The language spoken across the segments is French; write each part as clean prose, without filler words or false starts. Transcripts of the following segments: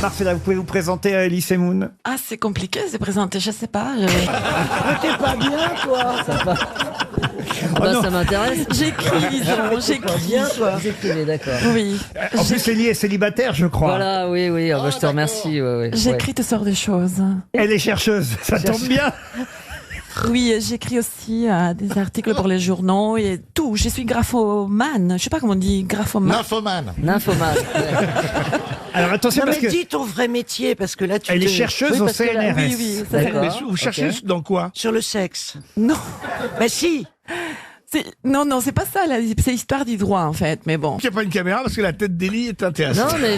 Marcella, vous pouvez vous présenter à Elise Moon? Ah, c'est compliqué de se présenter, je sais pas. T'es pas bien, toi. non. Ça m'intéresse. J'écris, disons, j'écris. Bien, toi. Vous écrivez, d'accord. Oui. En plus, Ellie est célibataire, je crois. Voilà, oui, oui. Je te remercie. Ouais. J'écris toutes sortes de choses. Elle est chercheuse, ça tombe bien. Oui, j'écris aussi des articles pour les journaux et tout. Je suis graphomane. Je sais pas comment on dit, graphomane. Nymphomane. Alors attention, Non, parce mais que dis ton vrai métier, parce que là, tu elle est te- chercheuse Oui, au parce que là- CNRS. Oui, oui, ça fait- D'accord. Vous cherchez Ok. dans quoi? Sur le sexe. Non, Bah si. non, c'est pas ça. C'est l'histoire du droit, en fait. Mais bon. Il n'y a pas une caméra parce que la tête d'Élie est intéressante. Non, mais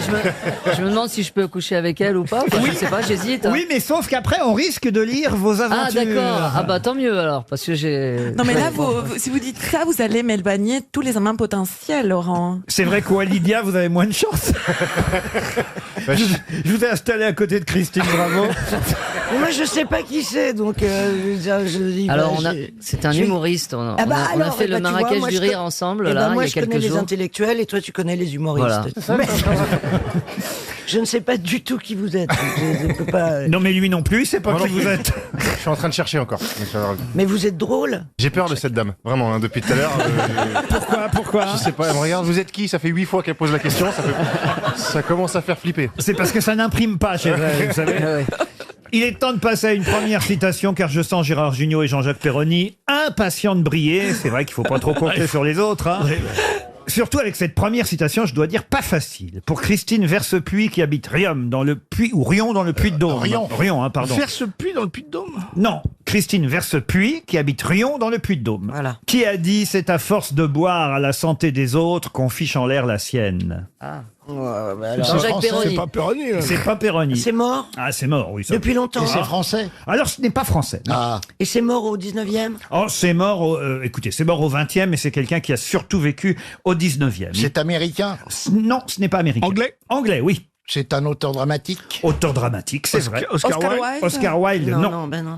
je me demande si je peux coucher avec elle ou pas. Enfin, je sais pas, j'hésite. hein. Oui, mais sauf qu'après, on risque de lire vos aventures. Ah, d'accord. Ah, bah, tant mieux alors, parce que j'ai. Non, mais là, si vous dites ça, vous allez m'éloigner tous les amants potentiels, Laurent. C'est vrai qu'au Lydia, vous avez moins de chance. je vous ai installé à côté de Christine Bravo. Mais moi, je sais pas qui c'est, donc je veux dire, je dis. Alors, bah, c'est un j'ai- humoriste. On a, Ah bah on a alors, fait eh le bah, tu vois, Marrakech moi, du je rire con- ensemble, Eh là, ben, moi, il y a je connais quelques les jours. intellectuels et toi, tu connais les humoristes. Voilà. Mais- je ne sais pas du tout qui vous êtes. Je peux pas. Non, mais lui non plus, c'est pas Moi qui non vous plus. êtes. Je suis en train de chercher encore. Mais c'est pas grave. Mais vous êtes drôle. J'ai peur de cette dame, vraiment, hein, depuis tout à l'heure. Pourquoi Je sais pas, elle me regarde, vous êtes qui? Ça fait 8 fois qu'elle pose la question, ça commence à faire flipper. C'est parce que ça n'imprime pas chez elle, vous savez. Ouais. Il est temps de passer à une première citation, car je sens Gérard Jugnot et Jean-Jacques Perroni impatients de briller. C'est vrai qu'il faut pas trop compter sur les autres. Hein. Surtout avec cette première citation, je dois dire pas facile. Pour Christine Versepuy qui habite Riom dans le Puy ou Rion dans le Puy-de-Dôme. Rion, hein, pardon. Faire ce puits dans le Puy-de-Dôme? Non, Christine Versepuy qui habite Rion dans le Puy-de-Dôme. Voilà. Qui a dit c'est à force de boire à la santé des autres qu'on fiche en l'air la sienne. Jean-Jacques Perroni. C'est pas Perroni. là. C'est pas Perroni. C'est mort Ah, c'est mort, oui. Ça. depuis longtemps. français. Alors, ce n'est pas français. non. Et c'est mort au 19e. Oh, c'est mort, écoutez, c'est mort au 20e, mais c'est quelqu'un qui a surtout vécu au 19e. C'est américain. Non, ce n'est pas américain. Anglais? Anglais, oui. C'est un auteur dramatique. Auteur dramatique, c'est vrai. Oscar Wilde? Oscar Wilde, non. Ben non.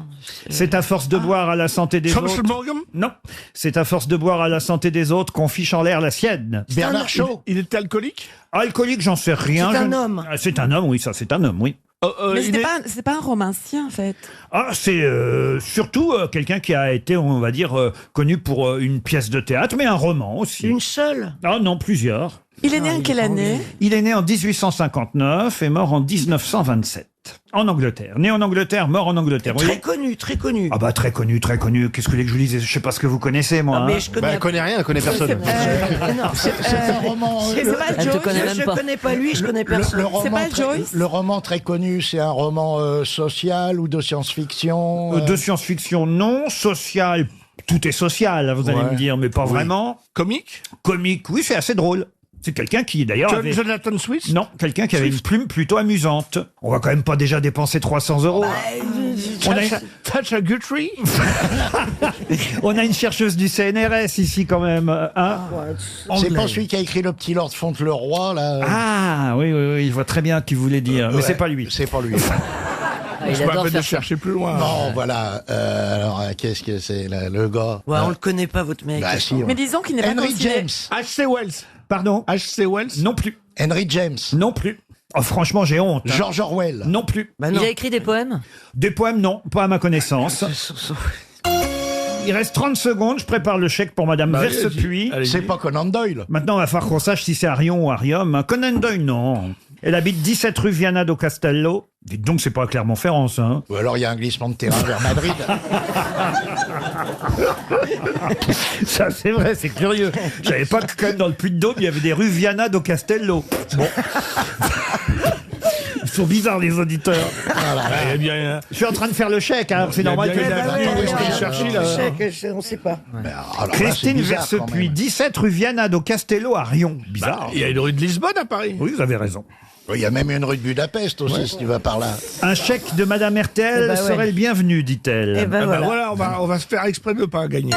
C'est à force de boire à la santé des Charles autres. Morgan? Non. C'est à force de boire à la santé des autres qu'on fiche en l'air la sienne. Bernard Shaw. Il était alcoolique? Alcoolique, j'en sais rien. C'est un je- homme. Ah, c'est un homme, oui, ça, c'est un homme, oui. Mais Il est- c'est pas un romancier, en fait. Ah, c'est surtout quelqu'un qui a été, on va dire, connu pour une pièce de théâtre, mais un roman aussi. Une seule. Ah non, plusieurs. Il est né en quelle année? Il est né en 1859 et mort en 1927. En Angleterre. Né en Angleterre, mort en Angleterre. Oui. Très connu, très connu. Ah bah très connu, très connu. Qu'est-ce que vous voulez que je vous dise? Je sais pas ce que vous connaissez, moi. Ah, hein. mais je Bah, connais. elle connaît rien, elle connaît personne. Non, C'est un roman. c'est le, pas Elle te Joyce. connaît même Je pas. connais pas lui, je connais le personne. C'est roman pas Joyce le roman très connu, c'est un roman social ou de science-fiction. De science-fiction, non. Social, tout est social, vous allez Ouais. me dire, mais pas vraiment. Comique? Comique, oui, c'est assez drôle. C'est quelqu'un qui, d'ailleurs, avait... Jonathan Swift? Non, quelqu'un qui avait une plume plutôt amusante. On va quand même pas déjà dépenser 300 €. On a une- Thatcher Guthrie? On a une chercheuse du CNRS ici quand même. Hein. C'est Anglais. pas celui qui a écrit Le Petit Lord Fauntleroy, là. Ah oui, oui, oui, je vois très bien qui vous voulez dire. Mais Ouais, c'est pas lui. C'est pas lui. Ah, il Je me adore rappelle de faire ça. chercher plus loin. Non, voilà. Alors, qu'est-ce que c'est, là, le gars? Ouais, on le connaît pas, votre mec. Bah, si, Mais disons qu'il n'est pas Henry considéré... James. H.C. Wells. Pardon. H.C. Wells? Non plus. Henry James. Non plus. Oh, franchement, j'ai honte. hein. George Orwell. Non plus. Bah Il non. a écrit des poèmes. Des poèmes, non, pas à ma connaissance. Il reste 30 secondes, je prépare le chèque pour Madame Bah, Versepuy. allez-y. C'est pas Conan Doyle. Maintenant, il va falloir qu'on sache si c'est Arion ou Arium. Conan Doyle, non. Elle habite 17 rue Viana do Castello. Dites donc, c'est pas à Clermont-Ferrand, ça. Hein. Ou alors il y a un glissement de terrain vers Madrid. Ça, c'est vrai, c'est curieux. Je savais pas que quand même dans le Puy-de-Dôme, il y avait des rues Viana do Castello. Bon. Ils sont bizarres, les auditeurs. Eh bien, Je suis en train de faire le chèque, hein. C'est normal que... bien, Bah Attendez, ouais, ce qu'il ouais, cherchait, ouais, là. on sait pas. Alors là, c'est Christine bizarre, quand Versepuy, même. 17 rue Viana do Castello à Rion. Bizarre. il y a une rue de Lisbonne à Paris. Oui, vous avez raison. Il y a même une rue de Budapest aussi, si tu vas par là. Un chèque de Madame RTL Eh ben ouais. serait le bienvenu, dit-elle. Eh ben Ah bah voilà. voilà, on va se faire exprès de ne pas gagner.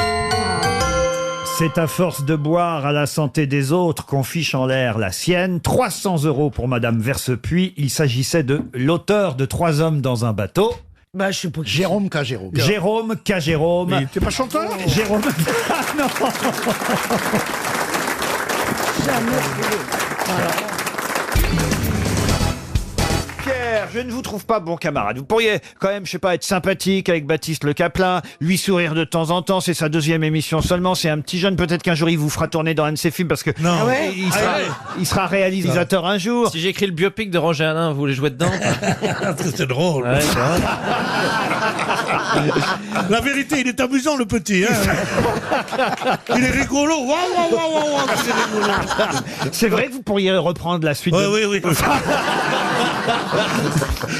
C'est à force de boire à la santé des autres qu'on fiche en l'air la sienne. 300 € pour Madame Versepuy. Il s'agissait de l'auteur de 3 hommes dans un bateau. Bah, je sais pas qui Jérôme K. Jérôme. Jérôme K. Jérôme. Mais t'es pas chanteur? Jérôme. Ah non. c'est. Jamais trouvé. je ne vous trouve pas bon camarade. Vous pourriez quand même, je sais pas, être sympathique avec Baptiste Le Caplin, lui sourire de temps en temps. C'est sa 2e émission seulement. C'est un petit jeune. Peut-être qu'un jour il vous fera tourner dans un de ses films parce que il sera réalisateur un jour. Si j'écris le biopic de Roger Alain, vous voulez jouer dedans? C'est drôle. Ouais, c'est vrai. La vérité, il est amusant, le petit. Hein. Il est rigolo. C'est rigolo. C'est vrai que vous pourriez reprendre la suite. Oui.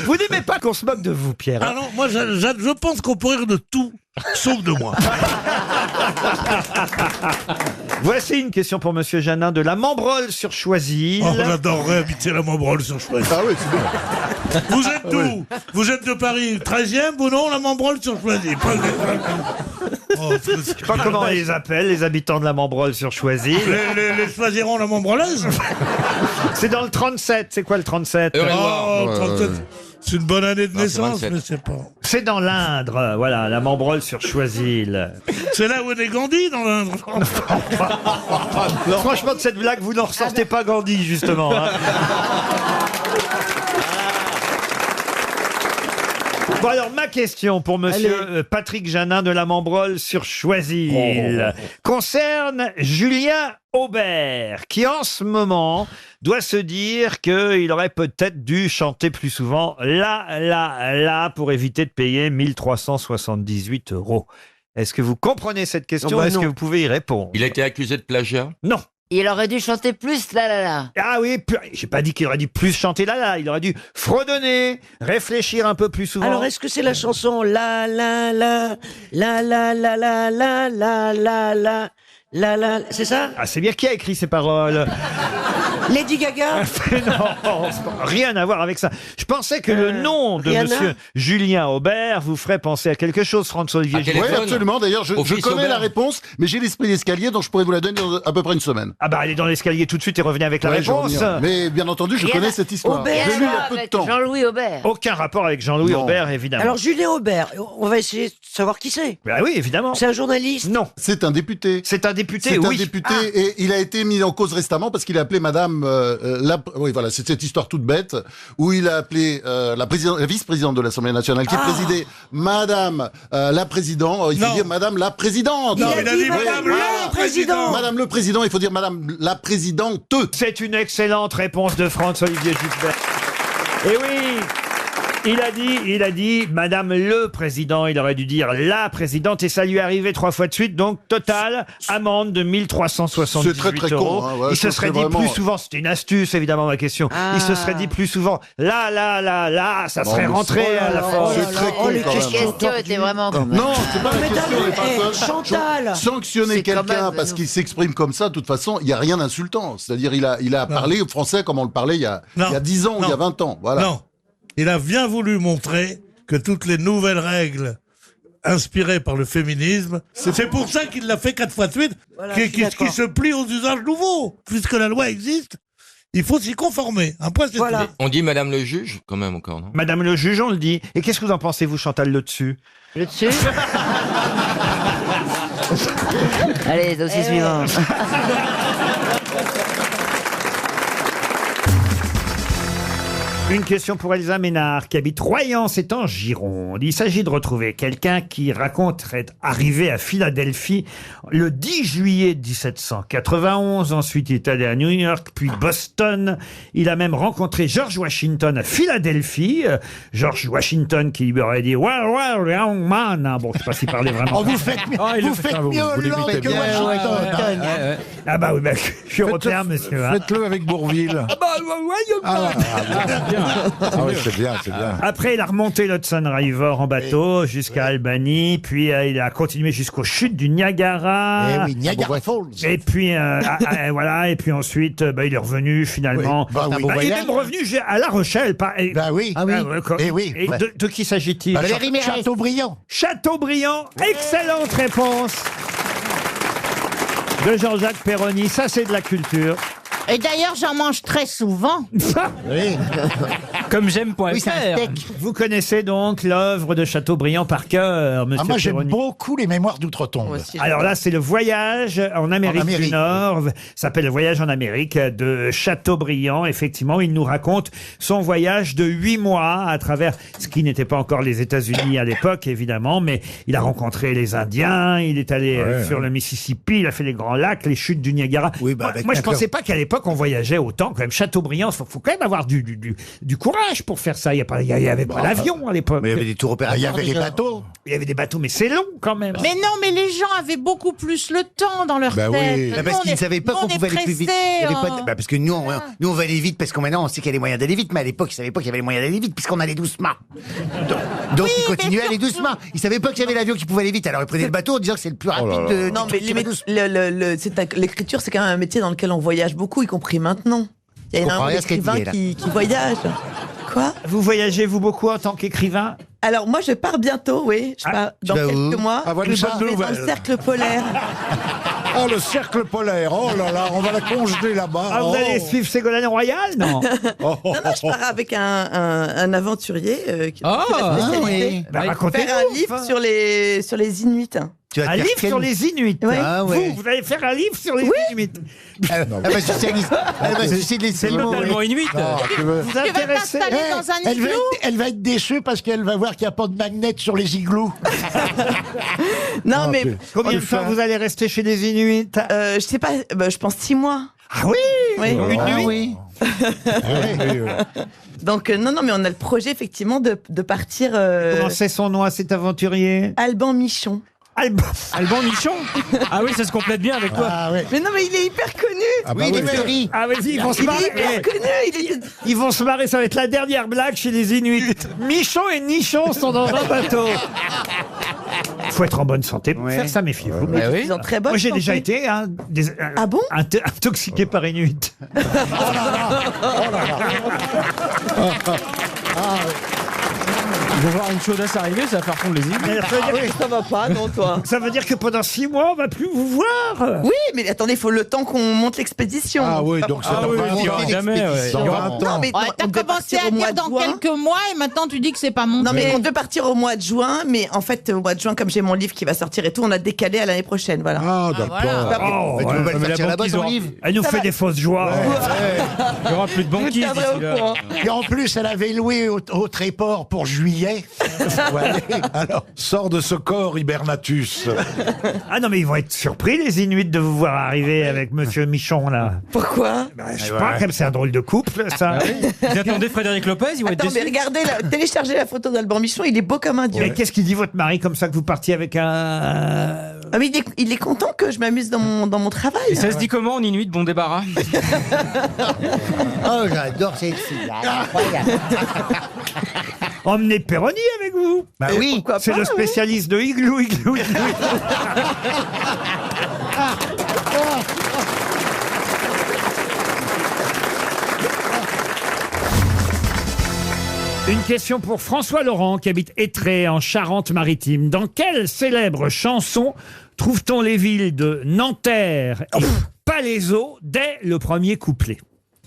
Vous n'aimez pas qu'on se moque de vous, Pierre. Ah non, moi, je pense qu'on peut rire de tout, sauf de moi. Voici une question pour Monsieur Janin de la Membrolle sur Choisy. Oh, j'adorerais habiter la Membrolle sur Choisy. Ah oui, c'est bien. Vous êtes d'où? Vous êtes de Paris 13e ou non, la Membrolle sur Choisy? Oh, Je sais pas comment on les appelle, les habitants de la Membrolle sur Choisy. les choisiront la Membrolaise. C'est dans le 37. C'est quoi le 37? Oh, 37. C'est une bonne année de naissance, 27. mais c'est pas. C'est dans l'Indre, voilà, la Membrolle sur Choisy. C'est là où est né Gandhi, dans l'Indre. Franchement, de cette blague, vous n'en ressortez pas Gandhi, justement. Hein. Bon alors, ma question pour monsieur Patrick Janin de la Membrolle sur Choisy concerne Julien Aubert, qui en ce moment doit se dire qu'il aurait peut-être dû chanter plus souvent la pour éviter de payer 1378 €. Est-ce que vous comprenez cette question? Est-ce que vous pouvez y répondre? Il a été accusé de plagiat. Non. Il aurait dû chanter plus la. Ah oui, j'ai pas dit qu'il aurait dû plus chanter la, il aurait dû fredonner, réfléchir un peu plus souvent. Alors, est-ce que c'est la chanson la, c'est ça? Ah, c'est bien qui a écrit ces paroles? Lady Gaga? Non, rien à voir avec ça. Je pensais que le nom de Rihanna? monsieur Julien Aubert vous ferait penser à quelque chose, François-Olivier. À Oui, absolument. D'ailleurs, je Office connais Aubert. la réponse, mais j'ai l'esprit d'escalier, donc je pourrais vous la donner dans à peu près une semaine. Ah bah allez dans l'escalier tout de suite et revenez avec la Ouais, je réponse. reviens. Mais bien entendu, je connais cette histoire. Aubert. Je l'ai lu il y a peu de temps. Jean-Louis Aubert. Aucun rapport avec Jean-Louis Non. Aubert, évidemment. Alors, Julien Aubert, on va essayer de savoir qui c'est. Bah oui, évidemment. C'est un journaliste? Non, C'est un député. c'est un député, C'est oui. un député et il a été mis en cause récemment parce qu'il a appelé Madame oui voilà, c'est cette histoire toute bête où il a appelé la vice-présidente de l'Assemblée nationale qui présidait Madame la présidente. Il faut Non. dire Madame la présidente. Non, il a dit Madame le Président. Madame le président, il faut dire Madame la présidente. C'est une excellente réponse de François-Olivier Gisbert. Et oui, il a dit Madame le Président, il aurait dû dire la Présidente, et ça lui est arrivé 3 fois de suite, donc total, amende de 1378 C'est très, très con, €. hein, ouais, Il ça se serait serait dit vraiment- plus souvent, c'était une astuce évidemment ma question, il se serait dit plus souvent la, ça serait mais rentré c'est- à la fin. C'est très con les quand La même. question était vraiment. Non, c'est pas la Mais question. elle est pas t'as vu, folle. Chantal. Sanctionner C'est quand quelqu'un même- parce qu'il s'exprime comme ça, de toute façon, il n'y a rien d'insultant. C'est-à-dire, il a parlé français comme on le parlait il y a 10 ans ou il y a 20 ans. Voilà. Non. Il a bien voulu montrer que toutes les nouvelles règles inspirées par le féminisme, c'est pour ça qu'il l'a fait 4 fois de suite, Voilà, je suis qui d'accord. se plie aux usages nouveaux. Puisque la loi existe, il faut s'y conformer. Un point, c'est Voilà. tout. On dit Madame le juge, quand même, encore, non? Madame le juge, on le dit. Et qu'est-ce que vous en pensez, vous, Chantal, le dessus? Le dessus. Allez, dossier suivant. Une question pour Elsa Ménard, qui habite Royan, c'est en Gironde. Il s'agit de retrouver quelqu'un qui raconte être arrivé à Philadelphie le 10 juillet 1791. Ensuite, il est allé à New York, puis Boston. Il a même rencontré George Washington à Philadelphie. George Washington qui lui aurait dit « Well, young man ». Ah, bon, je sais pas s'il parlait vraiment. Oh, vous faites mieux Hollande que Washington. Ah bah oui, bah, je suis européen, monsieur. Hein. Faites-le avec Bourville. Ah bah, Ah oui, c'est bien, c'est bien. Après, il a remonté l'Hudson River en bateau jusqu'à Albany, puis il a continué jusqu'aux chutes du Niagara. Eh oui, Niagara Falls. Et puis voilà, et puis ensuite, il est revenu finalement. Oui, bah oui. Il est même revenu à La Rochelle. Bah oui. Ah ouais, Eh oui. Et de qui s'agit-il? Valérie Mérès. Chateaubriand. Chateaubriand. Excellente réponse de Jean-Jacques Perroni. Ça, c'est de la culture. Et d'ailleurs, j'en mange très souvent. Comme j'aime.fr. Oui, c'est un steak. Vous connaissez donc l'œuvre de Chateaubriand par cœur, monsieur Moi, j'aime Perroni. beaucoup les mémoires d'outre-tombe. Alors là, c'est le voyage en Amérique du Nord. Ça s'appelle le voyage en Amérique de Chateaubriand. Effectivement, il nous raconte son voyage de 8 mois à travers ce qui n'était pas encore les États-Unis à l'époque, évidemment, mais il a rencontré les Indiens, il est allé sur le Mississippi, il a fait les Grands Lacs, les chutes du Niagara. Oui, moi, je pensais pas qu'à l'époque, on voyageait autant. Quand même, Chateaubriand, faut quand même avoir du courage pour faire ça. Il y avait pas l'avion à l'époque. Mais il y avait des tours opérateurs. Il y avait les bateaux. Il y avait des bateaux, mais c'est long quand même. Mais non, mais les gens avaient beaucoup plus le temps dans leur tête. Oui. Nous, Parce on qu'ils est- ne savaient pas nous, qu'on on est pouvait aller plus vite. pressés, Il y avait pas hein. de- parce que nous, on va aller vite parce qu'on maintenant on sait qu'il y a les moyens d'aller vite, mais à l'époque, ils savaient pas qu'il y avait les moyens d'aller vite puisqu'on allait doucement. Donc ils continuaient à aller doucement. Ils savaient pas qu'il y avait l'avion qui pouvait aller vite, alors ils prenaient le bateau en disant que c'est le plus rapide de. Non, mais l'écriture, c'est quand même un métier dans lequel on voyage beaucoup, y compris maintenant. Il y a énormément d'écrivains qui voyagent. Quoi? Vous voyagez, vous, beaucoup en tant qu'écrivain? Alors, moi, je pars bientôt, oui. Je pars dans quelques mois. Ah, voilà, Je vais dans le cercle polaire. Oh, le cercle polaire. Oh là là, on va la congeler là-bas. Ah, vous allez suivre Ségolène Royal? Non. Non, je pars avec un aventurier qui Ah, fait la spécialité. oui. Bah, Faire racontez-nous, un livre enfin. sur les Inuits. Un livre sur les Inuits. Ouais. Ah ouais. Vous allez faire un livre sur les Inuits. Elle va susciter les C'est mots. totalement inuit. Vous Tu vas intéressez t'installer dans un igloo? Elle va être déçue parce qu'elle va voir qu'il n'y a pas de magnet sur les igloos. Non, mais Combien de temps vous allez rester chez les Inuits? je sais pas, je pense 6 mois. Ah oui, Oui. Une nuit. Oui. Donc, non, mais on a le projet, effectivement, de partir... Comment c'est son nom à cet aventurier? Alban Michon. Alban Michon. Ah oui, ça se complète bien avec toi. Ah ouais. Mais non, mais il est hyper connu. Oui, il est fleuri. Ah vas-y, ils vont se Il marrer. est hyper connu. Ils vont se marrer, ça va être la dernière blague chez les Inuits. Michon et Nichon sont dans un bateau. Faut être en bonne santé pour faire ça, méfiez-vous. Ils sont très bonnes. Moi, j'ai déjà été Ah bon intoxiqué par Inuit. Ils vont voir une chaudasse arriver, ça va faire fondre les îles. Ça va pas, non, toi. Ça veut dire que pendant 6 mois, on va plus vous voir. Oui, mais attendez, il faut le temps qu'on monte l'expédition. Ah oui, donc ça Ah oui, va il y aura jamais. Ouais. Dans 20 Non, ans. mais Ouais, on t'as devait commencé partir à au mois dire de dans juin. quelques mois et maintenant tu dis que c'est pas monté. Non, mais on devait partir au mois de juin, mais en fait, au mois de juin, comme j'ai mon livre qui va sortir et tout, on a décalé à l'année prochaine, voilà. Ah, d'accord. Mais tu peux pas le Mais la faire tirer là-bas, banquise ton aura- livre. Elle nous Ça fait va. des fausses joies. Il y aura plus de Vous banquises tiendrez d'ici au là. courant. Et en plus, elle avait loué au Tréport pour juillet. Ouais. Alors, sors de ce corps, Hibernatus. Ah non, mais ils vont être surpris, les Inuits, de vous voir arriver avec Monsieur Michon, là. Pourquoi? Je sais pas, comme c'est un drôle de couple, ça. Ils attendaient Frédéric Lopez, ils vont être Attends, mais déçus. regardez, téléchargez la photo d'Alban Michon, il est beau comme un dieu. Mais qu'est-ce qu'il dit, votre mari, comme ça, que vous partiez avec un... Ah, mais il est content que je m'amuse dans mon travail. Et ça se dit comment en inuit, bon débarras? Oh, j'adore cette fille. Incroyable. Emmenez Perroni avec vous. Bah oui. Pourquoi C'est pas, le oui. spécialiste de Igloo. Une question pour François Laurent qui habite Étré en Charente-Maritime. Dans quelle célèbre chanson trouve-t-on les villes de Nanterre et Palaiseau dès le premier couplet?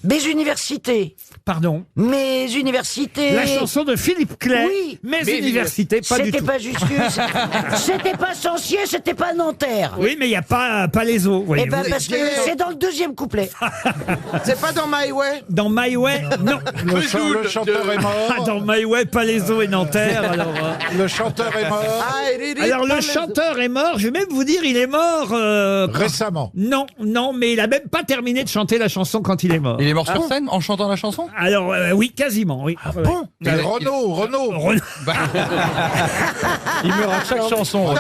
Mes universités. Pardon? Mes universités. La chanson de Philippe Clay. Oui. Mes universités, pas du C'était tout. pas Justus. C'était pas Sancier, c'était pas Nanterre. Oui, mais il n'y a pas Palaiseau, Eh voyez-vous. ben, parce que c'est dans le deuxième couplet. C'est pas dans My Way. Dans My Way, non. Le chanteur est Ah, mort. dans My Way, Palaiseau et Nanterre. Alors, Le chanteur est mort. alors le chanteur est mort. Je vais même vous dire, il est mort. Récemment. Non, mais il a même pas terminé de chanter la chanson quand il est mort. Il est mort sur scène en chantant la chanson? Alors oui, quasiment, oui. Et Renaud. Il meurt à chaque chanson.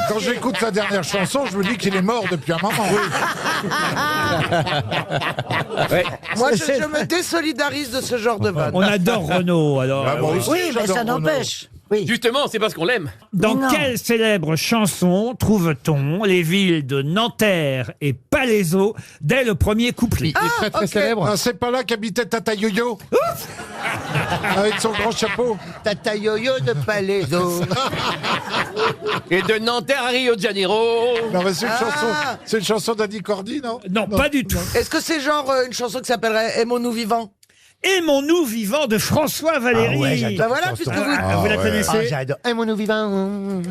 Quand j'écoute sa dernière chanson, je me dis qu'il est mort depuis un moment. Moi, je me désolidarise de ce genre de vanne. On adore Renaud. Alors, Ah, moi aussi, Oui, mais ça j'adore Renaud. n'empêche. Oui. Justement, c'est parce qu'on l'aime. dans Non. quelle célèbre chanson trouve-t-on les villes de Nanterre et Palaiseau dès le premier couplet? Il est très très célèbre. Ah, c'est pas là qu'habitait Tata Yo-Yo avec son grand chapeau. Tata Yo-Yo de Palaiseau. Et de Nanterre à Rio de Janeiro. Non, mais c'est une chanson d'Annie Cordy, non? Non, pas du tout. Est-ce que c'est genre une chanson qui s'appellerait Aimons-nous vivants? Aimons-nous vivants de François Valéry. Ah ouais, j'adore Bah voilà, cette puisque chanson. vous la connaissez? Ah, j'adore. Aimons-nous vivants.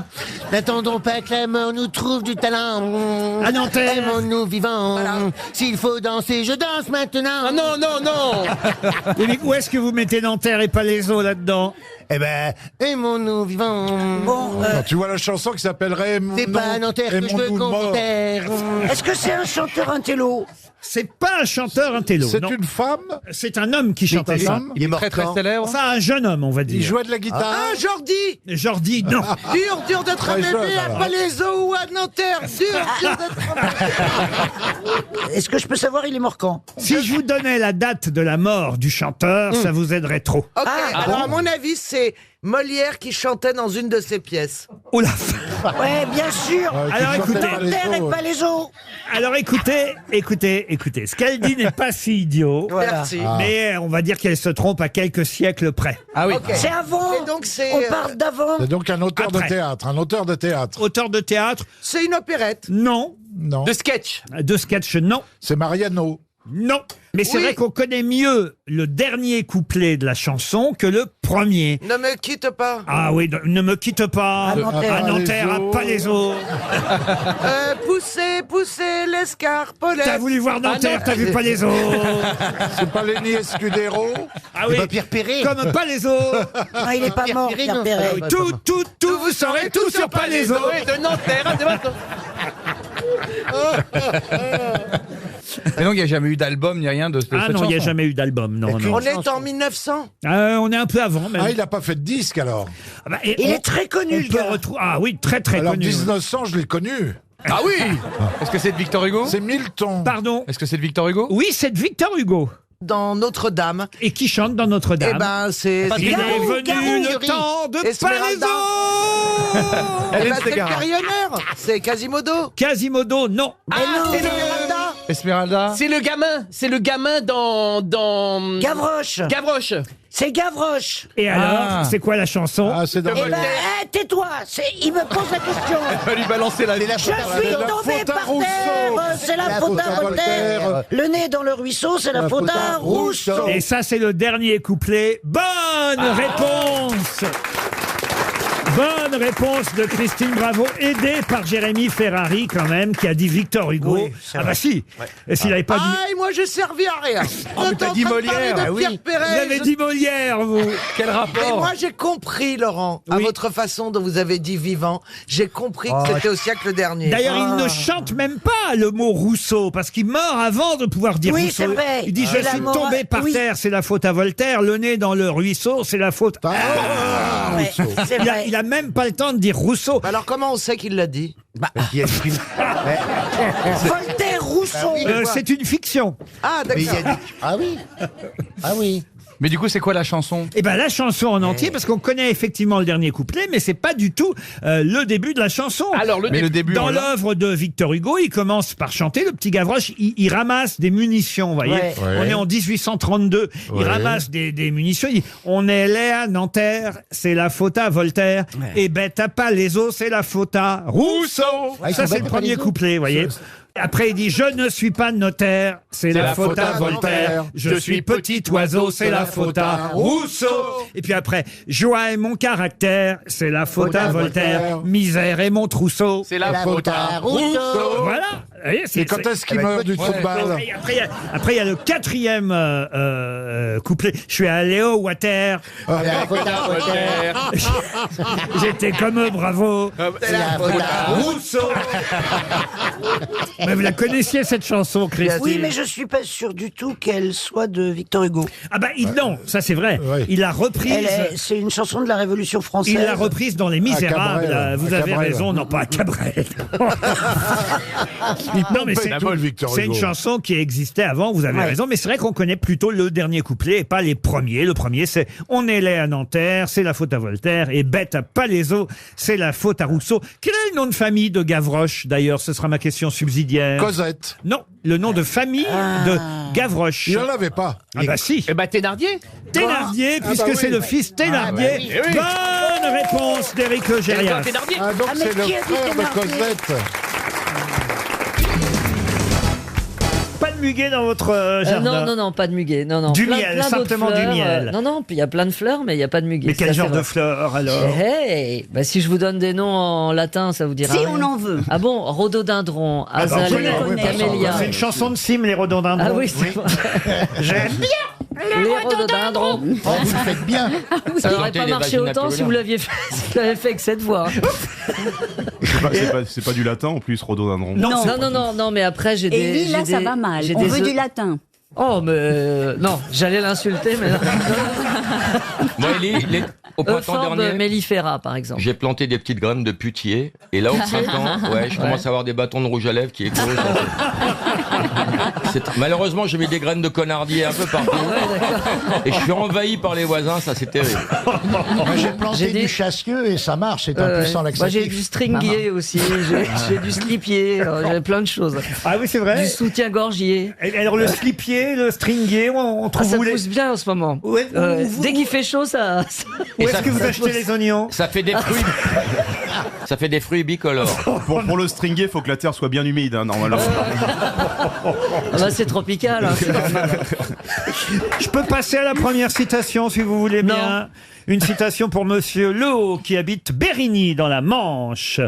N'attendons pas que la mort nous trouve du talent. À Nanterre. Aimons-nous vivants. S'il faut danser, je danse maintenant. Ah non, non, non. Mais où est-ce que vous mettez Nanterre et Palaiseau là-dedans? Eh ben, aimons-nous vivants. Bon, Tu vois la chanson qui s'appellerait c'est pas à Nanterre que je veux qu'on terre. Est-ce que c'est un chanteur intello? C'est pas un chanteur intello. C'est non. une femme? C'est un homme qui chantait ça. Il est mort Très très quand? célèbre. Enfin, un jeune homme, on va Il dire. jouait de la guitare? Ah, Jordi! Jordi, non. Dur d'être un Très jeune, bébé à alors. Palaiseau ou à Nanterre. Dur d'être Est-ce que je peux savoir il est mort quand? Si je vous donnais la date de la mort du chanteur, ça vous aiderait trop. Ok, alors à mon avis, c'est Molière qui chantait dans une de ses pièces. Oh la Ouais, bien sûr. Alors écoutez, Nanterre et Palaiseau. alors écoutez. Ce qu'elle dit n'est pas si idiot. Merci. Mais on va dire qu'elle se trompe à quelques siècles près. Ah oui. Ok. C'est avant. Et donc c'est On parle d'avant. C'est donc un auteur Après. de théâtre, Auteur de théâtre, c'est une opérette. non. Non, De sketch. De sketch, non. c'est Mariano. Non. Mais c'est Oui. vrai qu'on connaît mieux le dernier couplet de la chanson que le premier. Ne me quitte pas. Ah oui, ne me quitte pas. À Nanterre. À Nanterre, à Palaiseau. Poussez l'escarpolette. T'as voulu voir Nanterre, t'as vu Palaiseau. C'est pas Lenny Escudero? Ah oui, Pas Pierre Perret. comme Palaiseau. Non, il est pas Pierre mort, Perret, Pierre non. Perret. Tout, vous saurez tout sur Palaiseau. Et de Nanterre à Débatton. Et donc, il n'y a jamais eu d'album ni rien de cette Ah non, il n'y a chanson. jamais eu d'album, non. On est en 1900. On est un peu avant, même. Ah, il a pas fait de disque alors? Ah bah, et Il on- est très connu, on le peut gars. retrouver- Ah oui, très très Alors connu. 1900, je l'ai connu. Ah oui. Est-ce que c'est de Victor Hugo? C'est Milton. Pardon. Est-ce que c'est de Victor Hugo? Oui, c'est de Victor Hugo. Dans Notre-Dame. Et qui chante dans Notre-Dame. Eh ben, c'est... Il est Garou, venu Garou, le Jury. temps de Esmeralda. Palaiseau. Eh ben, c'est le carillonneur. C'est Quasimodo. Quasimodo, non. Ah, c'est Esmeralda. Esmeralda? C'est le gamin dans Gavroche. Gavroche. C'est Gavroche. Et alors, Ah. c'est quoi la chanson? Ah, c'est dans Eh ben, tais-toi. Il me pose la question. On va lui balancer la vie. Je suis la tombé faute à par Rousseau. terre. C'est la faute à Voltaire. Le nez dans le ruisseau, c'est la faute à Rousseau. Et ça, c'est le dernier couplet. Bonne réponse. Bonne réponse de Christine Bravo, aidée par Jérémy Ferrari quand même, qui a dit Victor Hugo. Oui, c'est Ah vrai. bah si. Et s'il n'avait pas dit... Ah, et moi, j'ai servi à rien. mais t'as dit Molière. De Ah Pierre oui. Perret. Vous avez dit Molière, vous. Quel Mais rapport? moi, j'ai compris, Laurent, à Oui. votre façon dont vous avez dit vivant. J'ai compris que c'était au siècle dernier. D'ailleurs, il ne chante même pas le mot Rousseau, parce qu'il meurt avant de pouvoir dire Oui, Rousseau. c'est vrai. Il dit, je La suis mort- tombé par oui. terre, c'est la faute à Voltaire. Le nez dans le ruisseau, c'est la faute... Ouais, c'est vrai. Il a même pas le temps de dire Rousseau. Alors, comment on sait qu'il l'a dit? Il y a une- Voltaire, Rousseau. C'est une fiction. Ah, Mais il y a d'accord. dit- Ah oui. Ah oui. Mais du coup, c'est quoi la chanson? Eh ben la chanson en entier, parce qu'on connaît effectivement le dernier couplet, mais c'est pas du tout le début de la chanson. Alors, Mais le début, Dans on l'a. l'œuvre de Victor Hugo, il commence par chanter, le petit Gavroche, il ramasse des munitions, vous voyez. Ouais. On est en 1832, il Ouais. ramasse des munitions, il dit, on est laid à Nanterre, c'est la faute à Voltaire, et bête à Palaiseau, c'est la faute à Rousseau. Ah, ils Ça, sont c'est bêtes le à premier Palaiseau. couplet, vous voyez. Après, il dit, je ne suis pas notaire, c'est la faute à Voltaire. Je suis petit oiseau, c'est la faute à Rousseau. Et puis après, joie est mon caractère, c'est la faute à Voltaire. Misère est mon trousseau. C'est la faute à Rousseau. Voilà. Vous voyez, Et quand est-ce qu'il meurt du football? Et après, il y a le quatrième couplet. Je suis allé au water. La faute à Voltaire. J'étais comme Bravo. C'est la faute à Rousseau. Mais vous la connaissiez cette chanson, Christine? Oui, mais je suis pas sûr du tout qu'elle soit de Victor Hugo. Ah bah non, ça c'est vrai. Il l'a reprise. C'est une chanson de la Révolution française. Il l'a reprise dans Les Misérables. Cabrel, Vous à avez Cabrel. raison, non pas à Cabrel. non mais c'est tout, Victor c'est une Hugo. chanson qui existait avant. Vous avez Ouais. raison, mais c'est vrai qu'on connaît plutôt le dernier couplet et pas les premiers. Le premier c'est on est laid à Nanterre, c'est la faute à Voltaire, et bête à Palaiseau, c'est la faute à Rousseau. Quel est le nom de famille de Gavroche d'ailleurs? Ce sera ma question subsidiaire. Cosette. Non, le nom de famille de Gavroche. Il n'en avait pas. Ah bah si. Eh ben, Thénardier. Thénardier, puisque bah oui. c'est le fils Thénardier. Ah bah oui. Eh oui. Bonne Bonne réponse d'Éric Logérias. Ah, donc c'est le frère de Cosette. Pas de muguet dans votre jardin? Non, pas de muguet. Non. Du Plein- miel, plein d'autres simplement du fleurs. miel. Non, puis il y a plein de fleurs, mais il n'y a pas de muguet. Mais quel Ça, genre c'est de vrai. fleurs alors? Hey, bah, si je vous donne des noms en latin, ça vous dira Si rien. on en veut. Ah bon, rhododendron, Ah, bah, on azalée, connaît. camélia. C'est une chanson de Sim, les rhododendrons. Ah oui, c'est vrai. J'aime bien. Les rhododendrons. Oh, vous le faites bien. Ça n'aurait pas marché autant si vous l'aviez fait, avec cette voix. C'est pas du latin en plus, rhododendron. Non, mais après j'ai des. Et lui, là, j'ai ça des- va mal. j'ai On des veut œufs- du latin. Oh, mais non, j'allais l'insulter, mais non. Moi, au printemps Euphorbes dernier, mellifera, par exemple. j'ai planté des petites graines de putier. Et là, au printemps, je commence à avoir des bâtons de rouge à lèvres qui éclosent. Malheureusement, j'ai mis des graines de connardier un peu partout. Et je suis envahi par les voisins, ça c'est terrible. Moi, j'ai planté du chassieux et ça marche, c'est un puissant Moi, laxatif. j'ai du stringier aussi, j'ai du slipier, j'ai plein de choses. Ah oui, c'est vrai. Du soutien-gorgier. Et alors le slipier, le stringier, on trouve ça où les... pousse bien en ce moment. Ouais, Dès qu'il fait chaud, ça. Où est-ce que vous achetez les oignons? Ça fait des fruits. Ça fait des fruits bicolores. Pour le stringuer, faut que la terre soit bien humide, hein, normalement. Ah bah, c'est tropical. Hein, c'est normal. Je peux passer à la première citation si vous voulez bien. Une citation pour Monsieur Lehaut qui habite Bérigny dans la Manche.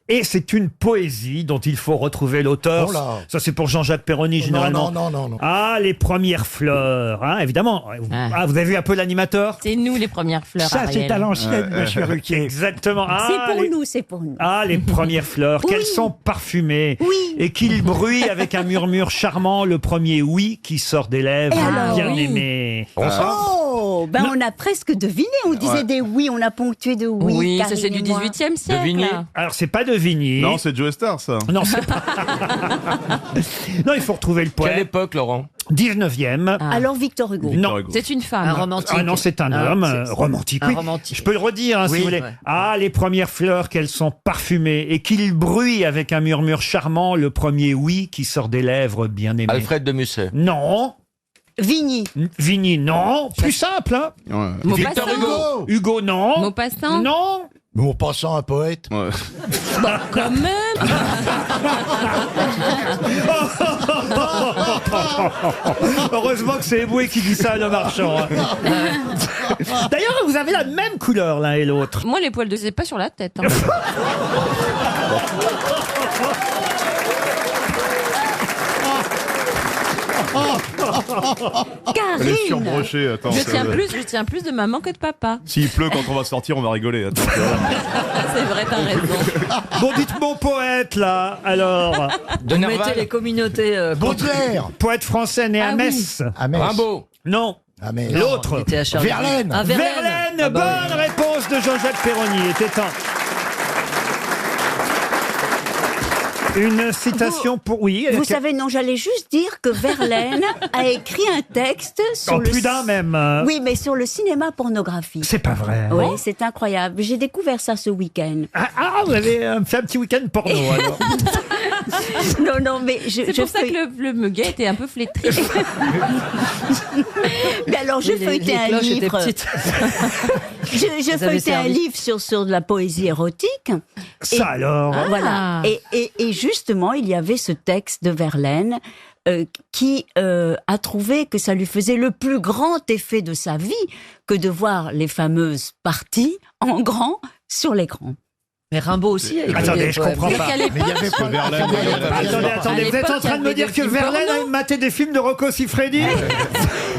Et c'est une poésie dont il faut retrouver l'auteur. Oh là. Ça c'est pour Jean-Jacques Perroni généralement. Non. Ah, les premières fleurs, hein, évidemment. Ah, vous avez vu un peu l'animateur? C'est nous les premières fleurs. Ça, c'est Ariel. à l'ancienne, monsieur Ruquier. Exactement. Ah, C'est pour les- nous, c'est pour nous. Ah, les premières fleurs, qu'elles sont parfumées. Oui. Et qu'il bruit avec un murmure charmant, le premier oui qui sort des lèvres, Et alors, bien oui. aimé. Oh, ben on a presque deviné. On disait des oui, on a ponctué de oui. Oui, ça Karine c'est du et moi. 18e siècle. Vigny. Alors, c'est pas de Vigny. Non, c'est Joe Star, ça. Non, c'est pas. Non, il faut retrouver le Quelle poète. époque, Laurent? 19e. Alors Victor Hugo. Non. C'est une femme. Un romantique. Ah non, c'est un homme romantique. un Oui. romantique. Je peux le redire, hein, si Oui. vous voulez. Ouais. Ah, les premières fleurs, qu'elles sont parfumées et qu'il bruit avec un murmure charmant, le premier oui qui sort des lèvres bien aimées. Alfred de Musset. Non. Vigny. Vigny, non. Plus simple, hein. Ouais. Victor Hugo. Hugo, non. Maupassant. Non. Bon, passant un poète. Ouais. Bah, quand même. Heureusement que c'est Eboué qui dit ça à le marchand. hein. D'ailleurs, vous avez la même couleur l'un et l'autre. Moi, les poils de c'est pas sur la tête. hein. Elle est Karine. surbrochée, attends. Je tiens plus de maman que de papa. S'il pleut quand on va sortir, on va rigoler. Attends, tu vois. C'est vrai, t'as raison. Bon, dites mon poète, là, alors. De Vous Nerval. mettez les communautés. Baudelaire. Poète français né à Ah oui. Metz. À Metz. Rimbaud. Non. À Metz. L'autre. Était à Charlie. Verlaine. Ah, Verlaine. Verlaine, Ah bah bonne réponse de Jean-Jacques Perroni. Il était temps. Une citation pour... Oui. Vous savez, non, j'allais juste dire que Verlaine a écrit un texte sur En le... plus d'un même. Oui, mais sur le cinéma pornographique. C'est pas vrai. Oui, c'est incroyable. J'ai découvert ça ce week-end. Ah, vous avez fait un petit week-end porno, alors. Non, mais C'est pour ça que le muguet était un peu flétri. Mais alors, je Oui, les feuilletais un cloches étaient livre. petites. Je Vous avez feuilletais un servi. livre sur de la poésie érotique. Ça, alors. Voilà. Et justement, il y avait ce texte de Verlaine qui a trouvé que ça lui faisait le plus grand effet de sa vie que de voir les fameuses parties en grand sur l'écran. Mais Rimbaud aussi. a écrit Attendez, des je poèmes. comprends Et pas. qu'à l'époque, Verlaine, Attendez, vous êtes en train de me dire que Verlaine a maté des films de Rocco Siffredi?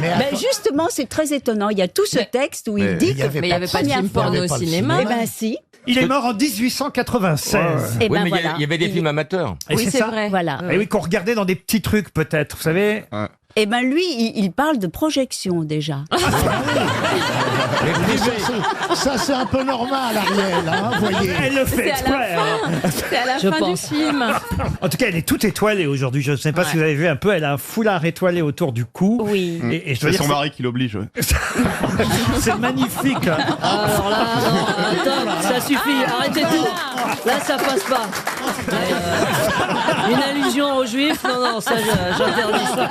Ben justement, c'est très étonnant. Il y a tout ce texte où il dit que... mais il n'y avait pas de film porno au cinéma. Eh ben si. Il est mort en 1896. Eh Oui, ben mais voilà. il y avait des films amateurs. Et Oui, c'est ça vrai. Voilà. Et oui, qu'on regardait dans des petits trucs, peut-être, vous savez. Eh ben lui, il parle de projection déjà. Ça, c'est un peu normal, Ariel, hein, voyez. Elle le fait C'est à la exprès. hein. fin. C'est à la Je fin pense. du film. En tout cas, elle est toute étoilée aujourd'hui. Je ne sais pas si vous avez vu un peu. Elle a un foulard étoilé autour du cou. Oui. Et je dois C'est dire, son mari qui l'oblige. Ouais. c'est magnifique. hein. Alors là, non, stop, ça suffit, arrêtez tout. Là, ça passe pas. Une allusion aux juifs? Non, ça, j'interdis ça.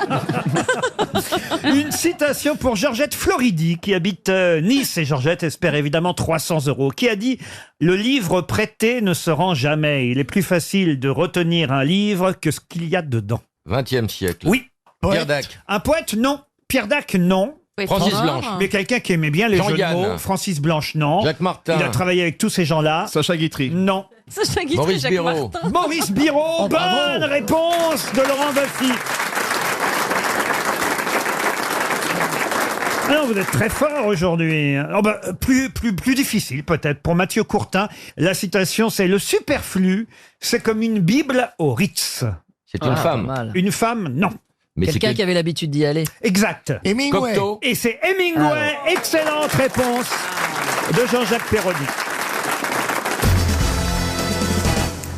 Une citation pour Georgette Floridi, qui habite Nice. Et Georgette espère évidemment 300 €. Qui a dit « Le livre prêté ne se rend jamais. Il est plus facile de retenir un livre que ce qu'il y a dedans. » 20e siècle. Oui. Pierre Dac. Un poète, non. Pierre Dac, non. Francis Blanche. Mais quelqu'un qui aimait bien les jeux de Jean-Yann. mots. Francis Blanche, non. Jacques Martin. Il a travaillé avec tous ces gens-là. Sacha Guitry. Non. Sacha Guitry, Maurice Jacques Birot. Martin. Maurice Birot, bonne réponse de Laurent Baffy. Alors, vous êtes très fort aujourd'hui. Oh bah, plus difficile peut-être. Pour Mathieu Courtin, la citation c'est « Le superflu, c'est comme une Bible au Ritz C'est une femme. Mal. ». Une femme, non. Mais c'est Quelqu'un quel- qui avait l'habitude d'y aller. Exact. Hemingway. Cocteau. Et c'est Hemingway. Excellente réponse de Jean-Jacques Perroni.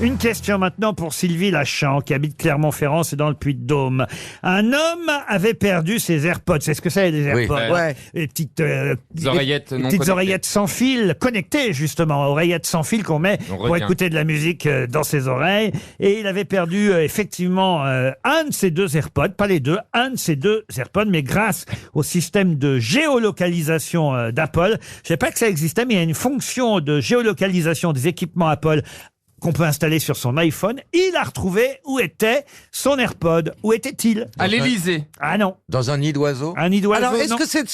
Une question maintenant pour Sylvie Lachamp, qui habite Clermont-Ferrand, c'est dans le Puy-de-Dôme. Un homme avait perdu ses AirPods. C'est ce que c'est, les Oui. AirPods? Ouais. Les petites, oreillettes non petites connectées. oreillettes sans fil, connectées justement, oreillettes sans fil qu'on met On pour retient. écouter de la musique dans ses oreilles. Et il avait perdu effectivement un de ses deux AirPods, pas les deux, un de ses deux AirPods, mais grâce au système de géolocalisation d'Apple, je sais pas que ça existait, mais il y a une fonction de géolocalisation des équipements Apple qu'on peut installer sur son iPhone. Il a retrouvé où était son AirPod. Où était-il? À l'Élysée. Ah non, Dans un nid d'oiseau. un nid d'oiseau. Alors, est-ce non. que c'est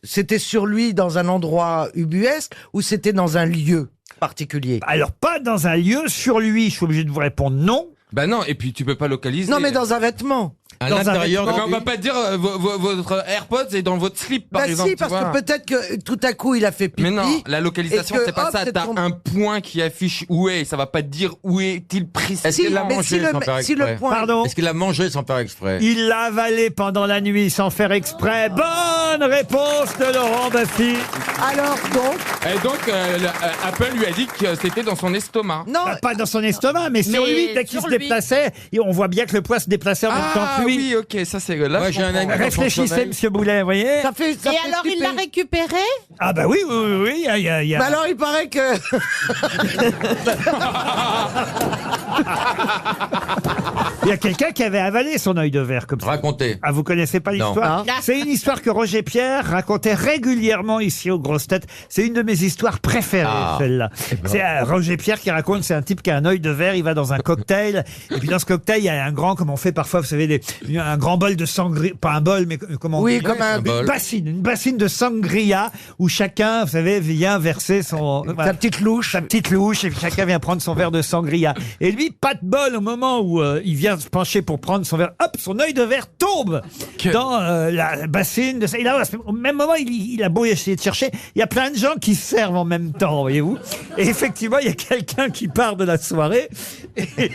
c'était sur lui dans un endroit ubuesque ou c'était dans un lieu particulier? Alors, pas dans un lieu, sur lui, je suis obligé de vous répondre non. Bah non, et puis tu peux pas localiser. Non, mais dans un vêtement. À Dans un l'intérieur. Donc on va pas dire votre AirPods est dans votre slip, par Bah exemple. si, tu parce vois. que peut-être que tout à coup il a fait pipi. Mais non, la localisation, et que, c'est pas hop, ça. c'est T'as tombé. un point qui affiche où est. Ça va pas te dire où est-il précis. Est-ce qu'il l'a mais mangé sans faire si le exprès point. Pardon? Est-ce qu'il a mangé sans faire exprès? Il l'a avalé pendant la nuit sans faire exprès. Bonne réponse de Laurent Baffy. Alors donc, Et donc, Apple lui a dit que c'était dans son estomac. non. Bah, pas dans son estomac, mais sur Mais lui, dès qu'il sur se lui. déplaçait, et on voit bien que le poids se déplaçait en même temps Ah que lui. oui, ok, ça c'est là. Moi, je j'ai un comprends. ami- Réfléchissez, sommeil. monsieur Boulet, vous voyez? Ça fait Et alors, il l'a récupéré? Ah bah oui, il y a... Bah alors il paraît que. Il y a quelqu'un qui avait avalé son œil de verre comme ça. Racontez. Ah, vous connaissez pas l'histoire? Non. C'est une histoire que Roger Pierre racontait régulièrement ici aux grosses têtes. C'est une de mes histoires préférées, celle-là. C'est Roger Pierre qui raconte, c'est un type qui a un œil de verre, il va dans un cocktail, et puis dans ce cocktail, il y a un grand, comme on fait parfois, vous savez, un grand bol de sangria, pas un bol, mais comment on Oui, dit? comme un bol. Une bassine de sangria, où chacun, vous savez, vient verser sa petite louche. sa petite louche, et puis chacun vient prendre son verre de sangria. Et lui, pas de bol, au moment où il vient se pencher pour prendre son verre, hop, son œil de verre tombe dans la bassine. Et là, au même moment, il a beau essayer de chercher, il y a plein de gens qui se servent en même temps, voyez-vous. Et effectivement, il y a quelqu'un qui part de la soirée Et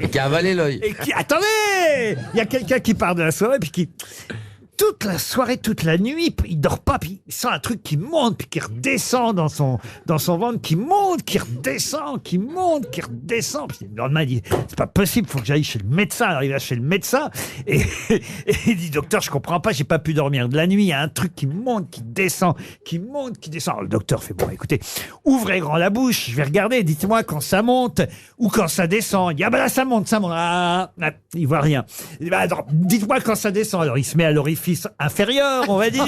qui a avalé l'œil. et qui... Attendez! Il y a quelqu'un qui part de la soirée, puis qui... Toute la soirée, toute la nuit, il dort pas, puis il sent un truc qui monte, puis qui redescend dans son ventre, qui monte, qui redescend, qui monte, qui redescend. Puis le lendemain, il dit, c'est pas possible, faut que j'aille chez le médecin. Alors il va chez le médecin, et il dit, docteur, je comprends pas, j'ai pas pu dormir de la nuit, il y a un truc qui monte, qui descend, qui monte, qui descend. Alors, le docteur fait, bon, écoutez, ouvrez grand la bouche, je vais regarder, dites-moi quand ça monte, ou quand ça descend. Il dit, ah ben là, ça monte. Il voit rien. Il dit, bah, attends, dites-moi quand ça descend. Alors il se met à l'orifice inférieur, on va dire.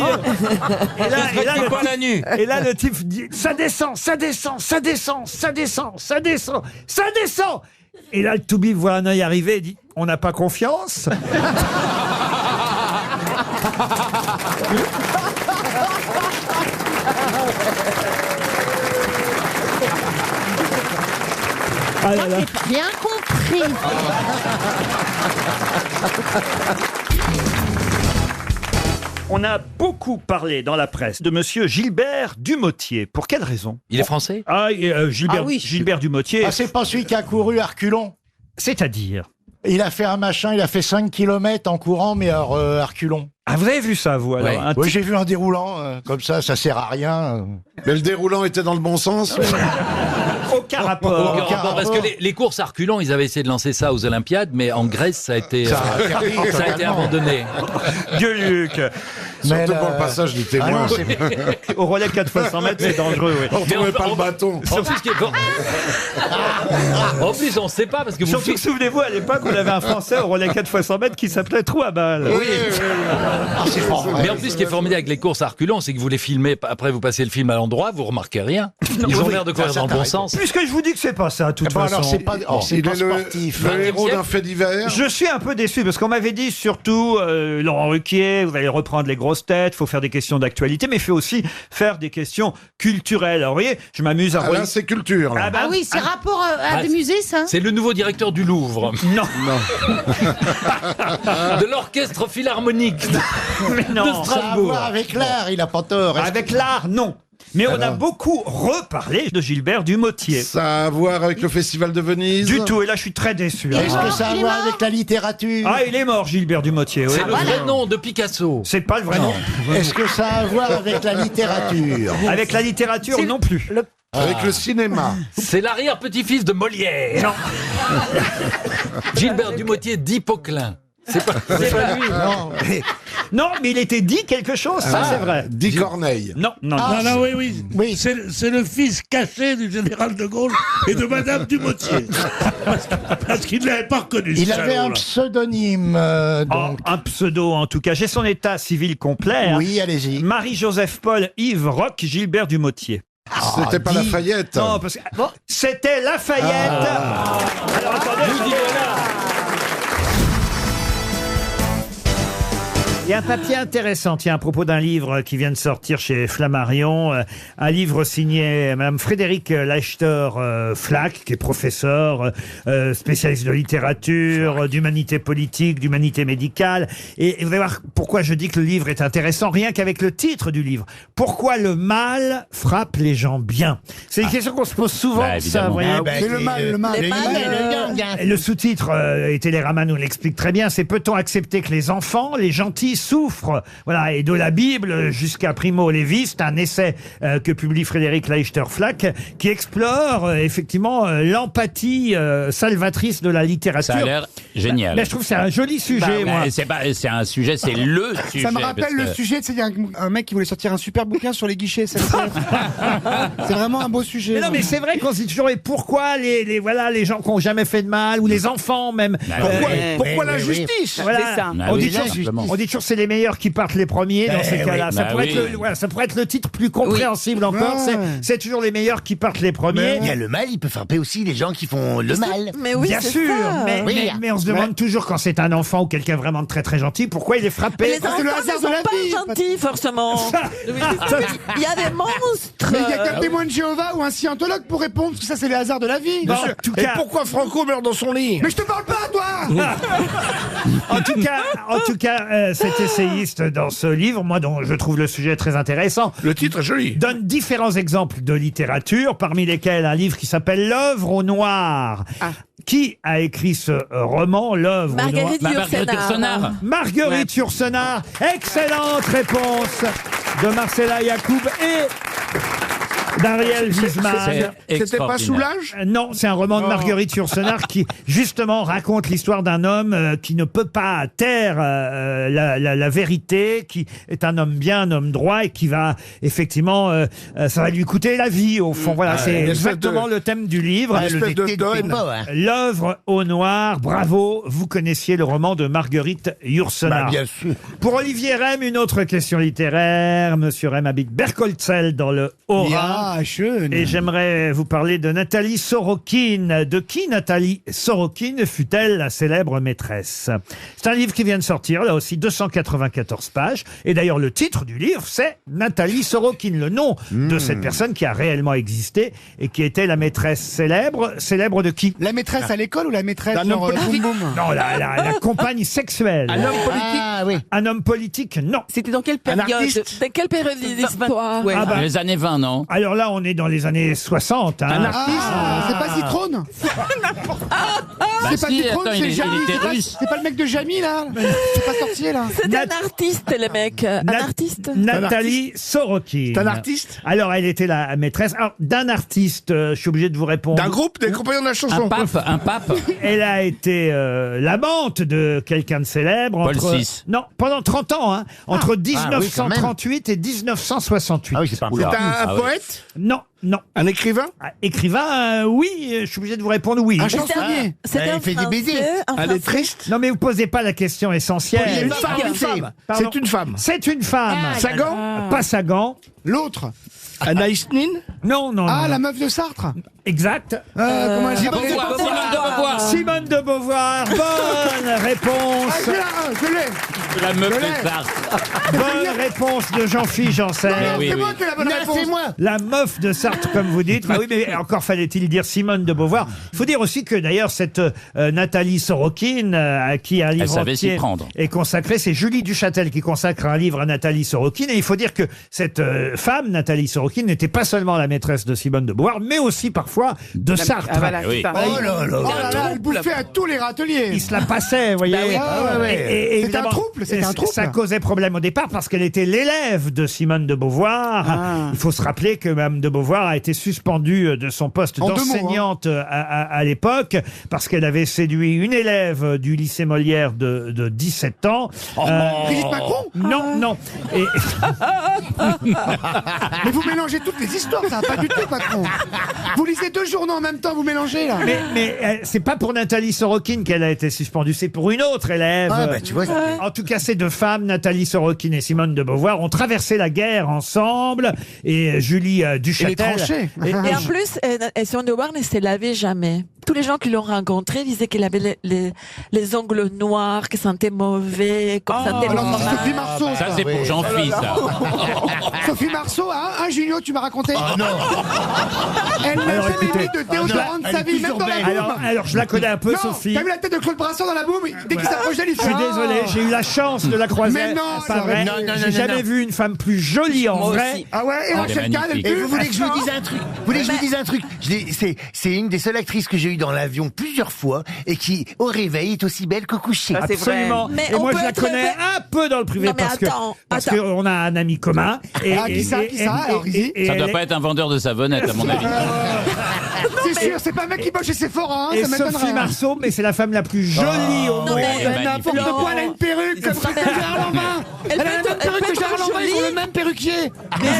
Et là, le type dit, ça descend, ça descend, ça descend, ça descend, ça descend, ça descend. Et là, le toubib voit un œil arriver et dit, on n'a pas confiance. Ah là là. J'ai bien compris. On a beaucoup parlé dans la presse de monsieur Gilbert Dumotier. Pour quelle raison? Il est français? Gilbert Dumotier. Ah, c'est pas celui qui a couru à reculons. C'est-à-dire? Il a fait un machin, il a fait 5 km en courant, mais à reculons. Ah, vous avez vu ça, vous, alors? Ouais. Un Oui, type- j'ai vu un déroulant, comme ça sert à rien. Mais le déroulant était dans le bon sens. Aucun rapport. Aucun rapport, parce que les courses à reculons, ils avaient essayé de lancer ça aux Olympiades, mais en Grèce, ça a été Ça a servi abandonné. Dieu Luc. Surtout pour le passage du témoin. Ah non, c'est- Au relais 4 fois 100 mètres, c'est dangereux, oui. On retrouvait pas le bâton. En plus, ce qui est fort- en plus, on ne sait pas parce que vous Surtout que souvenez-vous, à l'époque, on avait un Français au relais 4 fois 100 mètres qui s'appelait Trou à balle. Mais en plus, ce qui est formidable avec les courses à reculons, c'est que vous les filmez, après vous passez le film à l'endroit, vous remarquez rien. Ils ont l'air de courir dans le bon sens. Puisque je vous dis que c'est pas ça, de toute Bon, façon. alors, c'est pas, c'est pas il est le, sportif. le héros d'un fait divers. Je suis un peu déçu parce qu'on m'avait dit surtout Laurent Ruquier, vous allez reprendre les grosses têtes, faut faire des questions d'actualité, mais il faut aussi faire des questions culturelles. Alors vous voyez, je m'amuse à Là, c'est culture. Là. Ah bah, Ah oui, c'est rapport à Ah, des musées, ça. C'est le nouveau directeur du Louvre, non, de l'orchestre philharmonique mais de non. Ça a à Strasbourg. voir avec l'art, il a pas tort. Avec l'art, non. Mais on a Alors. beaucoup reparlé de Gilbert Dumotier. Ça a à voir avec le Festival de Venise. Du tout, et là je suis très déçu. Est-ce hein. que ça a à il est voir mort avec la littérature? Ah, il est mort, Gilbert Dumotier. Oui. C'est le vrai nom de Picasso. C'est pas le vrai nom. Est-ce que ça a à voir avec la littérature? Avec la littérature, non plus. Avec le cinéma. C'est l'arrière-petit-fils de Molière. Non. Gilbert Dumotier d'Hippoclin. C'est pas lui. Non. Non, mais il était dit quelque chose, ça c'est vrai. Dit Corneille. Non, non, non. Non, non, oui. Oui. C'est le fils caché du général de Gaulle et de Madame Dumotier. Parce qu'il ne l'avait pas reconnu. Il ce avait un salaud-là. pseudonyme, Oh, donc. un pseudo en tout cas. J'ai son état civil complet. hein. Oui, allez-y. Marie-Joseph Paul Yves Roch Gilbert Dumotier. C'était pas Lafayette. Non, parce que c'était Lafayette. Alors attendez, il y a un papier intéressant, tiens, à propos d'un livre qui vient de sortir chez Flammarion, un livre signé Madame Frédéric Leichter-Flack, qui est professeur, spécialiste de littérature, d'humanité politique, d'humanité médicale. Et vous allez voir pourquoi je dis que le livre est intéressant, rien qu'avec le titre du livre. Pourquoi le mal frappe les gens bien? C'est une question qu'on se pose souvent, Bah, ça, vous voyez. C'est le mal, le mal. Et le sous-titre, et Télérama nous l'explique très bien, c'est peut-on accepter que les enfants, les gentils, souffrent? Voilà, et de la Bible jusqu'à Primo Levi, c'est un essai que publie Frédéric Leichter-Flack qui explore effectivement l'empathie salvatrice de la littérature. Ça a l'air génial. Mais je trouve que c'est un joli sujet, moi. C'est un sujet, c'est le sujet. Ça me rappelle le sujet, c'est un mec qui voulait sortir un super bouquin sur les guichets SNCF. C'est vraiment un beau sujet. Mais non, mais c'est vrai qu'on se dit toujours, et pourquoi les gens qui n'ont jamais fait de mal, ou les enfants même. Pourquoi la justice? Voilà. C'est ça. On dit oui, toujours, on dit toujours c'est les meilleurs qui partent les premiers dans ces cas-là. Ça, Bah pourrait oui. être voilà, ça pourrait être le titre plus compréhensible encore. Ouais. C'est toujours les meilleurs qui partent les premiers. Il y a le mal, il peut frapper aussi les gens qui font le mal. Mais oui, Bien c'est sûr, ça. mais on se demande toujours quand c'est un enfant ou quelqu'un vraiment de très très gentil, pourquoi il est frappé. Mais les enfants c'est le ne hasard sont de la pas vie. gentils, forcément. Ça- Il y a des monstres. Mais il y a qu'un témoin de Jéhovah ou un scientologue pour répondre, parce que ça c'est les hasards de la vie. Bon, en tout cas, Franco meurt dans son lit? Mais je te parle pas, toi. en tout cas, cet essayiste dans ce livre, moi dont je trouve le sujet très intéressant, Le titre est joli. donne différents exemples de littérature, parmi lesquels un livre qui s'appelle L'œuvre au noir. Qui a écrit ce roman, L'œuvre au noir? Marguerite Yourcenar. Marguerite Yourcenar. Excellente réponse de Marcella Yacoub et d'Ariel Wiesman. C'était pas Soulage? Non, c'est un roman de Marguerite Yourcenar qui justement raconte l'histoire d'un homme qui ne peut pas taire la vérité, qui est un homme bien, un homme droit et qui va effectivement, ça va lui coûter la vie au fond. Voilà, c'est une espèce exactement de- le thème du livre. Une espèce de donne. L'œuvre au noir. Bravo, vous connaissiez le roman de Marguerite Yourcenar. Bah, bien sûr. Pour Olivier Rem, une autre question littéraire. Monsieur Rem habite Berkolzel dans le Haut-Rhin. Ah, schön. Et j'aimerais vous parler de Nathalie Sorokin. De qui Nathalie Sorokin fut-elle la célèbre maîtresse? C'est un livre qui vient de sortir, là aussi 294 pages. Et d'ailleurs, le titre du livre, c'est Nathalie Sorokin, le nom de cette personne qui a réellement existé et qui était la maîtresse célèbre. Célèbre de qui? La maîtresse à l'école ou la maîtresse D'un genre, homme politique. boum, boum Non, la compagne sexuelle. Un homme politique. Ah oui. Un homme politique, non. C'était dans quelle période? artiste. Dans quelle période de l'histoire? Ah bah, Les années 20, non? alors là, on est dans les années 60. Hein. Un artiste c'est pas Citrone C'est pas si, Citrone, attends, c'est il Jamy. était c'est pas- russe. C'est pas le mec de Jamy, là C'est pas sorti, là C'est un artiste, le mec. Un artiste. Nathalie Sorokin. C'est un artiste Alors, elle était la maîtresse d'un artiste, je suis obligé de vous répondre. D'un groupe, des compagnons de la chanson. Un pape. Elle a été l'amante de quelqu'un de célèbre. Paul entre, VI. Non, pendant 30 ans, hein, entre oui, quand 1938 et 1968. Ah oui, c'est pas un C'est peu. un poète Non, non. Un écrivain Écrivain, oui, je suis obligé de vous répondre oui. Un chansonnier C'est un il fait des BD. un Un Français. lettriste Non, mais vous posez pas la question essentielle. Une femme. Pardon. C'est une femme. C'est une femme. Sagan Pas Sagan. L'autre Anaïs Nin Non, non. Ah, non. la meuf de Sartre Exact. Comment elle Simone s'appelle de Beauvoir. Simone de Beauvoir. Bonne réponse. Je l'ai La meuf Je l'ai. de Sartre. Bonne réponse de Jean-Philippe Janssen. Oui, C'est oui. moi qui ai la bonne réponse C'est moi. La meuf de Sartre, comme vous dites. Bah oui, mais encore fallait-il dire Simone de Beauvoir. Il faut dire aussi que d'ailleurs, cette Nathalie Sorokin, à qui un livre savait s'y entier prendre. est consacré, c'est Julie Duchâtel qui consacre un livre à Nathalie Sorokin. Et il faut dire que cette femme, Nathalie Sorokin, n'était pas seulement la maîtresse de Simone de Beauvoir, mais aussi parfois de Sartre. Oui. Oh là là. Oh là là, elle bouffait à tous les râteliers Il se la passait, vous voyez. Bah oui. Ah ouais. Et C'était évidemment, un trouble, c'était un trouble. Ça causait problème au départ parce qu'elle était l'élève de Simone de Beauvoir. Il faut se rappeler que Mme de Beauvoir a été suspendue de son poste En 2 mots, d'enseignante à l'époque parce qu'elle avait séduit une élève du lycée Molière de 17 ans. Brigitte Macron Non, non. Et, Mais vous mélangez toutes les histoires, ça va pas du tout, patron. Vous lisez 2 journaux en même temps, vous mélangez, là. mais c'est pas pour Nathalie Sorokin qu'elle a été suspendue, c'est pour une autre élève. Ah, bah, tu vois, En tout cas, ces deux femmes, Nathalie Sorokin et Simone de Beauvoir, ont traversé la guerre ensemble. Et Julie Duchâtel. tranchées. Et en plus, Simone de Beauvoir ne se lavait jamais. Tous les gens qui l'ont rencontrée disaient qu'elle avait les ongles noirs, qu'elle sentait mauvais, qu'elle sentait alors, mal. Sophie Marceau, Ça, c'est pour Jean-Philippe, ça. Sophie Marceau, hein, Junio, tu m'as raconté Oh non. Elle n'a Alors, jamais écoutez, mis de déodorant de elle sa est vie, même toujours dans la belle. boum. Alors, je la connais un peu, Non, Sophie. t'as vu la tête de Claude Brasseur dans la boum dès qu'il s'approche d'elle, il Je fait suis ah. désolé, j'ai eu la chance de la croiser. Mais non, C'est pas non, vrai. non, non, J'ai non, jamais non. vu une femme plus jolie en Moi vrai. aussi. Ah ouais, et Rachel Kahn, elle magnifique. Et pue. vous voulez que je vous dise un truc Vous voulez que je vous dise un truc C'est une des seules actrices que j'ai eues dans l'avion plusieurs fois et qui, au réveil, est aussi belle qu'au coucher. Ah, c'est vrai. Absolument. Mais Et on moi, peut je la être connais belle. un peu dans le privé Non, mais parce attends. qu'on a un ami commun. Et, Ah, qui ça alors, Rizzi Ça doit elle pas être un vendeur de savonnette, à mon avis. C'est sûr, c'est pas un mec qui bosse chez Sephora, hein, Et ça Sophie m'étonnerait. Marceau, mais c'est la femme la plus jolie au Non, monde. mais N'importe Non. quoi, elle a une perruque comme ça que Gérard Lanvin. Elle a la même perruque que Gérard Lanvin, ils ont le même perruquier.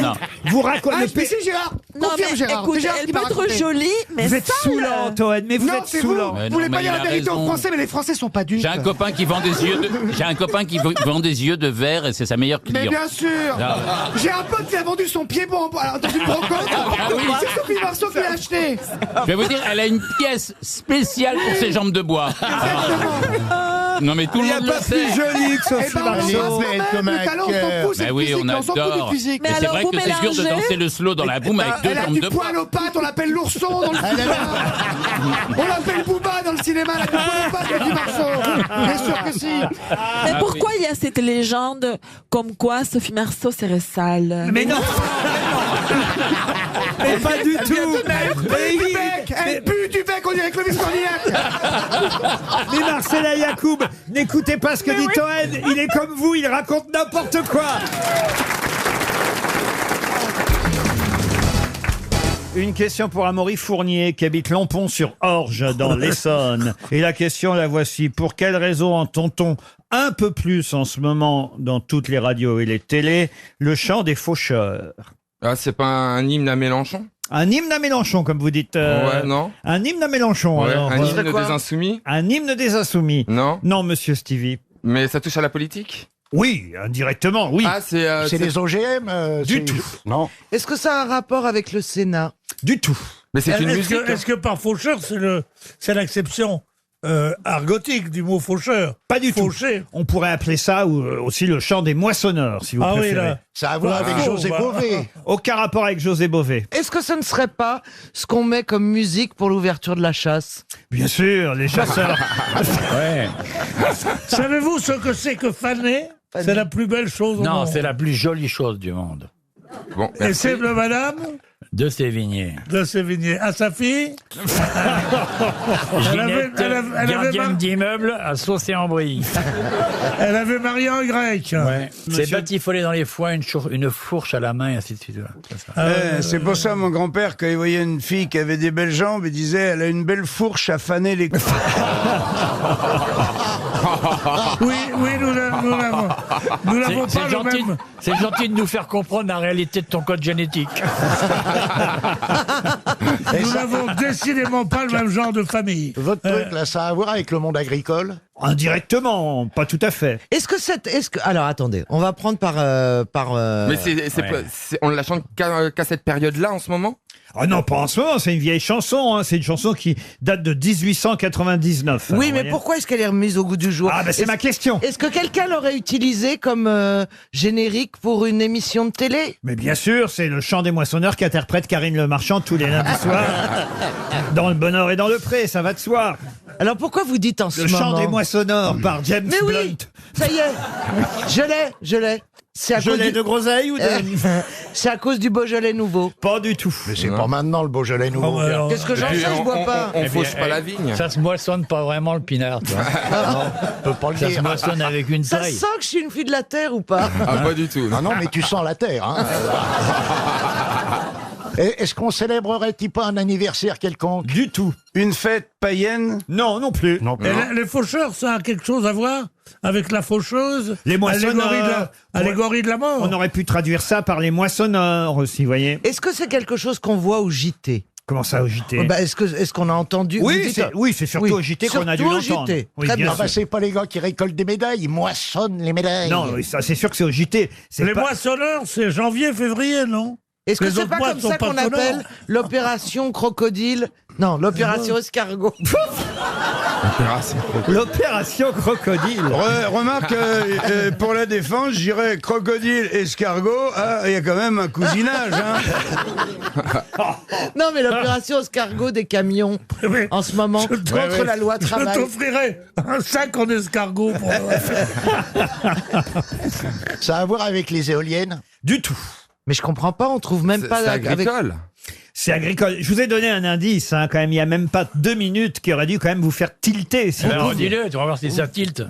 Non. Vous racontez. Ah, je suis Gérard. Non, Confirme mais Gérard. écoute, C'est Gérard elle qui peut m'a être raconté. jolie, mais Vous êtes sale. saoulant, Toen, mais vous Non, êtes c'est vous. saoulant. Mais Vous non, voulez mais pas dire il la a vérité aux raison. Français, mais les Français sont pas dupes. J'ai un copain qui vend des yeux vend des yeux de verre et c'est sa meilleure Mais cliente. bien sûr. Ah. J'ai un pote qui a vendu son pied bon dans une brocante. C'est Sophie Marceau qui l'a acheté. Je vais vous dire, elle a une pièce spéciale pour ses jambes de bois. Non mais tout Il le n'y a monde pas le sait. plus jolie que Eh Sophie ben, on Marceau. embrasse quand même, comme le un talent, on cœur. s'en fout, c'est Mais le oui, physique, on on s'en fout adore. du physique. Mais c'est alors, vrai vous que c'est dur de mélangez danser le slow dans la boum avec deux Elle a jambes du de bois. poil aux pattes, on l'appelle l'ourson dans le cinéma. On l'appelle Booba dans le cinéma, elle a du poil aux pattes, Sophie Marceau. Bien sûr que si. Mais pourquoi il y a cette légende comme quoi Sophie Marceau serait sale? Mais non. Mais pas du tout. Elle pue du bec, elle pue du bec, on dirait Clovis Cornillac. Mais Marcella Yacoub, n'écoutez pas ce que dit Toen. Il est comme vous, il raconte n'importe quoi. Une question pour Amaury Fournier qui habite Lampont-sur-Orge dans l'Essonne. Et la question, la voici. Pour quelle raison entend-on un peu plus en ce moment dans toutes les radios et les télés le chant des faucheurs? Ah, c'est pas un hymne à Mélenchon? Un hymne à Mélenchon, comme vous dites. Ouais, non. Un hymne à Mélenchon. Ouais, alors, un hymne des Insoumis? Un hymne des Insoumis. Non. Non, monsieur Stevie. Mais ça touche à la politique? Oui, indirectement, oui. Ah, C'est les OGM Du tout. Non. Est-ce que ça a un rapport avec le Sénat? Du tout. Mais c'est une Est-ce musique. que, est-ce que par faucheur, c'est l'acception argotique du mot faucheur? Pas du Fauché. tout. On pourrait appeler ça aussi le chant des moissonneurs, si vous Ah oui, préférez. là. Ça a à voir avec José Bové. Aucun rapport avec José Bové. Est-ce que ce ne serait pas ce qu'on met comme musique pour l'ouverture de la chasse? Bien sûr, les chasseurs. Ouais. Savez-vous ce que c'est que faner? C'est la plus belle chose au Non, monde. c'est la plus jolie chose du monde. Bon, Et merci. c'est le madame? De Sévigné. De Sévigné. À sa fille Ginette, gardienne d'immeuble à Saucé-en-Brie. Elle avait marié un grec. Ouais. C'est batifolé dans les foins, une fourche à la main, et ainsi de suite. C'est pour ça, mon grand-père, quand il voyait une fille qui avait des belles jambes, il disait, elle a une belle fourche à faner les... Oui, nous l'avons pas le même. C'est gentil de nous faire comprendre la réalité de ton code génétique. Nous n'avons décidément pas le même genre de famille. Votre truc, là, ça a à voir avec le monde agricole? Indirectement, pas tout à fait. Alors attendez, on va prendre par. Mais on ne la chante qu'à cette période-là en ce moment? Ah non, pas en ce moment, c'est une vieille chanson, hein. C'est une chanson qui date de 1899. Oui, alors, mais voyez. pourquoi est-ce qu'elle est remise au goût du jour? Ah, ben c'est ma question. Est-ce que quelqu'un l'aurait utilisée comme générique pour une émission de télé? Mais bien sûr, c'est le chant des moissonneurs qu'interprète Karine Le Marchand tous les lundis soirs dans Le Bonheur et dans le Pré, ça va de soi. Alors pourquoi vous dites en ce Le moment? chant des moissonneurs par James Mais oui, Blunt. ça y est, je l'ai. C'est à cause Gelée de groseille ou de... C'est à cause du Beaujolais nouveau. Pas du tout. Mais c'est pas maintenant le Beaujolais nouveau. Qu'est-ce que j'en sais, je bois pas. On fauche pas la vigne. Ça se moissonne pas vraiment le pinard, tu vois. On peut pas le Ça se dire. moissonne avec une Ça taille. sent que je suis une fille de la terre ou pas? Ah, pas du tout. Ah non, mais tu sens la terre. Hein. Est-ce qu'on célébrerait-il pas un anniversaire quelconque? Du tout. Une fête païenne? Non, non plus. Et les faucheurs, ça a quelque chose à voir avec la faucheuse? Les moissonneurs. Allégorie de la mort. On aurait pu traduire ça par les moissonneurs aussi, vous voyez. Est-ce que c'est quelque chose qu'on voit au JT? Comment ça au JT? Est-ce qu'on a entendu? Oui, c'est surtout au JT qu'on a dû Surtout au l'entendre. JT. Oui, Très bien bien. Ah bah, c'est pas les gars qui récoltent des médailles, ils moissonnent les médailles. Non, oui, ça c'est sûr que c'est au JT. C'est Les pas- moissonneurs, c'est janvier, février, non? Est-ce que Les c'est autres pas mois comme sont ça pas qu'on sonores. appelle l'opération crocodile? Non, l'opération escargot. L'opération crocodile. Remarque, pour la défense, je dirais crocodile, escargot, il y a quand même un cousinage. Hein. Non, mais l'opération escargot des camions en ce moment contre la loi Je travail. t'offrirai un sac en escargot. Ça a à voir avec les éoliennes? Du tout. Mais je comprends pas, on trouve même pas C'est avec- agricole. C'est agricole. Je vous ai donné un indice, hein, quand même. Il y a même pas 2 minutes qui aurait dû quand même vous faire tilter. Si Alors vous- dis-le, tu vas voir si ça tilte.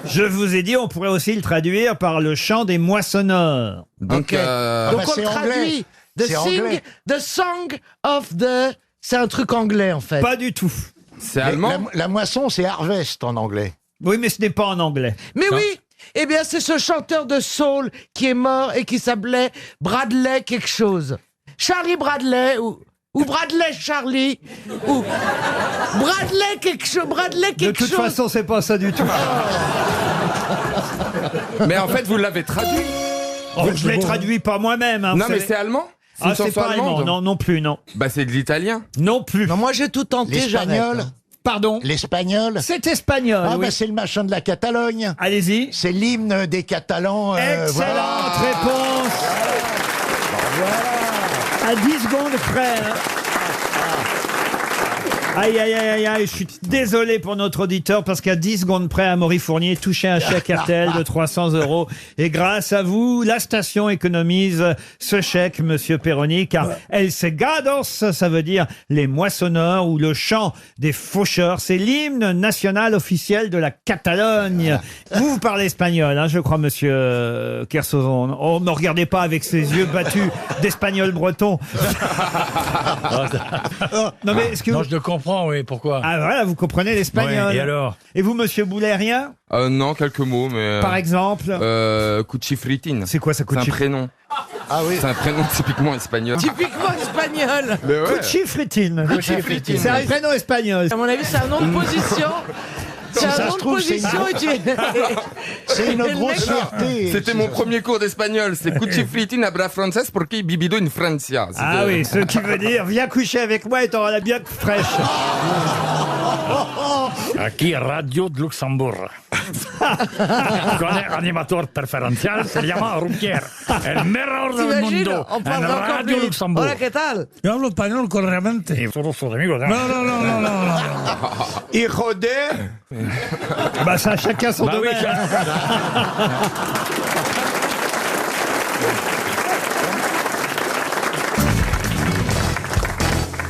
Je vous ai dit, on pourrait aussi le traduire par le chant des moissonneurs. Donc, Donc bah, on c'est traduit anglais. the, C'est anglais. the song of the... C'est un truc anglais en fait. Pas du tout. c'est allemand. La moisson, c'est harvest en anglais. Oui, mais ce n'est pas en anglais. Mais oui, eh bien c'est ce chanteur de soul qui est mort et qui s'appelait Bradley quelque chose. Charlie Bradley ou Bradley Charlie ou Bradley quelque chose. Bradley De quelque toute chose. façon, c'est pas ça du tout. Mais en fait, vous l'avez traduit. Oh, je l'ai traduit pas moi-même. Hein, Non, vous mais savez. c'est allemand. Ah, une c'est chanson pas allemand. allemande. Non, non plus, non. Bah, c'est de l'italien. Non plus. Non, moi j'ai tout tenté, j'arrête. L'espagnol? hein. Pardon. L'espagnol? C'est espagnol. Ah, oui. bah, c'est le machin de la Catalogne. Allez-y. C'est l'hymne des Catalans. Excellente voilà. réponse. À 10 secondes près. hein. Aïe, aïe, aïe, aïe, aïe, je suis désolé pour notre auditeur parce qu'à 10 secondes près, Amaury Fournier touchait un chèque RTL de 300 €. Et grâce à vous, la station économise ce chèque, monsieur Perroni, car El Segados, ça veut dire les moissonneurs ou le chant des faucheurs. C'est l'hymne national officiel de la Catalogne. Vous parlez espagnol, hein, je crois, monsieur Kersozon. Oh, ne regardez pas avec ses yeux battus d'espagnol breton. Non, mais est-ce que Non, vous... je le comprends, oui, pourquoi? Ah voilà, vous comprenez l'espagnol. Ouais, et alors? Et vous, monsieur Boulet, rien? Non, quelques mots, mais. Par exemple? Cuchifritin. C'est quoi ça, C'est un prénom. Ah oui. C'est un prénom typiquement espagnol. Typiquement espagnol. Mais ouais. Cuchifritin. Cuchifritin. C'est un prénom espagnol. À mon avis, c'est un nom de position. C'est ça un nom se de trouve, c'est position une- et tu... C'est une Et le grosse mec- fierté. C'était mon premier cours d'espagnol. C'est Cuchifritin habla francés porque vivido en Francia. C'était- Ah oui, ce qui veut dire, viens coucher avec moi et t'auras la bien fraîche. Aquí Radio de Luxembourg. Con el animator preferencial se llama Ruquier. El mejor del T'imagines, mundo. on En parle encore Radio plus. Luxembourg. Hola, ¿qué tal? Yo hablo español correctamente. Y todos sus amigos. ¿eh? Non, non, non, non, non, non. Hijo de... Bah ça, chacun son Bah oui, domaine.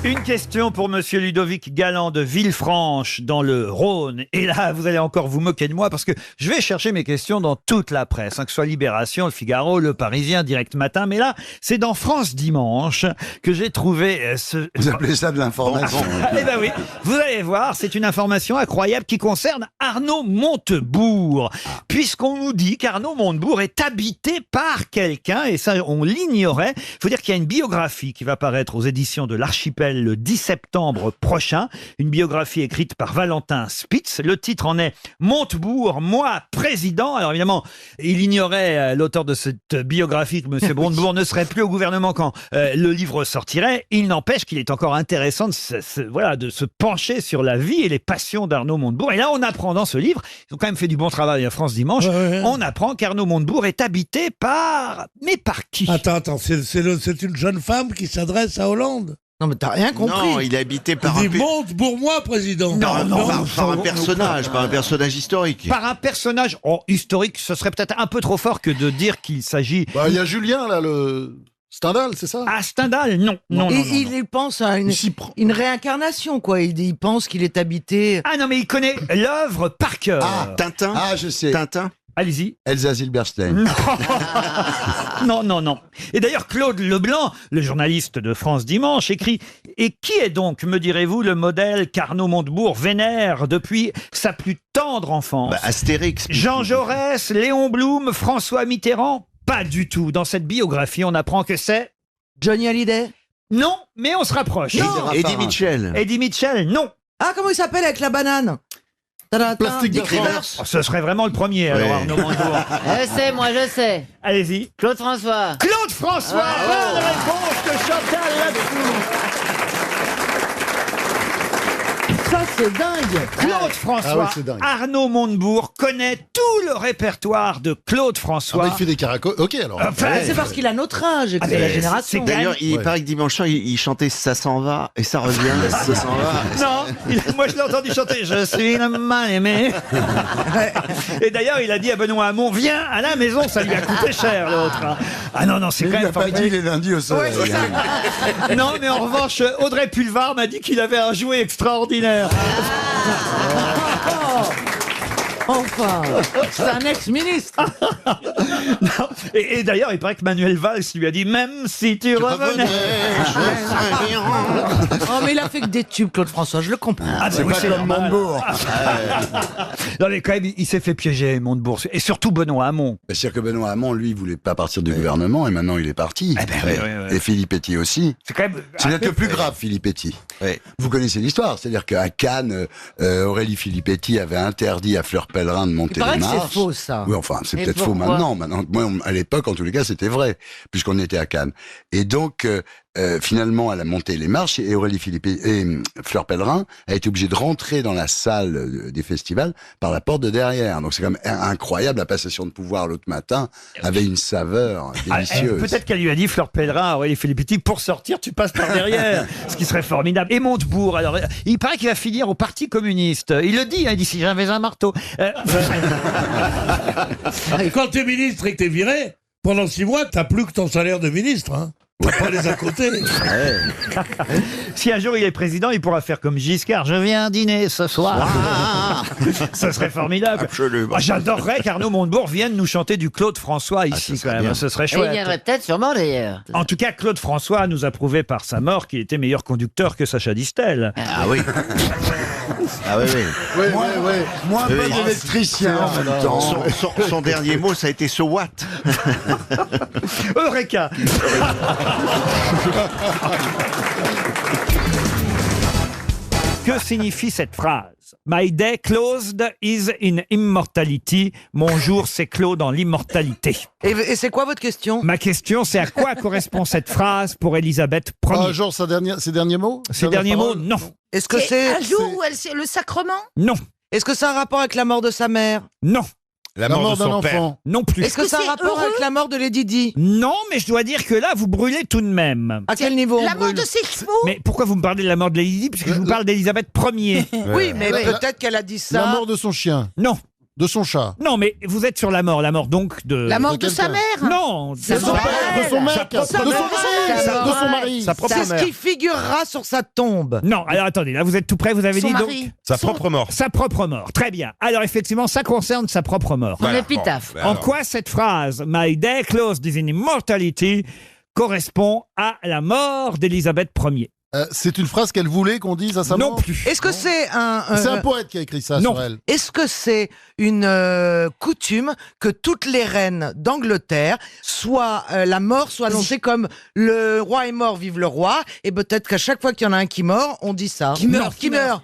Une question pour monsieur Ludovic Galland de Villefranche dans le Rhône. Et là, vous allez encore vous moquer de moi parce que je vais chercher mes questions dans toute la presse, que ce soit Libération, Le Figaro, Le Parisien, Direct Matin. Mais là, c'est dans France Dimanche que j'ai trouvé ce... Vous appelez ça de l'information. Eh ben oui, vous allez voir, c'est une information incroyable qui concerne Arnaud Montebourg. Puisqu'on nous dit qu'Arnaud Montebourg est habité par quelqu'un, et ça, on l'ignorait. Il faut dire qu'il y a une biographie qui va paraître aux éditions de l'Archipel le 10 septembre prochain. Une biographie écrite par Valentin Spitz. Le titre en est « Montebourg, moi, président ». Alors évidemment, il ignorait l'auteur de cette biographie que M. Montebourg ne serait plus au gouvernement quand le livre sortirait. Il n'empêche qu'il est encore intéressant de se pencher sur la vie et les passions d'Arnaud Montebourg. Et là, on apprend dans ce livre, ils ont quand même fait du bon travail à France Dimanche, on apprend qu'Arnaud Montebourg est habité par... Mais par qui? Attends, c'est une jeune femme qui s'adresse à Hollande. Non, mais t'as rien compris. Non, il est habité par Il dit Montebourg-moi, président. par un personnage historique. Par un personnage historique, ce serait peut-être un peu trop fort que de dire qu'il s'agit... Il y a Julien, là, le... Stendhal, c'est ça? Ah, Stendhal, non. Non. Il pense à une réincarnation, quoi. Il pense qu'il est habité... Ah non, mais il connaît l'œuvre par cœur. Ah, Tintin. Ah, je sais. Tintin. Allez-y. Elsa Zilberstein. Non. Et d'ailleurs, Claude Leblanc, le journaliste de France Dimanche, écrit « Et qui est donc, me direz-vous, le modèle qu'Arnaud Montebourg vénère depuis sa plus tendre enfance ?» Astérix. Jean Jaurès, Léon Blum, François Mitterrand? Pas du tout. Dans cette biographie, on apprend que c'est... Johnny Hallyday? Non, mais on se rapproche. Eddie Mitchell. Eddie Mitchell, non. Ah, comment il s'appelle avec la banane? Plastique de Rivers. Ce serait vraiment le premier, alors, Arnaud Montebourg. Je sais. Allez-y. Claude François. Claude François, bonne réponse de Chantal là-dessous. Ça, c'est dingue. Claude François, c'est dingue. Arnaud Montebourg connaît tout le répertoire de Claude François. Il fait des caracos. Ok, alors. C'est parce qu'il a notre âge et que c'est la génération. D'ailleurs, il paraît que dimanche soir, il chantait « Ça s'en va » et ça revient, ça s'en va. Non, moi je l'ai entendu chanter « Je suis le mal-aimé ». Et d'ailleurs, il a dit à Benoît Hamon « Viens à la maison », ça lui a coûté cher l'autre. Ah non, c'est quand même formidable. Il est lundi au soleil. Non, mais en revanche, Audrey Pulvar m'a dit qu'il avait un jouet extraordinaire. Enfin, c'est un ex-ministre. Non, et d'ailleurs, il paraît que Manuel Valls lui a dit « Même si tu revenais ». Oh, mais il a fait que des tubes, Claude François, je le comprends. Ah, C'est pas comme Montebourg. Non, mais quand même, il s'est fait piéger, Montebourg. Et surtout Benoît Hamon. C'est-à-dire que Benoît Hamon, lui, il voulait pas partir du gouvernement et maintenant il est parti. oui. Et Philippe Etty aussi. C'est quand même... C'est le plus grave, Philippe Etty. Vous connaissez l'histoire, c'est-à-dire qu'à Cannes, Aurélie Filippetti avait interdit à Fleur Pellerin de monter les marches. Il paraît que c'est faux, ça. Oui, enfin, c'est Et peut-être faux pourquoi maintenant. Moi, à l'époque, en tous les cas, c'était vrai, puisqu'on était à Cannes. Et donc, finalement, elle a monté les marches et Aurélie Filippetti et Fleur Pellerin a été obligée de rentrer dans la salle des festivals par la porte de derrière. Donc, c'est quand même incroyable. La passation de pouvoir l'autre matin avait une saveur délicieuse. Peut-être qu'elle lui a dit, Fleur Pellerin, Aurélie Filippetti, pour sortir, tu passes par derrière. Ce qui serait formidable. Et Montebourg, alors, il paraît qu'il va finir au Parti communiste. Il le dit, il dit, si j'avais un marteau. Quand t'es ministre et que t'es viré, pendant 6 mois, t'as plus que ton salaire de ministre, hein. T'as pas les à côté. Si un jour il est président, il pourra faire comme Giscard. Je viens dîner ce soir. Ce serait formidable. Absolument. J'adorerais qu'Arnaud Montebourg vienne nous chanter du Claude François ici, quand même. bien. Ce serait Et il chouette. viendrait peut-être sûrement d'ailleurs. En tout cas, Claude François nous a prouvé par sa mort qu'il était meilleur conducteur que Sacha Distel. Ah oui. Ah oui. Moins bon électricien en même temps. Son dernier mot, ça a été « so what ». Eureka. Que signifie cette phrase? My day closed is in immortality. Mon jour s'est clos dans l'immortalité. Et c'est quoi votre question? Ma question, c'est à quoi correspond cette phrase pour Élisabeth Ier? Genre ses derniers mots? Ses derniers mots, non. Est-ce que c'est un jour où c'est le sacrement? Non. Est-ce que ça a un rapport avec la mort de sa mère? Non. La mort de d'un son père. enfant. Non plus. Est-ce que ça a un c'est rapport heureux avec la mort de Lady Di? Non, mais je dois dire que là, vous brûlez tout de même. À quel niveau on La mort brûle? de ses chevaux? Mais pourquoi vous me parlez de la mort de Lady Di? Puisque je vous parle d'Élisabeth Ier. Oui, mais peut-être qu'elle a dit ça. La mort de son chien. Non. De son chat. Non, mais vous êtes sur la mort donc de... La mort de de sa quelqu'un. mère. Non, De son père, de son mec, de son mari. Sa propre C'est ce mère. qui figurera sur sa tombe. Non, alors attendez, là vous êtes tout près, vous avez Son dit mari. donc... Sa propre mort. Sa propre mort, très bien. Alors effectivement, ça concerne sa propre mort. Son épitaphe. En quoi cette phrase « My day closed is in immortality » correspond à la mort d'Élisabeth Ier? C'est une phrase qu'elle voulait qu'on dise à sa Non mort. plus. Est-ce que c'est C'est un poète qui a écrit ça Non. sur elle. Est-ce que c'est une coutume que toutes les reines d'Angleterre, soit la mort soit annoncée comme le roi est mort, vive le roi, et peut-être qu'à chaque fois qu'il y en a un qui meurt, on dit ça. Qui meurt,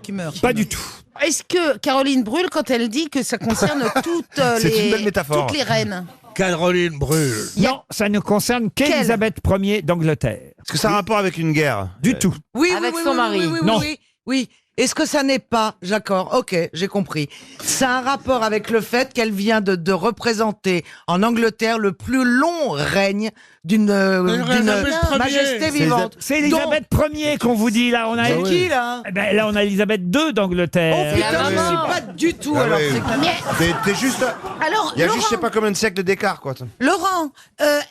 qui meurt. Pas du tout. Est-ce que Caroline Brûle, quand elle dit que ça concerne toutes C'est une belle métaphore. toutes les reines? Caroline Brûle. Non, ça ne concerne qu'Élisabeth Ier d'Angleterre. Est-ce que ça a un rapport avec une guerre? Du tout. Oui, Avec oui, son oui, mari. Oui, oui, oui, Non. oui, oui. Est-ce que ça n'est pas, d'accord, ok, j'ai compris. Ça a un rapport avec le fait qu'elle vient de représenter en Angleterre le plus long règne d'une Elisabeth Ier. majesté vivante. C'est Élisabeth Ier qu'on vous dit là. On a C'est qui là? Eh ben, là, on a Élisabeth II d'Angleterre. Oh putain, la je maman. suis pas du tout Ah alors. ouais. c'est que- T'es juste. Alors, Il y a Laurent, juste je sais pas combien de siècles d'écart, quoi. Laurent,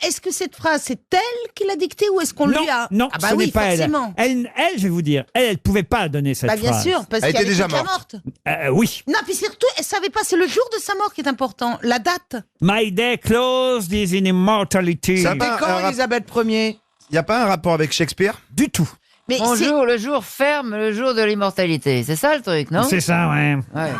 est-ce que cette phrase, c'est elle qui l'a dictée ou est-ce qu'on Non, lui a... non, ah bah ce oui, n'est pas forcément. elle. Elle, je vais vous dire, elle pouvait pas donner cette Bah bien phrase. sûr, parce Elle qu'elle était déjà déjà morte. morte. Oui. Non, puis surtout, elle savait pas, c'est le jour de sa mort qui est important, la date. My day closed is in immortality. Ça C'était Un quand rap- Elisabeth Ier? Il y a pas un rapport avec Shakespeare? Du tout. Mais c'est... Bonjour, le jour ferme, le jour de l'immortalité. C'est ça le truc, non? C'est ça, ouais. Ouais.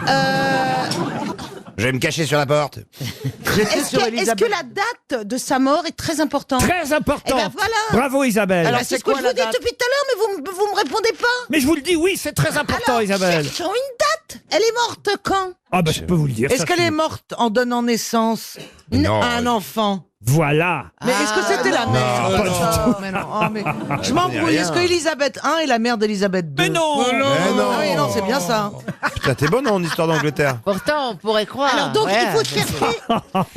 Je vais me cacher sur la porte. Est-ce que la date de sa mort est très importante? Très important. Eh ben voilà. Bravo Isabelle. Alors, c'est ce que je vous dis depuis tout à l'heure, mais vous me répondez pas. Mais je vous le dis, oui, c'est très important Alors, Isabelle. cherchons une date. Elle est morte quand? Ah bah je peux vous le dire. Est-ce ça, qu'elle c'est- est morte en donnant naissance Non, à un enfant? Voilà. Mais est-ce que c'était la mère? pas du Oh, mais non, oh, mais je m'embrouille. Est-ce que Elisabeth I est la mère d'Elisabeth II? Mais non. Ah oui, non, c'est bien ça. Putain, t'es bonne en histoire d'Angleterre. Pourtant, on pourrait croire. Alors donc, ouais. il faut chercher.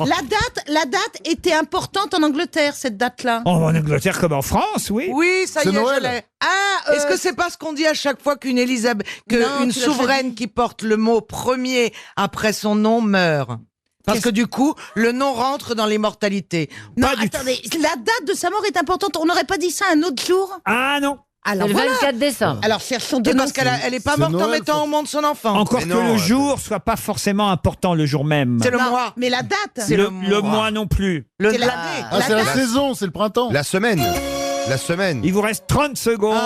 La date était importante en Angleterre, cette date-là. Oh, en Angleterre comme en France, oui. Oui, ça y C'est est, je Noël. l'ai. Ah, Est-ce que c'est pas ce qu'on dit à chaque fois qu'une Elisabeth, Non, qu'une tu l'as souveraine pas qui porte le mot premier après son nom meurt? Parce que du coup, le nom rentre dans l'immortalité. Non, Pas du attendez, la date de sa mort est importante. On n'aurait pas dit ça un autre jour? Ah non. C'est Alors le voilà. 24 décembre. Alors cherchons Et deux parce noms. qu'elle elle est pas c'est morte en Noël, mettant faut- au monde son enfant. Encore Mais que non, le jour soit pas forcément important le jour même. C'est le Non, mois. mais la date. C'est le le mois. mois non plus. Le C'est la- l'année. Ah, c'est la date. saison, c'est le printemps. La semaine. La semaine. Il vous reste 30 secondes.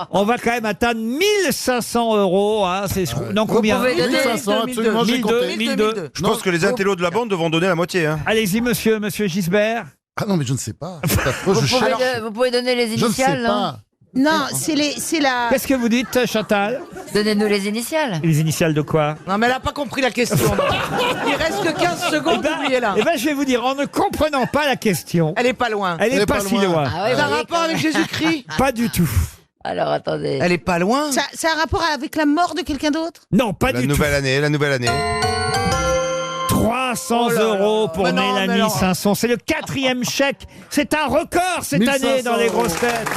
On va quand même atteindre 1500 €. Hein. C'est non combien pouvez donner 1500, absolument, j'ai 1002, compté. 1002. Je pense que les intellos de la bande devront donner la moitié. Hein. Allez-y, monsieur Gisbert. Ah non, mais je ne sais pas. C'est affreux, je cherche. Vous pouvez donner les Je ne sais initiales, non? pas. Non, c'est la. Qu'est-ce que vous dites, Chantal? Donnez-nous les initiales. Les initiales de quoi? Non, mais elle a pas compris la question. Il reste que 15 secondes, oubliez-la. Eh ben, je vais vous dire, en ne comprenant pas la question, Elle est pas loin. elle est pas si loin. Ah ouais, Ça a un oui, rapport quand avec même. Jésus-Christ? Pas du tout. Alors, attendez. Elle est pas loin. Ça a un rapport avec la mort de quelqu'un d'autre? Non, pas La du nouvelle année, la nouvelle année. tout. 300 Oh là là. € pour Mais non, mais Mélanie non. Sanson. C'est le 4e chèque. C'est un record cette 1500 année dans les grosses têtes.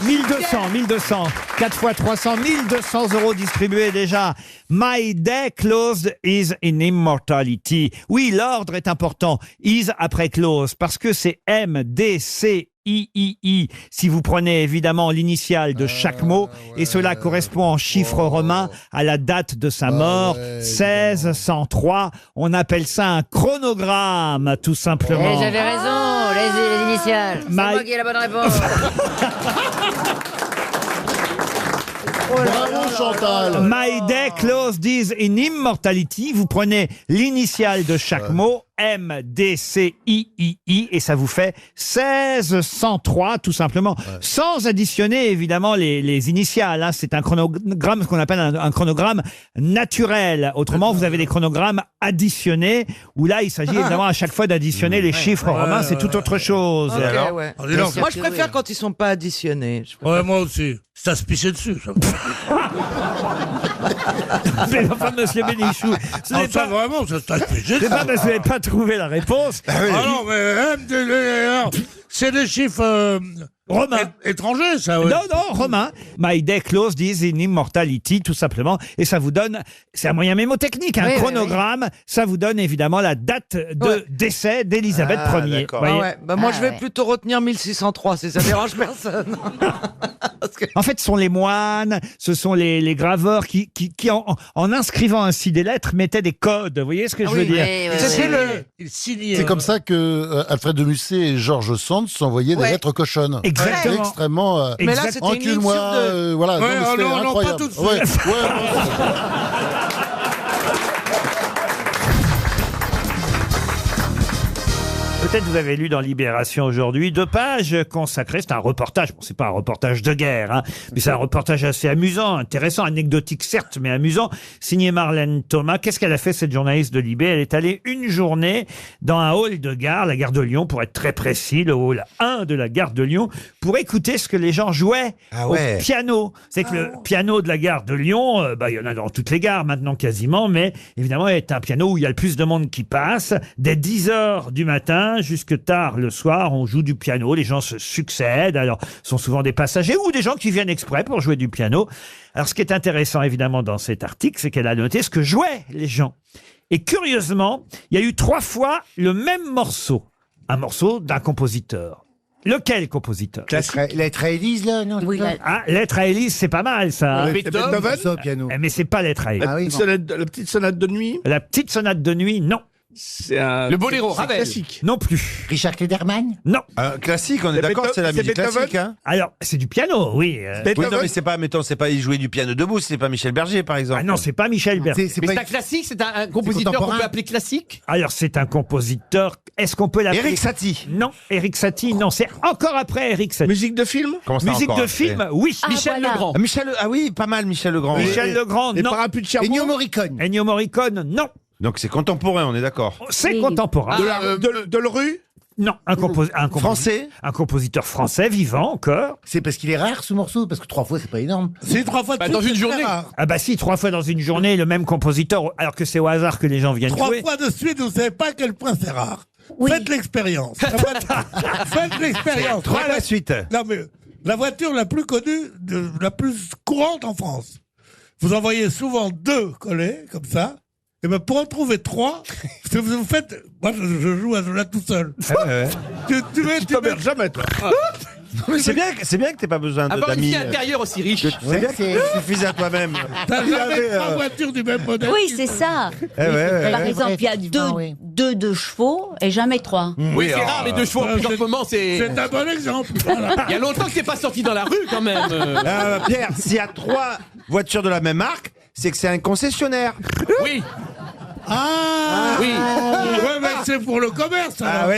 1200. 4 fois 300, 1200 € distribués déjà. My day closed is in immortality. Oui, l'ordre est important. Is après close, parce que c'est M-D-C-I-I-I. Si vous prenez évidemment l'initiale de chaque mot, et cela correspond en chiffres romains à la date de sa mort, 1603. On appelle ça un chronogramme, tout simplement. Eh, j'avais raison, les initiales. C'est My- moi qui ai la bonne réponse. Bravo Chantal. My day closed is in immortality. Vous prenez l'initiale de chaque mot, M-D-C-I-I-I, et ça vous fait 1603, tout simplement, sans additionner évidemment les initiales. Hein. C'est un chronogramme, ce qu'on appelle un chronogramme naturel. Autrement, vous avez des chronogrammes additionnés, où là, il s'agit évidemment à chaque fois d'additionner les chiffres romains. C'est tout autre chose. Ok, alors ouais. dis donc. Moi, je préfère quand ils sont pas additionnés. Ouais, moi aussi. Ça se pissait dessus. Ça. Mais enfin, monsieur Bénichou, ce n'est Ça, pas... vraiment, ça se pissait C'est pas dessus. parce que vous n'avez pas trouvé la réponse. Ah non, mais c'est des chiffres Romain. Étranger, ça, ouais. Non, non, romain. My day closed is in immortality, tout simplement. Et ça vous donne, c'est un moyen mémotechnique, un chronogramme. Ça vous donne évidemment la date de décès d'Élisabeth Ier. Voyez. Moi, je vais plutôt retenir 1603, si ça dérange personne. En fait, ce sont les moines, ce sont les graveurs qui en inscrivant ainsi des lettres, mettaient des codes. Vous voyez ce que je veux dire? C'est comme ça que Alfred de Musset et Georges Sand s'envoyaient des lettres cochonnes. Exactement. Extrêmement. Mais là, c'était une ligne encule-moi, sur deux. voilà. Ouais, non, mais c'était non, incroyable. pas tout de suite. Ouais. Peut-être vous avez lu dans Libération aujourd'hui 2 pages consacrées, c'est un reportage, bon c'est pas un reportage de guerre, hein, mais c'est un reportage assez amusant, intéressant, anecdotique certes, mais amusant, signé Marlène Thomas. Qu'est-ce qu'elle a fait cette journaliste de Libé? Elle est allée une journée dans un hall de gare, la gare de Lyon pour être très précis, le hall 1 de la gare de Lyon, pour écouter ce que les gens jouaient au piano. C'est que le piano de la gare de Lyon, il y en a dans toutes les gares maintenant quasiment, mais évidemment c'est un piano où il y a le plus de monde qui passe, dès 10h du matin jusque tard le soir, on joue du piano, les gens se succèdent, alors ce sont souvent des passagers ou des gens qui viennent exprès pour jouer du piano. Alors ce qui est intéressant évidemment dans cet article, c'est qu'elle a noté ce que jouaient les gens. Et curieusement, il y a eu 3 fois le même morceau, un morceau d'un compositeur. Lequel compositeur? Lettre à Élise, là, non? Oui, Ah, Lettre à Élise, c'est pas mal ça. Beethoven. Ça, au piano. Mais c'est pas Lettre à Élise. Ah oui, bon. La petite sonate de nuit. La petite sonate de nuit, non. C'est un. Le boléro, c'est Ravel. classique. Non plus. Richard Klederman? Non. Classique, on est d'accord, c'est la musique classique. Hein. Alors, c'est du piano, oui. Oui, non, mais c'est pas, mettons, c'est pas, il jouait du piano debout, c'est pas Michel Berger, par exemple. Ah non, c'est pas Michel Berger. C'est Mais pas c'est un classique, c'est un compositeur qu'on contemporain. peut appeler classique. Alors, c'est un compositeur. Est-ce qu'on peut l'appeler? Éric Satie. Non, Éric Satie, non, c'est encore après Éric Satie. Musique de film. Comment ça Musique encore de après film, oui. Ah, Michel voilà. Legrand. Ah oui, pas mal, Michel Legrand. Michel Legrand, Les non. parapluies de Cherbourg. Ennio Morricone. Ennio Morricone, non. Donc c'est contemporain, on est d'accord. C'est Oui. contemporain. De Leroux. Non, Français. Un compositeur français vivant encore. C'est parce qu'il est rare ce morceau, parce que 3 fois, c'est pas énorme. C'est 3 fois de dans suite, une c'est journée. très rare. Ah bah si, 3 fois dans une journée, le même compositeur, alors que c'est au hasard que les gens viennent 3 jouer. fois de suite, vous savez pas à quel point c'est rare. Oui. Faites l'expérience. Faites l'expérience. 3 à la suite. Non, mais la voiture la plus connue, la plus courante en France. Vous en voyez souvent 2 collés, comme ça. Et ben pour en trouver 3, vous faites. Moi, je joue à cela tout seul. Tu mets jamais, toi. C'est bien que t'aies pas besoin Avoir une d'amis. vie intérieure aussi riche. C'est bien qu'il suffise à toi-même. T'as jamais 3 voitures du même modèle. Oui, c'est ça. Par exemple, il y a deux de chevaux et jamais 3. Oui, c'est rare les 2 chevaux. En ce moment, c'est. C'est un bon exemple. Voilà. Il y a longtemps que c'est pas sorti dans la rue quand même. Pierre, s'il y a 3 voitures de la même marque, c'est que c'est un concessionnaire. Oui. Oui. Ouais, mais c'est pour le commerce. Alors.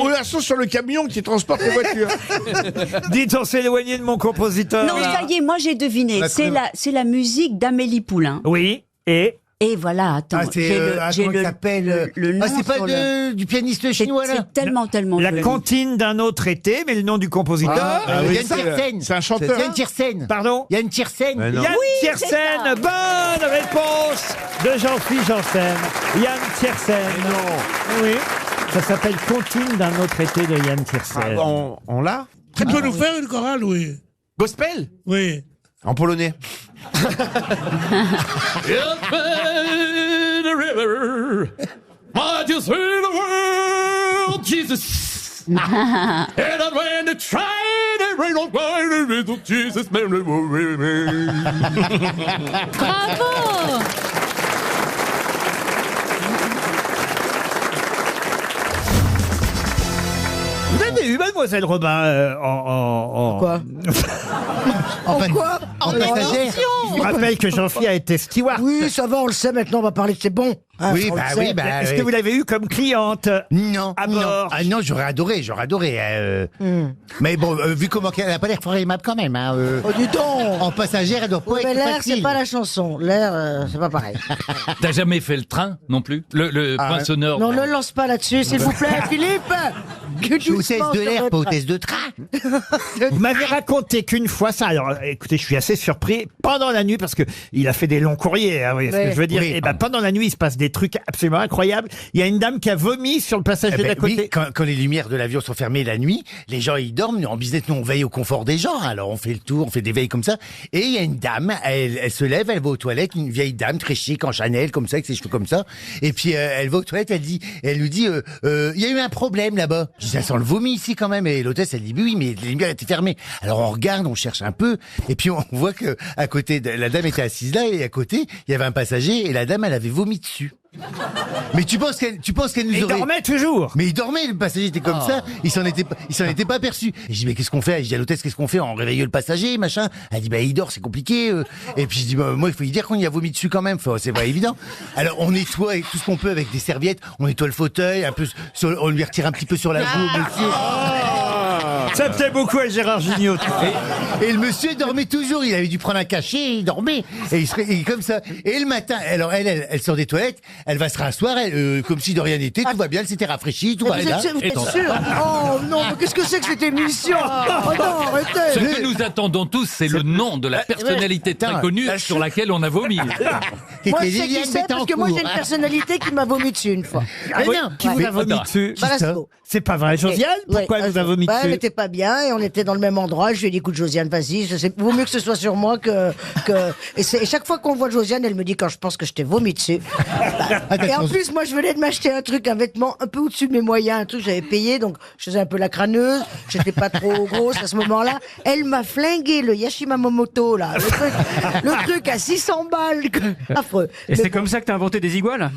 Ou la sauce sur le camion qui transporte les voitures. Dites, on s'est éloigné de mon compositeur. Non, ça y est, moi j'ai deviné. C'est la musique d'Amélie Poulain. Oui, et voilà, attends. Comment il s'appelle le nom. c'est pas du pianiste chinois, là? C'est tellement La joli. comptine d'un autre été, mais le nom du compositeur. Yann Tiersen. C'est un chanteur. Yann Tiersen. Pardon? Yann Tiersen. Yann Tiersen. Bonne réponse de Jean-Philippe Janssen. Yann Tiersen. Non. Oui. Ça s'appelle Comptine d'un autre été de Yann Tiersen. On l'a? Tu peux nous faire une chorale, oui. Gospel. Oui. En polonais. What you see the world, Jesus. And when they try to rain on my Jesus, Bravo! Vous avez eu Mademoiselle Robin en Quoi? En passagère. Je vous rappelle que Jean-Philippe a été steward. Oui, ça va, on le sait maintenant, on va parler de c'est bon. Hein, Oui, on le bah sait. oui, bah. Est-ce que vous l'avez eu comme cliente? Non. À non. bord. Ah non, j'aurais adoré. Mais bon, vu comment elle a pas l'air fort aimable quand même. Hein, Oh, dis donc. En passagère, elle doit pas Oui, mais être l'air, facile. c'est pas la chanson. L'air, c'est pas pareil. T'as jamais fait le train non plus? Le poinçonneur. Non, ne lance pas là-dessus, s'il vous plaît, Philippe. Je suis hôtesse de l'air, pas hôtesse de train. Vous m'avez raconté qu'une fois, pas ça. Alors, écoutez, je suis assez surpris. Pendant la nuit, parce que il a fait des longs courriers, hein, vous voyez ce que je veux dire. Oui. Et ben, pendant la nuit, il se passe des trucs absolument incroyables. Il y a une dame qui a vomi sur le passager d'à côté. Oui, quand les lumières de l'avion sont fermées la nuit, les gens ils dorment. En business, nous on veille au confort des gens. Alors on fait le tour, on fait des veilles comme ça. Et il y a une dame, elle se lève, elle va aux toilettes, une vieille dame très chic en Chanel comme ça, avec ses cheveux comme ça. Et puis elle va aux toilettes, elle lui dit, il y a eu un problème là-bas. Je dis, ça sent le vomi ici quand même. Et l'hôtesse elle dit, oui, mais les lumières étaient fermées. Alors on regarde, on cherche un peu, et puis on voit que à côté, la dame était assise là, et à côté il y avait un passager, et la dame elle avait vomi dessus. Mais tu penses qu'elle nous Il aurait... dormait toujours. Mais il dormait, le passager était comme ça, il s'en était pas aperçu. Et je dis, mais qu'est-ce qu'on fait? Je dis à l'hôtesse, qu'est-ce qu'on fait? On réveille le passager, machin. Elle dit, bah, il dort, c'est compliqué. Et puis je dis, bah, moi, il faut lui dire qu'on y a vomi dessus quand même. C'est pas évident. Alors, on nettoie avec tout ce qu'on peut avec des serviettes, on nettoie le fauteuil, un peu, on lui retire un petit peu sur la joue, monsieur. Ça me plaît beaucoup à Gérard Jugnot. Et le monsieur dormait toujours. Il avait dû prendre un cachet, il dormait. Et il serait comme ça. Et le matin, alors elle sort des toilettes, elle va se rasseoir, comme si de rien n'était, tout va bien, elle s'était rafraîchie, tout va bien. Vous êtes sûr? Oh non, mais qu'est-ce que c'est que cette émission? Oh non, Ce arrêtez! que nous attendons tous, c'est le nom de la personnalité très connue sur laquelle on a vomi. Moi, je sais qui c'est parce que moi, j'ai une personnalité qui m'a vomi dessus une fois. Ah oui, qui vous a vomi dessus? Balasco. C'est pas vrai. Josiane, pourquoi elle vous a vomi Elle dessus? n'était pas bien et on était dans le même endroit. Je lui ai dit, écoute, Josiane, vas-y, vaut mieux que ce soit sur moi que... Et chaque fois qu'on voit Josiane, elle me dit quand je pense que je t'ai vomi dessus. Et en plus, moi, je venais de m'acheter un vêtement un peu au-dessus de mes moyens, un truc que j'avais payé, donc je faisais un peu la crâneuse, j'étais pas trop grosse à ce moment-là. Elle m'a flingué le Yashimamoto, là, le truc à 600 balles, affreux. Et c'est comme ça que t'as inventé des iguales?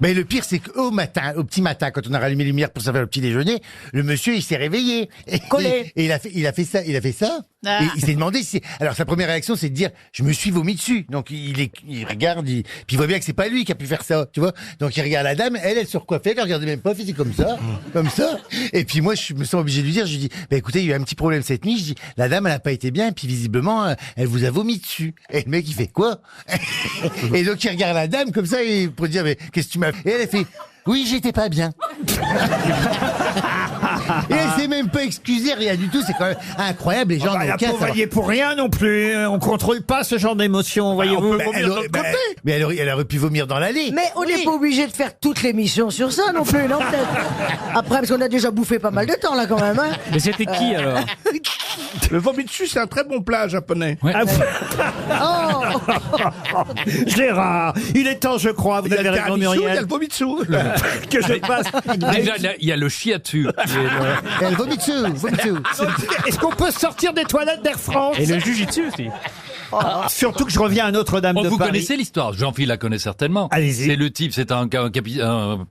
Mais le pire, c'est qu'au matin, au petit matin, quand on a rallumé les lumières pour servir le petit déjeuner, le monsieur, il s'est réveillé. Collé. Et il a fait ça. Ah. Et il s'est demandé si... Alors, sa première réaction, c'est de dire, je me suis vomi dessus. Donc, il regarde, puis il voit bien que c'est pas lui qui a pu faire ça, tu vois. Donc, il regarde la dame, elle se recoiffait, elle regardait même pas, elle faisait comme ça. Et puis, moi, je me sens obligé de lui dire, je lui dis, bah, écoutez, il y a eu un petit problème cette nuit. Je dis, la dame, elle a pas été bien, et puis visiblement, elle vous a vomi dessus. Et le mec, il fait quoi? Et donc, il regarde la dame comme ça, et pour dire, mais qu'est-ce que tu m'as fait? Et elle fait, oui, j'étais pas bien. Et elle s'est même pas excusée, rien du tout. C'est quand même incroyable, les gens n'ont La aucun pauvre, savoir. elle y est pour rien non plus. On contrôle pas ce genre d'émotion, voyez-vous. Mais elle aurait pu vomir dans l'allée. Mais on n'est pas obligé de faire toute l'émission sur ça non plus, non peut-être. Après, parce qu'on a déjà bouffé pas mal de temps là quand même. Hein. Mais c'était qui alors? Le vomi dessus, c'est un très bon plat japonais. Ah, Oh. Gérard, il est temps, je crois, vous Il y a avez le raison, tiramisu, il y a Muriel, le vomi dessous. que je passe. Déjà, il y a le shiatsu. Et elle vomit dessus, vomit dessus. Est-ce qu'on peut sortir des toilettes d'Air France? Et le jujitsu aussi. Surtout que je reviens à Notre-Dame de Vous Paris. connaissez l'histoire, Jean-Philippe la connaît certainement. Allez-y. C'est le type, c'est un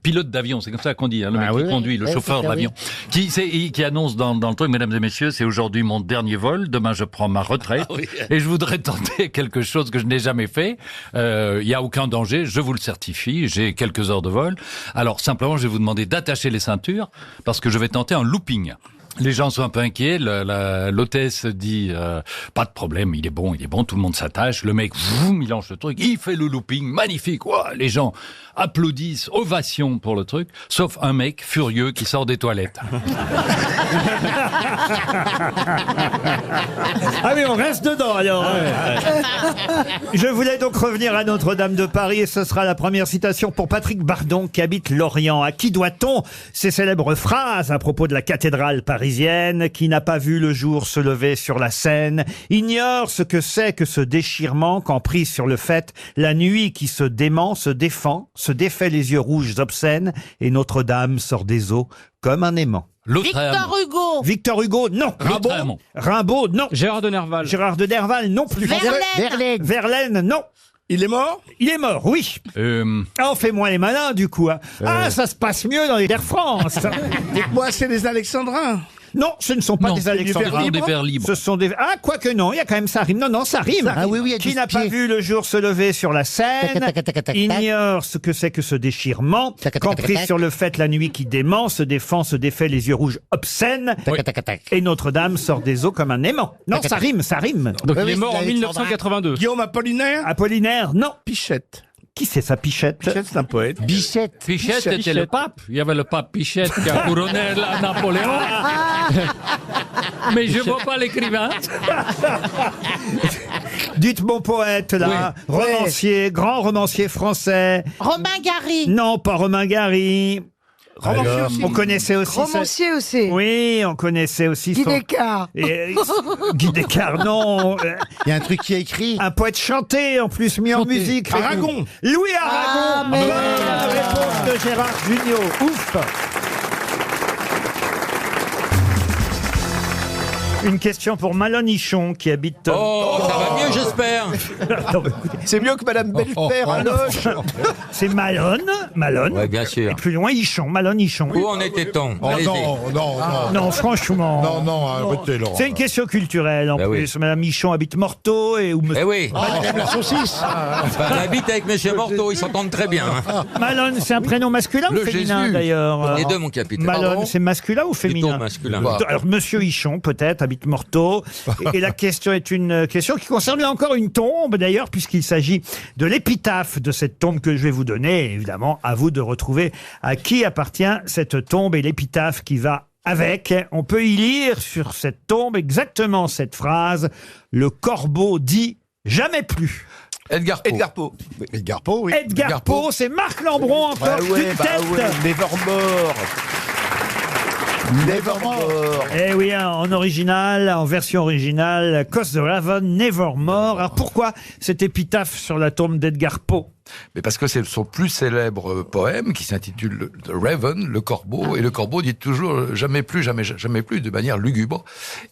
pilote d'avion, c'est comme ça qu'on dit, hein, le mec qui conduit, le chauffeur de l'avion, qui annonce dans le truc, mesdames et messieurs, c'est aujourd'hui mon dernier vol, demain je prends ma retraite, et je voudrais tenter quelque chose que je n'ai jamais fait. Il y a aucun danger, je vous le certifie, j'ai quelques heures de vol. Alors simplement, je vais vous demander d'attacher les ceintures, parce que je vais tenter un looping. Les gens sont un peu inquiets, l'hôtesse dit pas de problème, il est bon, tout le monde s'attache, le mec vroom, il lance le truc, il fait le looping, magnifique, ouah, les gens applaudissent, ovation pour le truc, sauf un mec furieux qui sort des toilettes. Ah oui, on reste dedans alors. Je voulais donc revenir à Notre-Dame de Paris et ce sera la première citation pour Patrick Bardon qui habite Lorient. À qui doit-on ces célèbres phrases à propos de la cathédrale parisienne qui n'a pas vu le jour se lever sur la Seine, ignore ce que c'est que ce déchirement quand prise sur le fait, la nuit qui se dément, se défend, se défait les yeux rouges obscènes et Notre-Dame sort des eaux comme un aimant. Victor Hugo. Victor Hugo, non. Rimbaud, non. Gérard de Nerval. Gérard de Nerval, non plus. Verlaine. Verlaine, non. Il est mort? Il est mort, oui. Ah, on fait moins les malins, du coup. Hein. Ah, ça se passe mieux dans les Air France. Dites-moi, c'est les Alexandrins. Non, ce ne sont pas des Alexandrins. des vers libres. Ce sont des... Ah, quoique non, il y a quand même ça rime. Non, ça rime. Ah oui, il y a Qui du n'a pas pied. vu le jour se lever sur la Seine, Tac, tac, tac, tac, tac. ignore ce que c'est que ce déchirement, Tac, tac, quand tac, prise tac. sur le fait la nuit qui dément, se défend, se défait les yeux rouges obscènes, Tac, tac, tac. et Notre-Dame sort des eaux comme un aimant. Non, Tac, ça tac. rime, ça rime. Donc Oui, il est oui, mort c'est en Alexandrin. 1982. Guillaume Apollinaire? Apollinaire, non. Pichette. Qui c'est ça, Pichette? Pichette, c'est un poète. Bichette. Pichette était le pape. Il y avait le pape Pichette qui a couronné Napoléon. Mais je vois pas l'écrivain. Dites mon poète, là. Oui. Romancier, grand romancier français. Romain Gary. Non, pas Romain Gary. Romancier aussi. On connaissait aussi. Romancier aussi. Oui, on connaissait aussi. Guy son- Descartes. Guy Descartes, non. Il y a un truc qui est écrit. Un poète chanté, en plus mis en musique. Aragon. Louis Aragon. Ah, mais- Bonne réponse de Gérard Jugnot. Ouf. Une question pour Malone Ichon qui habite. Oh, ça va mieux, j'espère. Non, mais écoutez, C'est mieux que Madame Belpère à Loche. c'est Malone. Ouais, bien sûr. Et plus loin, Ichon. Malone Ichon. Où en était-on? Oh Allez-y. non, non, non. Non, franchement. Non, non, arrêtez, Laurent. C'est une question culturelle en Ben oui. plus. Madame Michon habite Morteau et où Eh oui. Elle aime la saucisse. Elle habite avec Monsieur Morteau, ils s'entendent très bien. hein. Malone, c'est un prénom masculin ou Le féminin Jésus. d'ailleurs Les deux, mon capitaine. Malone, Pardon c'est masculin ou féminin Plutôt masculin. Alors, Monsieur Ichon, peut-être, habite Morteau. Et la question est une question qui concerne là encore une tombe, d'ailleurs, puisqu'il s'agit de l'épitaphe de cette tombe que je vais vous donner. Et évidemment, à vous de retrouver à qui appartient cette tombe et l'épitaphe qui va avec. On peut y lire sur cette tombe exactement cette phrase. Le corbeau dit jamais plus. Edgar Poe. Edgar Poe. Edgar Poe, oui. Edgar Poe, c'est Marc Lambron encore d'une tête. Nevermore. Nevermore. Eh oui, hein, en original, en version originale, Cause the Raven, Nevermore. Alors pourquoi cette épitaphe sur la tombe d'Edgar Poe? Mais parce que c'est son plus célèbre poème qui s'intitule The Raven, le corbeau, et le corbeau dit toujours jamais plus, jamais, jamais plus, de manière lugubre.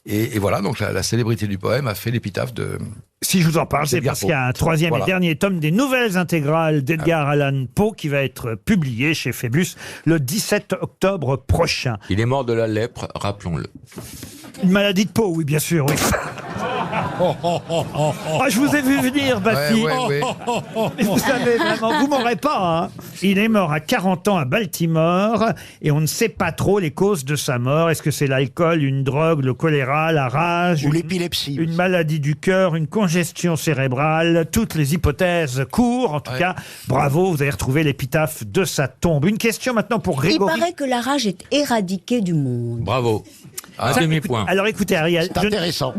Et voilà, donc la célébrité du poème a fait l'épitaphe de... Si je vous en parle, c'est Edgar parce Poe. qu'il y a un troisième Voilà. et dernier tome des nouvelles intégrales d'Edgar Allan Poe qui va être publié chez Phébus le 17 octobre prochain. Il est mort de la lèpre, rappelons-le. Une maladie de Poe, oui, bien sûr, oui. Ah, je vous ai vu venir, Baffi. Ouais. Mais vous savez, vraiment, vous m'aurez pas. Hein. Il est mort à 40 ans à Baltimore et on ne sait pas trop les causes de sa mort. Est-ce que c'est l'alcool, une drogue, le choléra, la rage, Ou l'épilepsie. une maladie du cœur, une congestion cérébrale? Toutes les hypothèses courent. En tout cas, bravo, vous avez retrouvé l'épitaphe de sa tombe. Une question maintenant pour Il Grégory. paraît que la rage est éradiquée du monde. Bravo. Un Ça, demi-point. Alors écoutez, Ariel, C'est intéressant.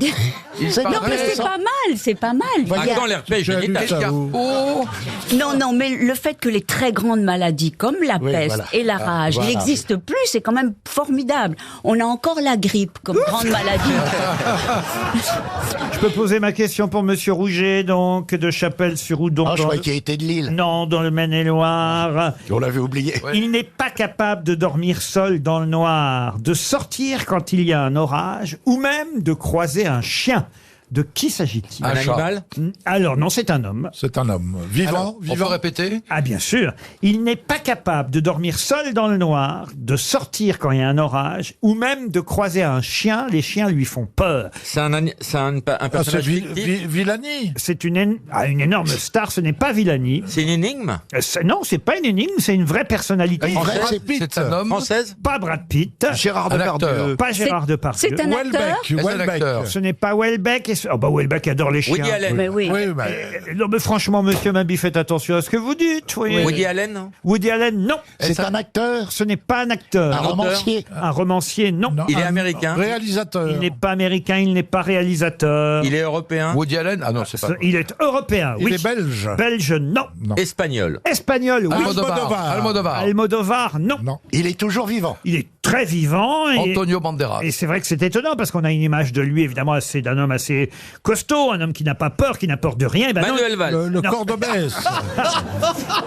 Non, mais c'est pas mal, c'est pas mal. Il y a- Quand l'herpès génital. Edgar Poe... Non, mais le fait que les très grandes maladies comme la Oui, peste voilà. et la rage voilà. n'existent plus, c'est quand même formidable. On a encore la grippe comme grande maladie. je peux poser ma question pour Monsieur Rouget, donc, de Chapelle-sur-Oudon. Ah, je croyais qu'il était de Lille. Non, dans le Maine-et-Loire. On l'avait oublié. Il n'est pas capable de dormir seul dans le noir, de sortir quand il y a un orage, ou même de croiser un chien. De qui s'agit-il? Un animal? Alors non, c'est un homme. C'est un homme. Vivant, On peut répéter? Ah bien sûr. Il n'est pas capable de dormir seul dans le noir, de sortir quand il y a un orage, ou même de croiser un chien. Les chiens lui font peur. C'est un personnage fictif? Villani. C'est une énorme star, ce n'est pas Villani. C'est une énigme? Non, c'est pas une énigme, c'est une vraie personnalité. C'est un homme? Française? Pas Brad Pitt. Gérard Un Depardieu. acteur. Pas Gérard Depardieu. C'est un acteur. Est-ce un acteur? Ce n'est pas Welbeck. Oh bah Welbeck adore les chiens. Woody Allen. Mais oui. Oui, bah, Non mais franchement, monsieur Mabi, faites attention à ce que vous dites. voyez. Woody Allen, non? Woody Allen, non. c'est un acteur. Ce n'est pas un acteur. Un romancier. Un romancier, non. Il est Un américain? Réalisateur. Il n'est pas américain, il n'est pas réalisateur. Il est européen? Woody Allen? Ah non, c'est pas... Il est européen, Il oui. est belge. Belge, non. Espagnol? Espagnol, oui. Almodovar. Almodovar, non. Non. Il est toujours vivant. Il est très vivant. Et, Antonio Banderas. et c'est vrai que c'est étonnant parce qu'on a une image de lui, évidemment, d'un homme assez costaud, un homme qui n'a pas peur, qui n'a peur de rien. Et ben non, Manuel Valls? Le Non. Cordobès.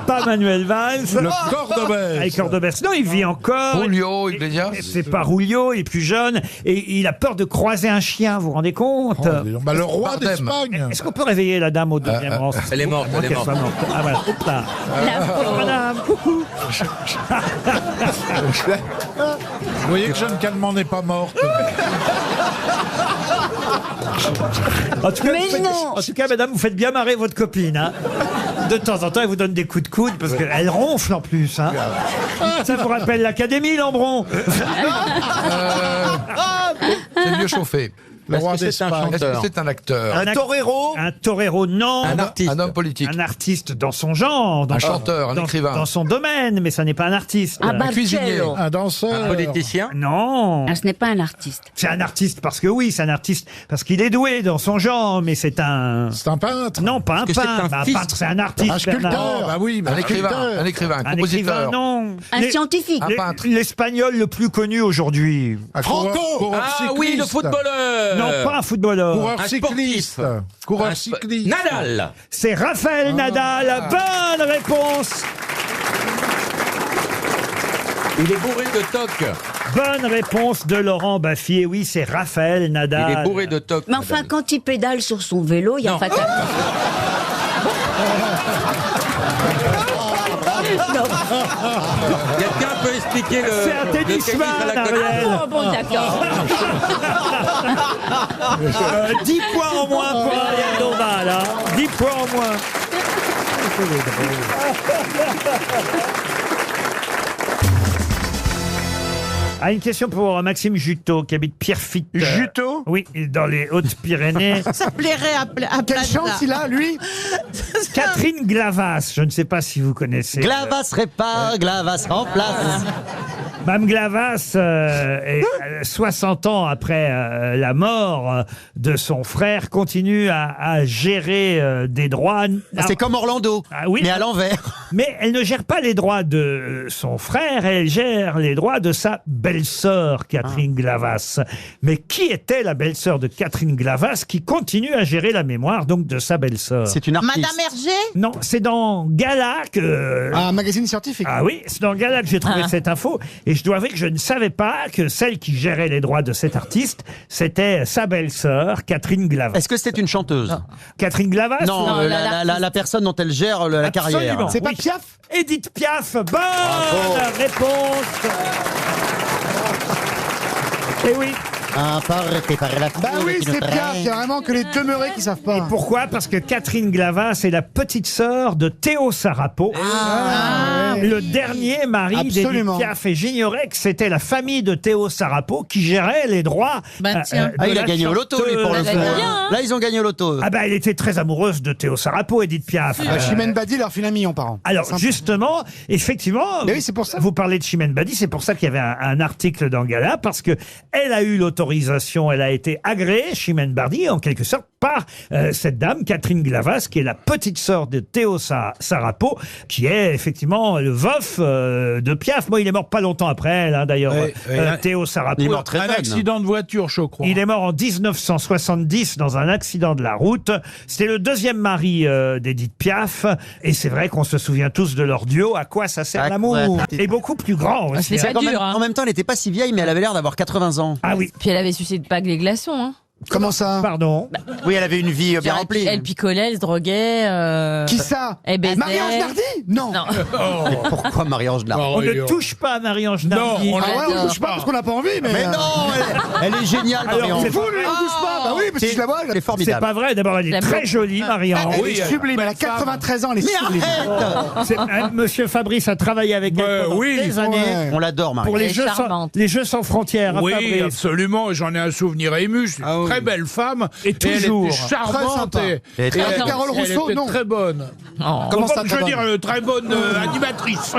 pas Manuel Valls. Le Cordobès. Avec Cordobès. Non, il vit encore. Julio Iglesias. C'est pas Julio, il est plus jeune. Et il a peur de croiser un chien, vous vous rendez compte? Oh, dis donc. Bah, le roi Bardem. d'Espagne. Est-ce qu'on peut réveiller la dame au deuxième rang? Elle est morte, elle est Qu'elle morte. soit morte. Ah voilà, hop là. La pauvre. Madame, coucou. Vous voyez que Jeanne Calment n'est pas morte. En tout cas, Mais vous faites- non. en tout cas, madame, vous faites bien marrer votre copine. Hein. De temps en temps, elle vous donne des coups de coude parce qu'elle ronfle en plus. Hein. Ça vous rappelle l'Académie, Lambron? C'est mieux chauffé. Le roi Est-ce que c'est un d'Espagne. chanteur? Est-ce que c'est un acteur? Un torero. Un torero, non. Un artiste. Un homme politique. Un artiste dans son genre. Un chanteur, un écrivain. Dans son domaine, mais ça n'est pas un artiste. Un cuisinier. Un danseur. Un politicien? Non. Ah, ce n'est pas un artiste. C'est un artiste parce que oui, c'est un artiste parce qu'il est doué dans son genre, mais c'est un... C'est un peintre. Non, pas un Est-ce que c'est peintre. un Bah, un fils peintre, c'est un artiste. Un sculpteur. Bernard. Bah oui, mais Un écrivain, un Un compositeur. écrivain, non. Un scientifique. Un peintre. L'espagnol le plus connu aujourd'hui. Franco. Ah oui, le footballeur. Non, pas un footballeur. Coureur Un cycliste. sportif. Coureur Un cycliste. Nadal. C'est Raphaël Nadal. Bonne réponse. Il est bourré de toc. Bonne réponse de Laurent Baffy. Et oui, c'est Raphaël Nadal. Il est bourré de toc. Mais enfin, Nadal. quand il pédale sur son vélo, il y a Non. fatalement... Quelqu'un peut expliquer le. C'est un le tennisman, tennis à la Ariel. Ah bon, d'accord. 10 points en moins pour Ariel Dombal. Hein. 10 points en moins. Ah, une question pour Maxime Juteau, qui habite Pierrefitte. Juteau. Oui, dans les Hautes-Pyrénées. Ça plairait à Quelle Plaza. chance il a, lui. Catherine Glavas, je ne sais pas si vous connaissez. Glavas répare, Glavas remplace. Mme Glavas, est, 60 ans après la mort de son frère, continue à gérer des droits. C'est comme Orlando, Ah oui. mais à l'envers. Mais elle ne gère pas les droits de son frère, elle gère les droits de sa belle-sœur, Catherine Glavas. Mais qui était la belle-sœur de Catherine Glavas qui continue à gérer la mémoire donc de sa belle-sœur? C'est une artiste. Madame Hergé? Non, c'est dans Gala que... Un magazine scientifique. Ah oui, c'est dans Gala que j'ai trouvé cette info. Et je dois avouer que je ne savais pas que celle qui gérait les droits de cet artiste, c'était sa belle-sœur, Catherine Glavas. Est-ce que c'est une chanteuse? Catherine Glavas? Non, la personne dont elle gère la carrière. Absolument. C'est pas Oui. Piaf? Edith Piaf, bonne réponse. Et oui. Bah oui, c'est Piaf. Il y a vraiment que les demeurés qui savent pas. Et pourquoi? Parce que Catherine Glavas est la petite sœur de Théo Sarapo, le dernier mari d'Edith Absolument. Piaf. Et j'ignorais que c'était la famille de Théo Sarapo qui gérait les droits. Bah, tiens. Ah, de il a la gagné au loto, lui, pour le chanteuse. coup. bien, hein. Là, ils ont gagné au loto. Ah bah, elle était très amoureuse de Théo Sarapo, Edith Piaf. Chimène Badi leur file 1 million par an. Alors Simple. justement, effectivement, Mais oui, c'est pour ça. vous parlez de Chimène Badi, c'est pour ça qu'il y avait un article dans Gala, parce que elle a eu l'autorisation, elle a été agréée, Chimène Badi, en quelque sorte, par cette dame, Catherine Glavas, qui est la petite sœur de Théo Sarapo, qui est effectivement le veuf de Piaf. Moi, il est mort pas longtemps après elle, hein, d'ailleurs, Théo Sarapo. Il est mort très jeune. de voiture, je crois. Il est mort en 1970 dans un accident de la route. C'était le deuxième mari d'Edith Piaf. Et c'est vrai qu'on se souvient tous de leur duo. À quoi ça sert l'amour? Ouais. Et beaucoup plus grand aussi. C'est hein. vrai qu'en même temps, elle n'était pas si vieille, mais elle avait l'air d'avoir 80 ans. Ah oui. Puis elle avait sucé de Pâques les glaçons, hein. Comment ça? Pardon. Oui, elle avait une vie bien remplie. Elle picolait, elle se droguait. Qui ça? Elle baisait. Marie-Ange Nardi? Non. Mais pourquoi Marie-Ange Nardi? On ne touche pas à Marie-Ange Nardi. Ah ouais, on touche pas parce qu'on n'a pas envie, mais. Mais non, elle est géniale, Alors, Marie-Ange. c'est Vous, lui, on touche pas. Bah oui, parce que je la vois. Elle est C'est formidable. pas vrai. D'abord, elle est J'aime très beaucoup. jolie, Marie-Ange. Elle est sublime. Elle a 93 ans, elle est Mais sublime. arrête! Monsieur Fabrice a travaillé avec elle pendant des années. ouais. On l'adore, Marie. Pour Elle est charmante. les Jeux sans frontières. hein, Oui, Fabrice. absolument. J'en ai un souvenir ému. C'est une très belle femme. Et toujours. Elle était charmante. Très sympa. Et Et très- Carole elle Rousseau, était non. très bonne. Comment ça, Je très veux dire, bonne très bonne animatrice.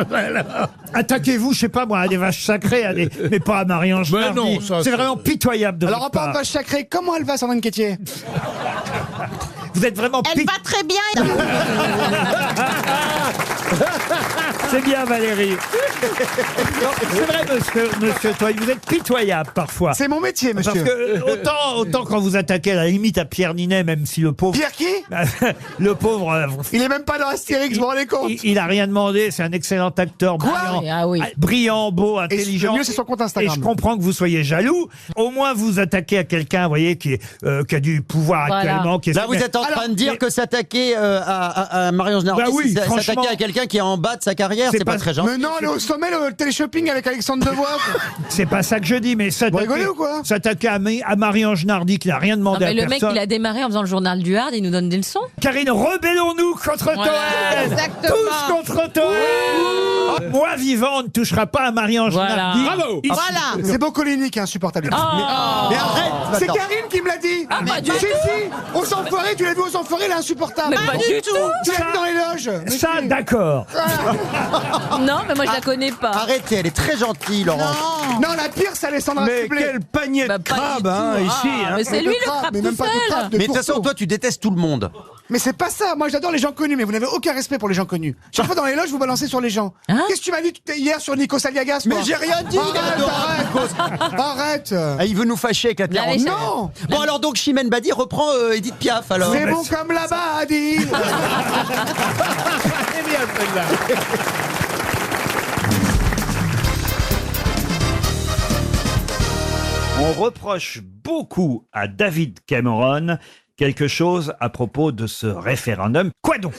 Attaquez-vous, je sais pas moi, à des vaches sacrées, mais pas à Marie-Ange Mais Nardi. non, ça, c'est c'est- vraiment pitoyable de Alors, votre en parlant de part. vache sacrée, comment elle va, Sandrine Quétier? Vous êtes vraiment Elle va très bien. C'est bien, Valérie. Non, c'est vrai, monsieur Toy, vous êtes pitoyable parfois. C'est mon métier, monsieur. Parce que autant quand vous attaquez à la limite à Pierre Ninet, même si le pauvre... Pierre qui? Le pauvre... Il est même pas dans Astérix, vous vous rendez compte? Il a rien demandé, c'est un excellent acteur, brillant, Ah oui. brillant, beau, Et intelligent. le mieux, c'est son compte Et Instagram. je comprends que vous soyez jaloux. Au moins, vous attaquez à quelqu'un, vous voyez, qui a du pouvoir Voilà. actuellement. Qui est Là, vous êtes en train de dire que s'attaquer à Marie-Ange Nardi, Bah oui, c'est franchement. s'attaquer à quelqu'un qui est en bas de sa carrière, c'est pas très gentil. Mais non, elle est au consommez le téléshopping avec Alexandre Devoise. C'est pas ça que je dis, mais Vous rigolez ou quoi s'attaquer à Marie-Ange Nardi qui n'a rien demandé à le personne. mec, il a démarré en faisant le journal du Hard, il nous donne des leçons. Karine, rebellons-nous contre Voilà. Toen. Exactement. Tous contre Toen. Moi vivant, on ne touchera pas à Marie-Ange Voilà. Nardi. Bravo. Ici. Voilà. C'est Boccolini qui est insupportable. Oh. Mais arrête. C'est Attends. Karine qui me l'a dit. Ah, pas du si, tout. si. Aux enfoirés, tu l'as vu aux enfoirés, elle est insupportable. Mais pas du tout. Tu l'as vu dans les loges. Mais Ça, si. d'accord. Non, mais moi je la connais pas. Arrêtez, elle est très gentille, Laurent. Non, la pire, c'est Alessandra Mais Sublet. quel panier de Bah, pas crabes, du tout. hein, ici. Ah, hein. mais c'est lui le crabe mais tout même pas de seul. crabe, de Mais de toute façon, tourteau. toi, tu détestes tout le monde. Mais c'est pas ça. Moi, j'adore les gens connus, mais vous n'avez aucun respect pour les gens connus. Chaque fois dans les loges, vous balancez sur les gens. Hein Qu'est-ce que tu m'as dit hier sur Nikos Aliagas? Mais toi j'ai rien dit, Arrête. Arrête. Ah, il veut nous fâcher avec la La Terre. méchante. Non. Bon, alors donc, Chimène Badi reprend Edith Piaf, alors. C'est bon comme là-bas, a dit. C'est bien celle-là. On reproche beaucoup à David Cameron quelque chose à propos de ce référendum. Quoi donc?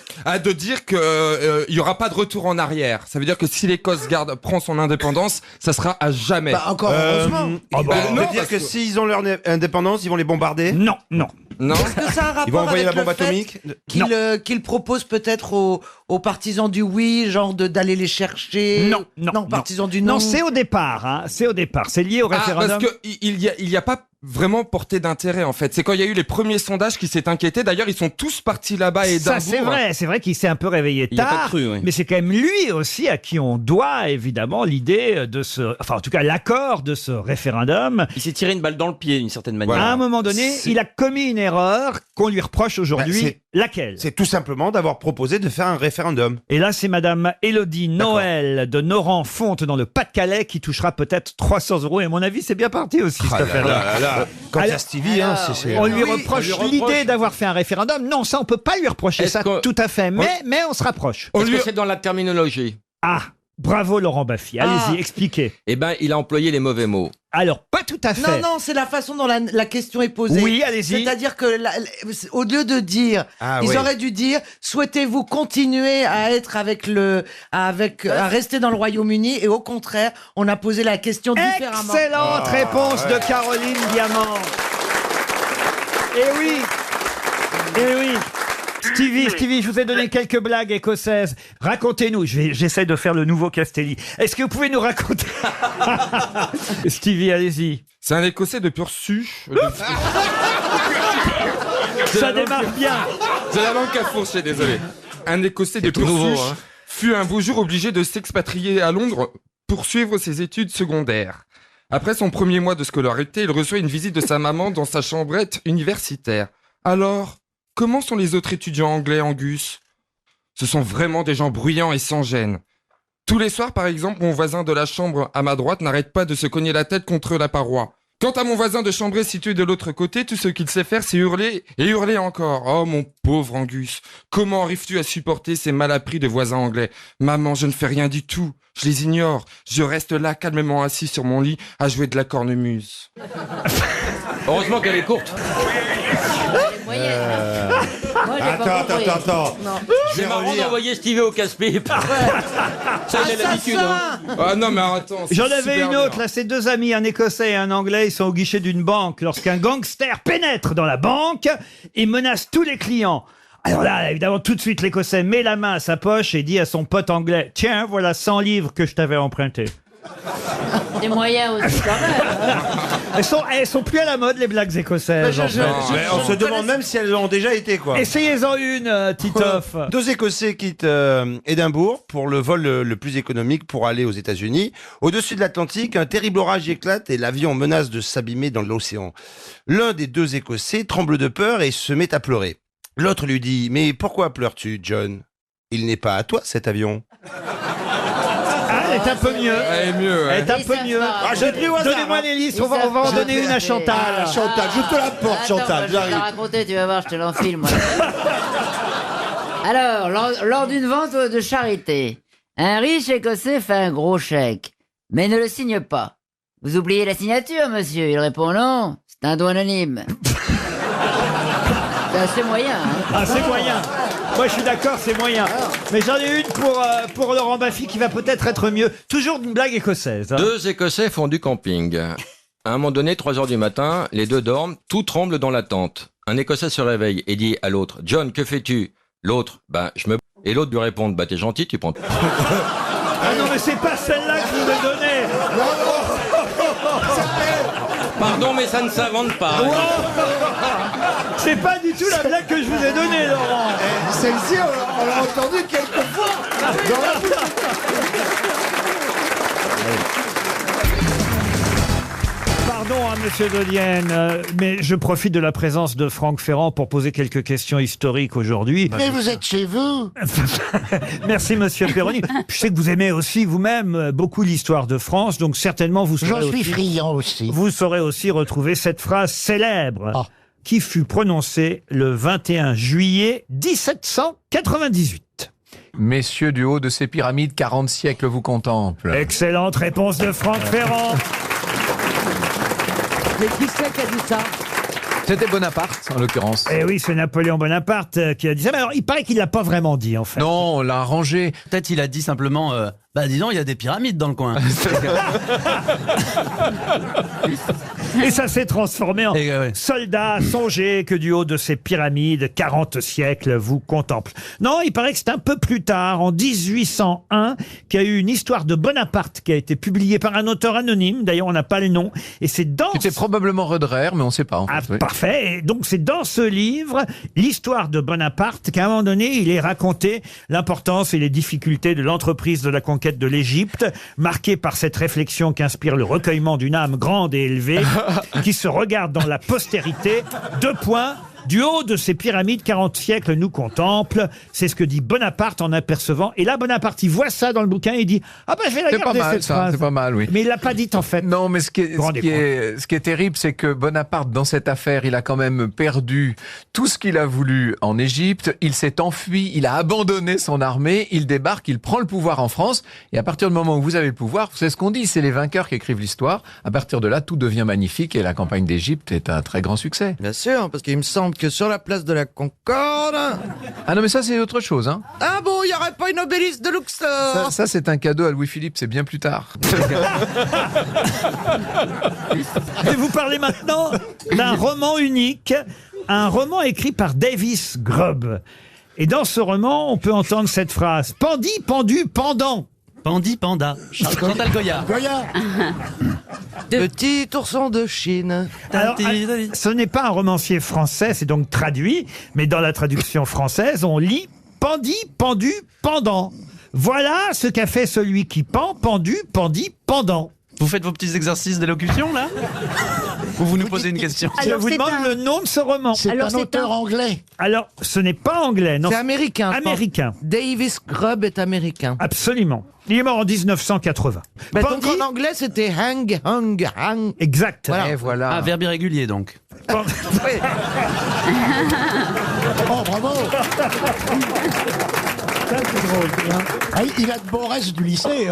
De dire que il y aura pas de retour en arrière. Ça veut dire que si l'Écosse prend son indépendance, ça sera à jamais. Bah, encore heureusement. Ça non, veut dire parce que s'ils ont leur indépendance, ils vont les bombarder? Non, non. Non. Est-ce que ça a un rapport Ils vont envoyer avec la bombe le fait atomique? qu'il propose peut-être aux partisans du oui, genre d'aller les chercher? Non, non. Non, partisans du non. Non, c'est au départ, hein. C'est au départ. C'est lié au référendum. Parce que il y a pas vraiment porté d'intérêt en fait. C'est quand il y a eu les premiers sondages qui s'est inquiété. D'ailleurs, ils sont tous partis là-bas et Ça, c'est vrai qu'il s'est un peu réveillé Il y a pas tard. cru, oui. Mais c'est quand même lui aussi à qui on doit évidemment l'idée de ce, enfin en tout cas l'accord de ce référendum. Il s'est tiré une balle dans le pied d'une certaine manière. À un moment donné, il a commis une erreur qu'on lui reproche aujourd'hui. Bah, c'est- Laquelle? C'est tout simplement d'avoir proposé de faire un référendum. Et là, c'est Madame Élodie Noël de Noran-Fonte dans le Pas-de-Calais qui touchera peut-être 300 €. Et à mon avis, c'est bien parti aussi cette affaire-là. Quand il y Alors- a Stevie, hein, c'est... On lui Oui, reproche on lui reproche. l'idée d'avoir fait un référendum. Non, ça, on peut pas lui reprocher Est-ce ça que- tout à fait. Mais on se rapproche. Est-ce que c'est dans la terminologie? Ah, bravo Laurent Baffy. Allez-y, expliquez. Eh ben, il a employé les mauvais mots. Alors, pas tout à fait. Non, c'est la façon dont la question est posée. Oui, allez-y. C'est-à-dire que, au lieu de dire, Ah, ils oui. auraient dû dire, souhaitez-vous continuer à être à rester dans le Royaume-Uni, et au contraire, on a posé la question différemment. Excellente réponse de Caroline Diamant. Eh oui. Eh oui. Stevie, je vous ai donné quelques blagues écossaises. Racontez-nous. J'essaie de faire le nouveau Castelli. Est-ce que vous pouvez nous raconter Stevie, allez-y. C'est un Écossais de pur suche. Ça démarre bien. C'est la langue à fourcher, désolé. Un Écossais de tout pur nouveau, suche hein. fut un beau jour obligé de s'expatrier à Londres pour suivre ses études secondaires. Après son premier mois de scolarité, il reçoit une visite de sa maman dans sa chambrette universitaire. Alors, comment sont les autres étudiants anglais, Angus? Ce sont vraiment des gens bruyants et sans gêne. Tous les soirs, par exemple, mon voisin de la chambre à ma droite n'arrête pas de se cogner la tête contre la paroi. Quant à mon voisin de chambrée situé de l'autre côté, tout ce qu'il sait faire, c'est hurler et hurler encore. Oh, mon pauvre Angus, comment arrives-tu à supporter ces malappris de voisins anglais? Maman, je ne fais rien du tout. Je les ignore. Je reste là, calmement assis sur mon lit, à jouer de la cornemuse. Heureusement qu'elle est courte. Attends. C'est marrant d'envoyer Stevie au casse-pipe. Ça, il a l'habitude. Hein. Ah non, mais attends. c'est J'en avais super une bien. autre, là, c'est deux amis, un Écossais et un Anglais, ils sont au guichet d'une banque lorsqu'un gangster pénètre dans la banque et menace tous les clients. Alors là, évidemment, tout de suite, l'Écossais met la main à sa poche et dit à son pote anglais « Tiens, voilà 100 livres que je t'avais empruntés. Des moyens aussi quand même. » Elles sont plus à la mode, les blagues écossaises. en fait. Mais on se demande même si elles ont déjà été, quoi. Essayez-en une, Titoff. Deux Écossais quittent Édimbourg pour le vol le plus économique pour aller aux États-Unis. Au-dessus de l'Atlantique, un terrible orage éclate et l'avion menace de s'abîmer dans l'océan. L'un des deux Écossais tremble de peur et se met à pleurer. L'autre lui dit « Mais pourquoi pleures-tu, John? Il n'est pas à toi, cet avion. » Ah, elle est un peu mieux. Elle est mieux, ouais. Elle est un peu mieux. j'ai pris au hasard, Donnez-moi hein. les listes, on va en donner une à Chantal. Chantal, je te la porte, Chantal, Je vais te j'arrive. la raconter, tu vas voir, je te l'enfile, moi. Alors, lors d'une vente de charité, un riche Écossais fait un gros chèque, mais ne le signe pas. Vous oubliez la signature, monsieur? Il répond non, c'est un don anonyme. C'est assez moyen, hein. Ah, c'est moyen. Moi, je suis d'accord, c'est moyen. Mais j'en ai une pour Laurent Baffy qui va peut-être être mieux. Toujours une blague écossaise. Hein. 2 Écossais font du camping. À un moment donné, 3 heures du matin, les 2 dorment, tout tremble dans la tente. Un Écossais se réveille et dit à l'autre, « John, que fais-tu » L'autre, « Ben, je me... » Et l'autre lui répond, « Bah, t'es gentil, tu prends... » Ah non, mais c'est pas celle-là que je vous ai donnée. Pardon, mais ça ne s'invente pas. C'est pas du tout la blague que je vous ai donnée, Laurent. Celle-ci, on l'a entendue quelques fois dans la Pardon, monsieur Dodienne, mais je profite de la présence de Franck Ferrand pour poser quelques questions historiques aujourd'hui. Mais vous êtes chez vous. Merci, monsieur Perroni. Je sais que vous aimez aussi vous-même beaucoup l'histoire de France, donc certainement vous saurez J'en suis friand aussi. Vous saurez aussi retrouver cette phrase célèbre qui fut prononcée le 21 juillet 1798. Messieurs du haut de ces pyramides, 40 siècles vous contemplent. Excellente réponse de Franck Ferrand. Mais qui c'est qui a dit ça? C'était Bonaparte, en l'occurrence. Eh oui, c'est Napoléon Bonaparte qui a dit ça. Mais alors, il paraît qu'il l'a pas vraiment dit, en fait. Non, on l'a arrangé. Peut-être il a dit simplement, bah dis donc, il y a des pyramides dans le coin. Et ça s'est transformé en soldats, songez que du haut de ces pyramides, 40 siècles vous contemplent. Non, il paraît que c'est un peu plus tard, en 1801, qu'il y a eu une histoire de Bonaparte qui a été publiée par un auteur anonyme. D'ailleurs, on n'a pas le nom. Et c'est dans... C'était probablement Roederer, mais on ne sait pas. En fait, oui. Parfait. Et donc, c'est dans ce livre, l'histoire de Bonaparte, qu'à un moment donné, il est raconté l'importance et les difficultés de l'entreprise de la conquête de l'Égypte, marquée par cette réflexion qu'inspire le recueillement d'une âme grande et élevée, qui se regarde dans la postérité. 2 points. Du haut de ces pyramides, 40 siècles nous contemplent. C'est ce que dit Bonaparte en apercevant. Et là, Bonaparte, il voit ça dans le bouquin et il dit « Ah ben, je vais la garder, pas mal, cette phrase. » C'est pas mal, oui. Mais il l'a pas dit, en fait. Non, mais ce qui est terrible, c'est que Bonaparte, dans cette affaire, il a quand même perdu tout ce qu'il a voulu en Égypte. Il s'est enfui, il a abandonné son armée, il débarque, il prend le pouvoir en France. Et à partir du moment où vous avez le pouvoir, c'est ce qu'on dit, c'est les vainqueurs qui écrivent l'histoire. À partir de là, tout devient magnifique et la campagne d'Égypte est un très grand succès. Bien sûr, parce qu'il me semble que sur la place de la Concorde... Ah non, mais ça, c'est autre chose, hein. Ah bon, il n'y aurait pas une obélisque de Luxor? Ça, c'est un cadeau à Louis-Philippe, c'est bien plus tard. Je vais vous parler maintenant d'un roman unique, un roman écrit par Davis Grubb. Et dans ce roman, on peut entendre cette phrase « Pendu, pendu, pendant ». Pandi, panda. Chantal Goya. Petit ourson de Chine. Alors, ce n'est pas un romancier français, c'est donc traduit, mais dans la traduction française, on lit « Pandi, pendu, pendant ». Voilà ce qu'a fait celui qui pend, pendu, pendit, pendant. Vous faites vos petits exercices d'élocution, là? Ou vous nous posez une question? Je vous demande le nom de ce roman. C'est un auteur anglais. Alors, ce n'est pas anglais, non. C'est américain. Américain. Davis Grubb est américain. Absolument. Il est mort en 1980. Bah, donc en anglais, c'était hang, hung, hang. Exact. Voilà. Et voilà. Ah, verbe irrégulier, donc. Oui. Oh, bravo. Ça, c'est drôle, hein. Ah, il a de bons restes du lycée.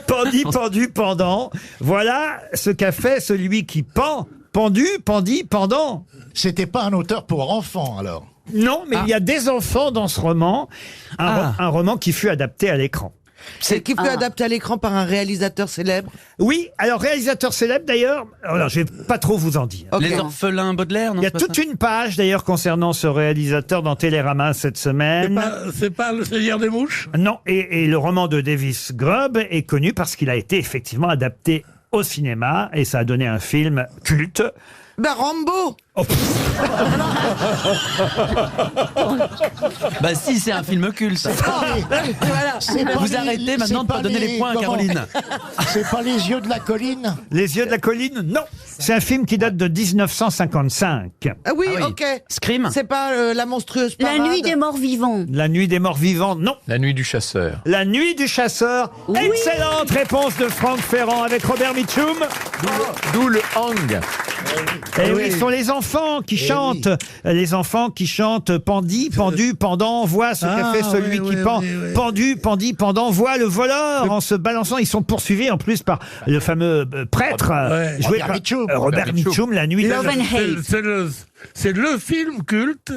Pendu, pendu, pendant. Voilà ce qu'a fait celui qui pend, pendu, pendit, pendant. C'était pas un auteur pour enfants, alors? Non, mais il y a des enfants dans ce roman. Un roman qui fut adapté à l'écran. C'est qui fut adapté à l'écran par un réalisateur célèbre? Oui, alors réalisateur célèbre d'ailleurs, alors je vais pas trop vous en dire. Okay. Les orphelins Baudelaire, non? Il y a toute une page d'ailleurs concernant ce réalisateur dans Télérama cette semaine. C'est pas Le Seigneur des Mouches? Non, et le roman de Davis Grubb est connu parce qu'il a été effectivement adapté au cinéma et ça a donné un film culte. Ben Rambo. Bah si, c'est un film culte. Voilà. Vous arrêtez maintenant de pas donner les points à Caroline. C'est pas Les Yeux de la Colline? Les Yeux de la Colline? Non. C'est un film qui date de 1955. Ah oui, ok. Scream? C'est pas La monstrueuse parade? La nuit des morts vivants. La nuit des morts vivants? Non. La nuit du chasseur. La nuit du chasseur. Oui. Excellente réponse de Franck Ferrand avec Robert Mitchum. D'où le hang. Et oui, ce sont les enfants qui chantent. Les enfants qui chantent Pendu, pendu, pendant, voit ce qu'a fait celui qui pend. Pendu, pendit, pendant, voit le voleur en se balançant. Ils sont poursuivis en plus par le fameux prêtre joué par Robert Mitchum, La nuit. C'est le film culte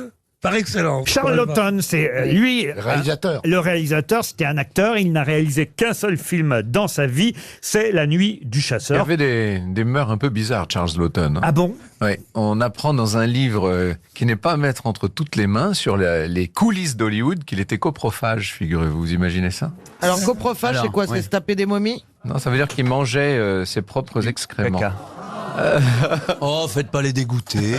par excellence. Charles Laughton, c'est lui. Réalisateur. Le réalisateur, c'était un acteur. Il n'a réalisé qu'un seul film dans sa vie. C'est La Nuit du Il Chasseur. avait des mœurs un peu bizarres, Charles Laughton. Ah bon? Oui. On apprend dans un livre qui n'est pas à mettre entre toutes les mains sur les coulisses d'Hollywood qu'il était coprophage, figurez-vous. Vous imaginez ça? Alors, coprophage, c'est quoi? C'est se taper des momies? Non, ça veut dire qu'il mangeait ses propres excréments. Oh, faites pas les dégoûter.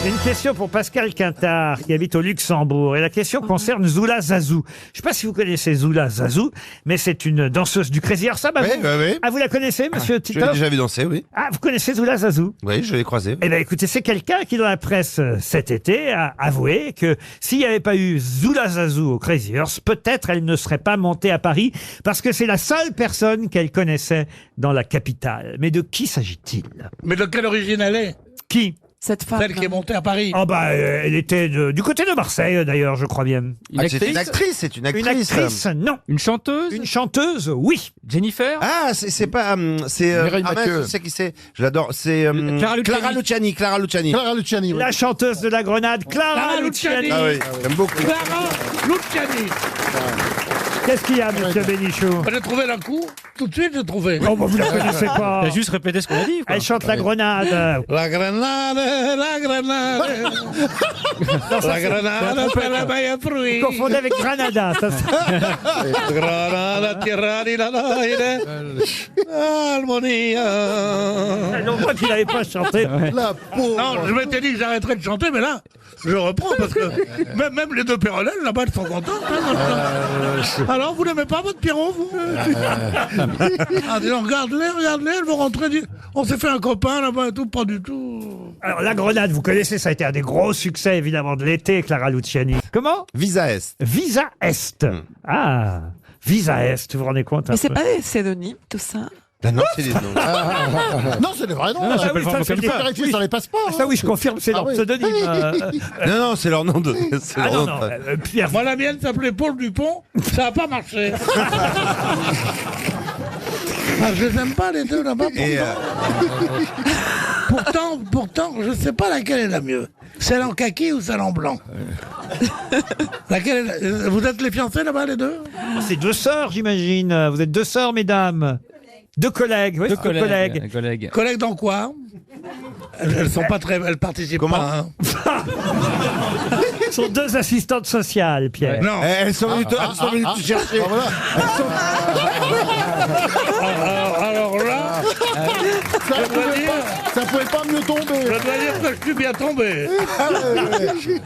Une question pour Pascal Quintard, qui habite au Luxembourg. Et la question concerne Zoula Zazou. Je ne sais pas si vous connaissez Zoula Zazou, mais c'est une danseuse du Crazy Horse. Oui, oui. Ah, vous la connaissez, monsieur Je Titoff? l'ai déjà vu danser, oui. Ah, vous connaissez Zoula Zazou? Oui, je l'ai croisé. Eh bien, écoutez, c'est quelqu'un qui, dans la presse cet été, a avoué que s'il n'y avait pas eu Zoula Zazou au Crazy Horse, peut-être elle ne serait pas montée à Paris, parce que c'est la seule personne qu'elle connaissait dans la capitale. Mais de qui s'agit-il? Mais de quelle origine elle est? Qui? Cette femme. Celle qui est montée à Paris. Oh bah, elle était du côté de Marseille, d'ailleurs, je crois bien. C'est une actrice, c'est une actrice. Une actrice, non. Une chanteuse? Une chanteuse, oui. Jennifer? Ah, c'est pas... c'est... Mireille Mathieu. je sais qui c'est. Je l'adore. C'est... Clara Luciani. Clara Luciani. Clara Luciani. oui. La chanteuse de la Grenade, Clara Luciani. Ah oui, j'aime beaucoup. Clara Luciani. Qu'est-ce qu'il y a, monsieur Bénichou? J'ai trouvé d'un coup. Tout de suite, j'ai trouvé. Oh, bah, vous la connaissez pas. T'as juste répété ce qu'on a dit, quoi. Elle chante la Grenade. La grenade, la grenade. La grenade, fait la baille à fruits. Vous confondez avec Granada. Ça, Granada, tierra di la laire. Harmonia. non, moi qui n'avais pas chanté. La pauvre. Non, je m'étais dit que j'arrêterais de chanter, mais là, je reprends parce que même les deux Pérolelles, là-bas, elles sont contentes. Hein, alors, vous n'aimez pas votre Pierrot, vous? Ah, dis donc, regarde-les, elles vont rentrer. On s'est fait un copain là-bas et tout, pas du tout. Alors, la Grenade, vous connaissez, ça a été un des gros succès, évidemment, de l'été, Clara Luciani. Comment? Visa Est. Visa Est. Ah, Visa Est, vous vous rendez compte? Mais c'est pas des pseudonymes, tout ça? Ben non, c'est des noms. Non, c'est des vrais noms. Ah, ça oui, ça, c'est c'est des vérifiés sur les passeports. Ça, oui, je confirme, c'est leur oui. pseudonyme. Non, c'est leur nom de... c'est Ah leur non, nom non, de- Pierre. Moi, la mienne s'appelait Paul Dupont, ça n'a pas marché. Ah, je les aime pas, les deux, là-bas. Pourtant, je sais pas laquelle est la mieux. Celle en kaki ou celle en blanc? Laquelle est Vous êtes les fiancés là-bas, les deux? C'est deux sœurs, j'imagine. Vous êtes deux sœurs, mesdames. Deux collègues, oui, Deux deux collègues. collègues. Collègues dans quoi? Elles sont pas très... Elles participent pas, hein. Ce sont deux assistantes sociales, Pierre. Non. Elles sont venues te chercher. Alors là, Ça pouvait pas mieux tomber. je dois dire que je suis bien tombé.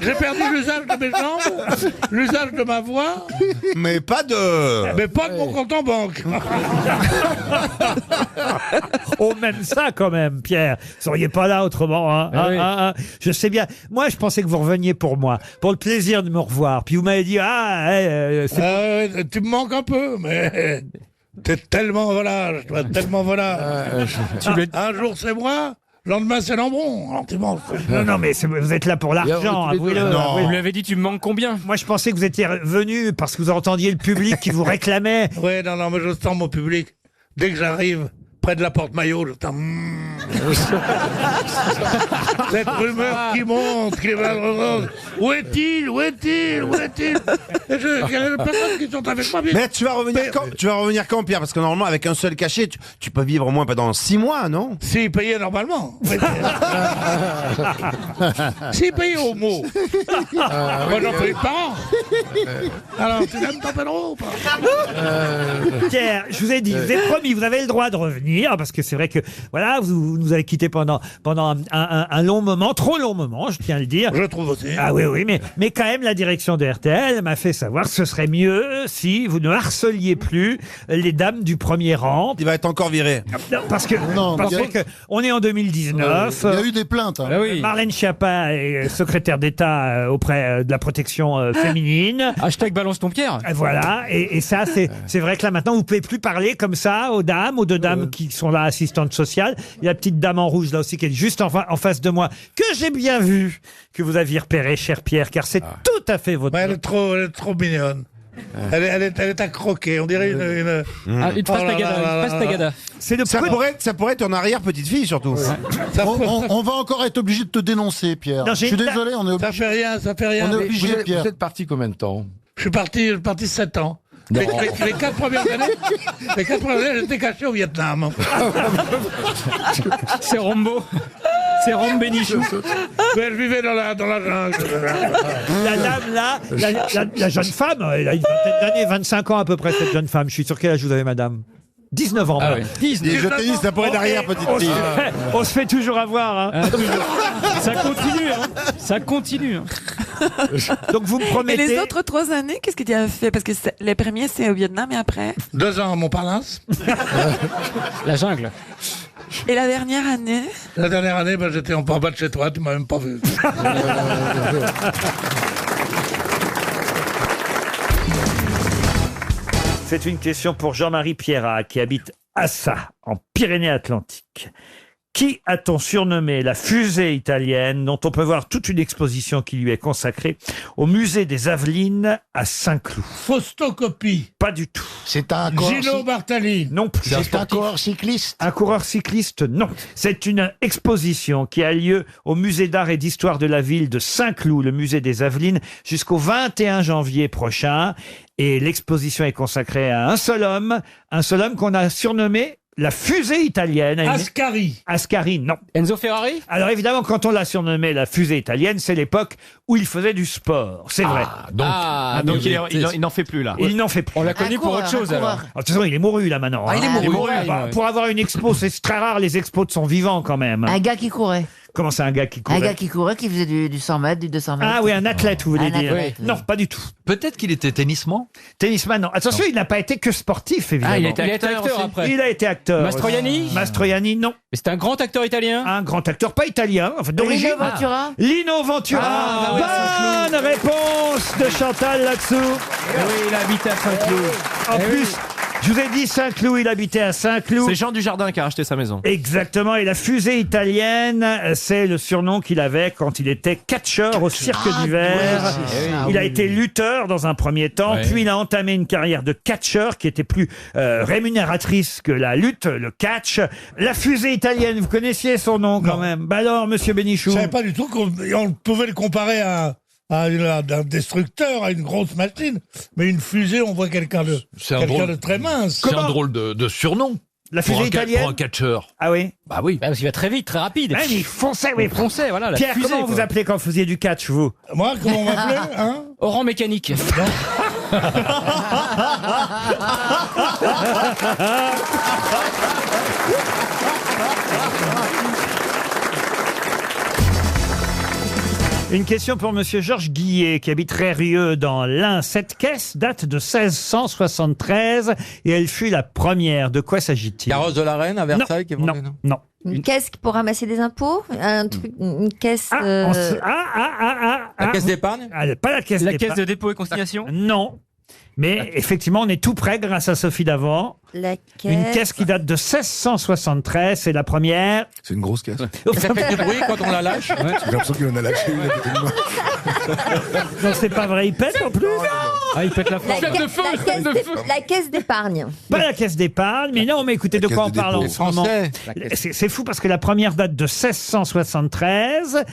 J'ai perdu l'usage de mes jambes, l'usage de ma voix, Mais pas de... mais pas de mon compte en banque. Oh, même ça, quand même, Pierre. Vous seriez pas là autrement, hein. oui. Je sais bien. Moi, je pensais que vous reveniez pour moi, pour le plaisir de me revoir. Puis vous m'avez dit, Tu me manques un peu, mais t'es tellement volage, toi, tellement volage. Un jour c'est moi, le lendemain c'est Lambron. Alors tu manges. non, mais vous êtes là pour l'argent, avouez-le. Non. Vous lui avez dit, tu me manques combien? Moi, je pensais que vous étiez venu parce que vous entendiez le public qui vous réclamait. Ouais, non, mais je sens mon public. Dès que j'arrive près de la porte Maillot, je sens... Cette rumeur qui monte, qui va... Où est-il? Où est-il? Où est-il? Et il y a des personnes qui sont avec moi. Mais tu vas revenir quand, Pierre? Parce que normalement, avec un seul cachet, tu peux vivre au moins pendant 6 mois, non? S'ils payaient normalement. S'ils payaient au mot. Moi, j'en paye par an. Alors, tu l'aimes ton Pedro ou pas? Pierre, je vous ai dit, je vous ai promis, vous avez le droit de revenir, parce que c'est vrai que, voilà, vous nous avez quittés pendant un long moment, trop long moment, je tiens à le dire. Je trouve aussi. Ah oui, mais quand même, la direction de RTL m'a fait savoir que ce serait mieux si vous ne harceliez plus les dames du premier rang. Il va être encore viré. Non, parce que on est en 2019. Il y a eu des plaintes. Hein. Ah oui. Marlène Schiappa est secrétaire d'État auprès de la protection féminine. Hashtag balance ton Pierre. Voilà, et ça, c'est vrai que là, maintenant, vous pouvez plus parler comme ça aux dames, aux deux dames qui sont là, assistantes sociales. Il y a la petite dame en rouge, là aussi, qui est juste en face de moi, que j'ai bien vu, que vous aviez repéré, cher Pierre, car c'est tout à fait votre... Elle est trop mignonne. Elle est à croquer. On dirait une Une pastagada. C'est le Ça pourrait être en arrière petite fille surtout. On va encore être obligé de te dénoncer, Pierre. Non, Je suis désolé, on est Ça obligé. fait rien, ça fait rien. On est obligé, Pierre. Vous êtes parti combien de temps? Je suis parti 7 ans. Les 4 premières années, j'étais caché au Vietnam. C'est Rombo. C'est Rom Bénichou. Mais je vivais dans la jungle. La dame là, la jeune femme, elle a une vingtaine d'années, 25 ans à peu près cette jeune femme. Je suis sûr quel âge vous avez, madame? 19 ans. Ah madame. oui. Et je t'ai dit, ça pourrait être arrière petite fille. On se fait toujours avoir. Hein. Ça continue, hein. Ça continue. Hein. Donc vous me Et promettez. les autres 3 années, qu'est-ce que tu as fait? Parce que les premiers, c'est au Vietnam et après. 2 ans à Montparnasse. La jungle. Et la dernière année? La dernière année, j'étais en bas de chez toi, tu m'as même pas vu. C'est une question pour Jean-Marie Pierrat qui habite Assa, en Pyrénées-Atlantiques. Qui a-t-on surnommé la fusée italienne dont on peut voir toute une exposition qui lui est consacrée au musée des Avelines à Saint-Cloud? Faustocopie. Pas du tout. C'est un Gino Bartali. Non plus. C'est un coureur cycliste. Un coureur cycliste, non. C'est une exposition qui a lieu au musée d'art et d'histoire de la ville de Saint-Cloud, le musée des Avelines, jusqu'au 21 janvier prochain. Et l'exposition est consacrée à un seul homme qu'on a surnommé la fusée italienne. Ascari. Ascari, non. Enzo Ferrari? Alors évidemment, quand on l'a surnommé la fusée italienne, c'est l'époque où il faisait du sport. C'est vrai. Donc il n'en fait plus là. Il n'en fait plus. On l'a connu pour autre chose alors. De toute façon, il est mouru là maintenant. Ah, il est mouru. Pour avoir une expo, c'est très rare les expos de son vivant quand même. Un gars qui courait. Comment c'est un gars qui courait? Un gars qui courait, qui faisait du 100 mètres, du 200 mètres. Ah oui, un athlète, vous voulez Un dire? athlète, oui. Non, pas du tout. Peut-être qu'il était tennisman. Tennisman, non. Attention, il n'a pas été que sportif, évidemment. Ah, il a été acteur aussi. Après. Il a été acteur. Mastroianni? Mastroianni, non. Mais c'est un grand acteur italien? Un grand acteur, pas italien, enfin d'origine. Lino Ventura. Lino Ventura. Bonne réponse de Chantal là-dessous. Oui, il habitait à Saint-Cloud. En plus, je vous ai dit Saint-Cloud, il habitait à Saint-Cloud. C'est Jean Dujardin qui a racheté sa maison. Exactement, et la fusée italienne, c'est le surnom qu'il avait quand il était catcheur au cirque d'hiver. Il a été lutteur dans un premier temps, puis il a entamé une carrière de catcheur qui était plus rémunératrice que la lutte, le catch. La fusée italienne, vous connaissiez son nom quand même? Bah alors, monsieur Bénichou. Je savais pas du tout qu'on pouvait le comparer à un destructeur, à une grosse machine. Mais une fusée, on voit quelqu'un de très mince. C'est un drôle de surnom. La fusée italienne pour un catcheur. Ah oui? Bah oui, parce qu'il va très vite, très rapide. Ah, il fonçait, oui. Fonçait, voilà. La Pierre, fusée, comment vous quoi. appelez quand vous faisiez du catch, vous? Moi, comment on m'appelait, hein? Oran mécanique. Une question pour monsieur Georges Guillet, qui habite Rérieux dans l'Ain. Cette caisse date de 1673 et elle fut la première. De quoi s'agit-il? Carrosse de la Reine à Versailles qui est vendue, non non. Une caisse pour ramasser des impôts? Un truc, une caisse. La caisse d'épargne? Pas la caisse La d'épargne. caisse de dépôt et consignation? Non. Mais effectivement, on est tout près grâce à Sophie Davant. La caisse. Une caisse qui date de 1673, c'est la première. C'est une grosse caisse. Ça fait du bruit quand on la lâche? J'ai l'impression qu'il en a lâché une à côté de moi. Non, c'est pas vrai, il pète en plus. Ah, il pète la forme. La caisse d'épargne. Pas la caisse d'épargne, mais non, mais écoutez, de quoi on parle en ce moment? C'est fou parce que la première date de 1673.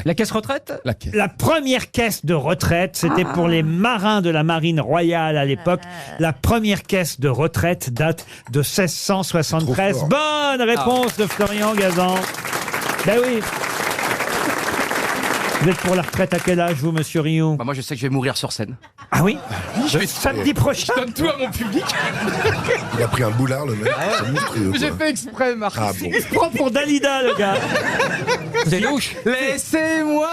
La caisse retraite? La première caisse de retraite, c'était pour les marins de la marine royale à l'époque. La première caisse de retraite date de 1673. Bonne réponse de Florian Gazan. Ben oui. Vous êtes pour la retraite à quel âge, vous, monsieur Rioux? Moi, je sais que je vais mourir sur scène. Ah oui? Samedi prochain. Je donne tout à mon public. Il a pris un boulard, le mec. C'est monstrueux, quoi. J'ai fait exprès, Marc. Ah bon. Il se prend pour Dalida, le gars. C'est louche. Laissez-moi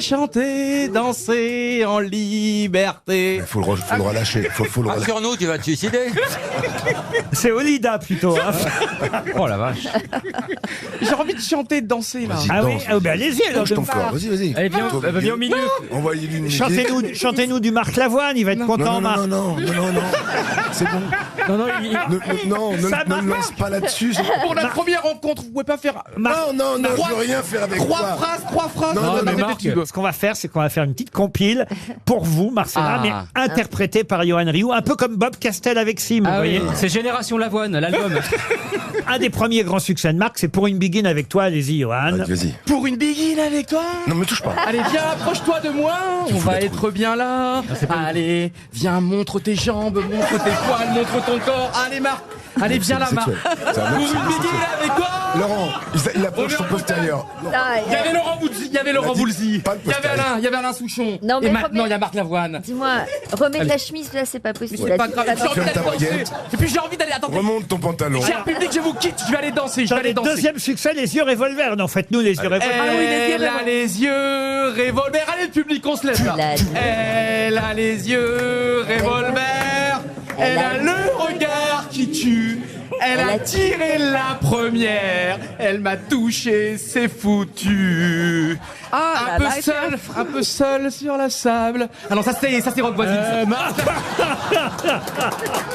chanter, danser en liberté. Il faut le relâcher. Faut le relâcher. Sur nous, tu vas te suicider. C'est Olida, plutôt. Hein. Oh la vache. J'ai envie de chanter, de danser, là. Ah oui? Ah, ben allez-y, alors. Bouge ton corps. Vas-y. Allez, viens au milieu. Envoyez-lui une Chantez-nous du Marc Lavoine, il va être content, Marc. Non. C'est bon. Non, Ne lance pas là-dessus. Pour la première rencontre, vous pouvez pas faire. Non, je veux rien faire avec Trois phrases. Non, mais Marc, ce qu'on va faire, c'est qu'on va faire une petite compile pour vous, Marcella, mais interprétée par Johan Rioux, un peu comme Bob Castel avec Sim, vous voyez. C'est Génération Lavoine, l'album. Un des premiers grands succès de Marc, c'est Pour une Begin avec toi. Allez-y, Johan. Vas-y. Pour une begin avec toi. Non, me touche pas. Allez, viens, approche-toi de moi. On va être bien là. Allez, viens, montre tes jambes, montre tes poils, montre ton corps. Allez, Marc. Allez, viens là, Marc. Pour une begin avec toi. Laurent, il approche son postérieur. Il y avait Laurent Voulzy. Il y avait Alain Souchon. Non, mais et maintenant, il y a Marc Lavoine. Dis-moi, remets la chemise, là, c'est pas possible. C'est pas grave. Ferme ta baguette. Et puis j'ai envie d'aller. Attends. Remonte ton pantalon. Cher public, je vous quitte. Je vais aller danser. Deuxième succès, les yeux revolver. Non, faites-nous les yeux revolver. Elle a les yeux revolver. Allez, le public, on se lève là. Elle a les yeux revolver. Elle a le regard qui tue. Elle a tiré la première. Elle m'a touché, c'est foutu. Un peu seul sur la sable. Ah non, ça c'est Rock Voisine. Ah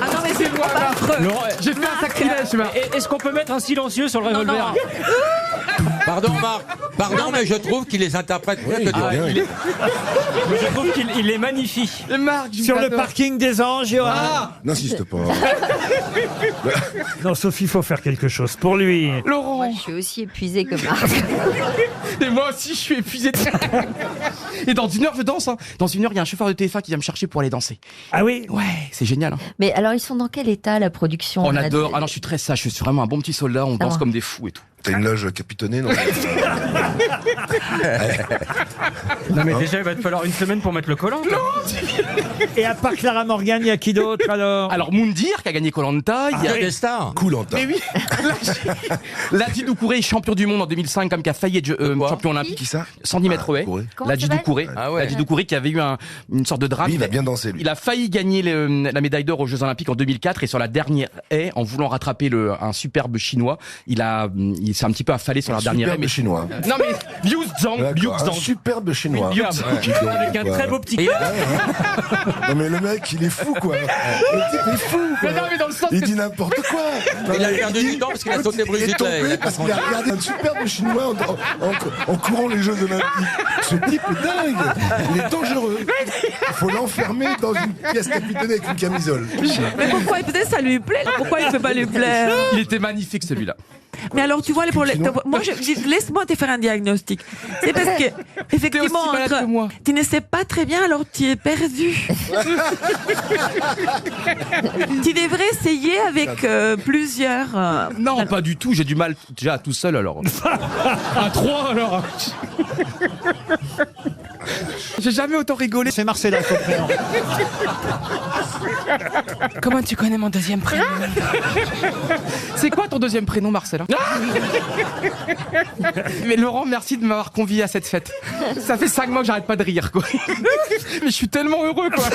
non, mais c'est moi, J'ai fait un sacrilège, tu vois. Est-ce qu'on peut mettre un silencieux sur le revolver? Pardon, Marc. Pardon, mais je trouve qu'il les interprète mieux que toi. Je trouve qu'il les magnifie. Sur le parking des Anges, Johan. N'insiste pas. Non, Sophie, il faut faire quelque chose pour lui. Laurent. Moi, je suis aussi épuisée que Marc. Et moi aussi, je suis épuisé. Et dans une heure, je danse. Dans une heure, il y a un chauffeur de TF1 qui vient me chercher pour aller danser. Ah oui? Ouais, c'est génial. Mais alors, ils sont dans quel état, la production? On adore. Ah non, je suis très sage. Je suis vraiment un bon petit soldat. On danse comme des fous et tout. T'as une loge capitonnée, non? Non, mais déjà, il va te falloir une semaine pour mettre le collant. Et à part Clara Morgan, il y a qui d'autre alors? Alors, Moundir qui a gagné Koh-Lanta. Il y a des stars. Koh-Lanta. Mais oui. Ladji Doucouré, champion du monde en 2005, comme qui a failli être champion olympique. Qui ça? 110 mètres haies. Ladji Doucouré. Ladji Doucouré qui avait eu une sorte de drame. Lui, il a bien dansé, lui. Il a failli gagner la médaille d'or aux Jeux Olympiques en 2004 et sur la dernière haie, en voulant rattraper un superbe chinois, il s'est un petit peu affalé sur la dernière haie. Superbe chinois. Non mais Liu Zhang. Un superbe chinois. Avec un très beau petit cœur. Non mais le mec, il est fou quoi. Le type est fou quoi. Mais non, mais dans le sens il dit n'importe quoi. Il a perdu du temps parce qu'il a sauté Brigitte. Il est tombé parce qu'il a regardé un superbe chinois en courant les Jeux Olympiques. Ce type est dingue. Il est dangereux. Il faut l'enfermer dans une pièce capitonnée avec une camisole. Mais pourquoi? Peut-être ça lui plaît. Pourquoi il ne peut pas lui plaire? Il était magnifique celui-là. Mais alors, tu vois, moi, laisse-moi te faire un diagnostic. C'est parce que, effectivement, tu ne sais pas très bien, alors tu es perdu. Tu devrais essayer avec plusieurs. Non, pas du tout. J'ai du mal déjà tout seul alors. À trois alors. J'ai jamais autant rigolé. C'est Marcella, son prénom. Comment tu connais mon deuxième prénom? C'est quoi ton deuxième prénom, Marcella? Mais Laurent, merci de m'avoir convié à cette fête. Ça fait 5 mois que j'arrête pas de rire, quoi. Mais je suis tellement heureux, quoi.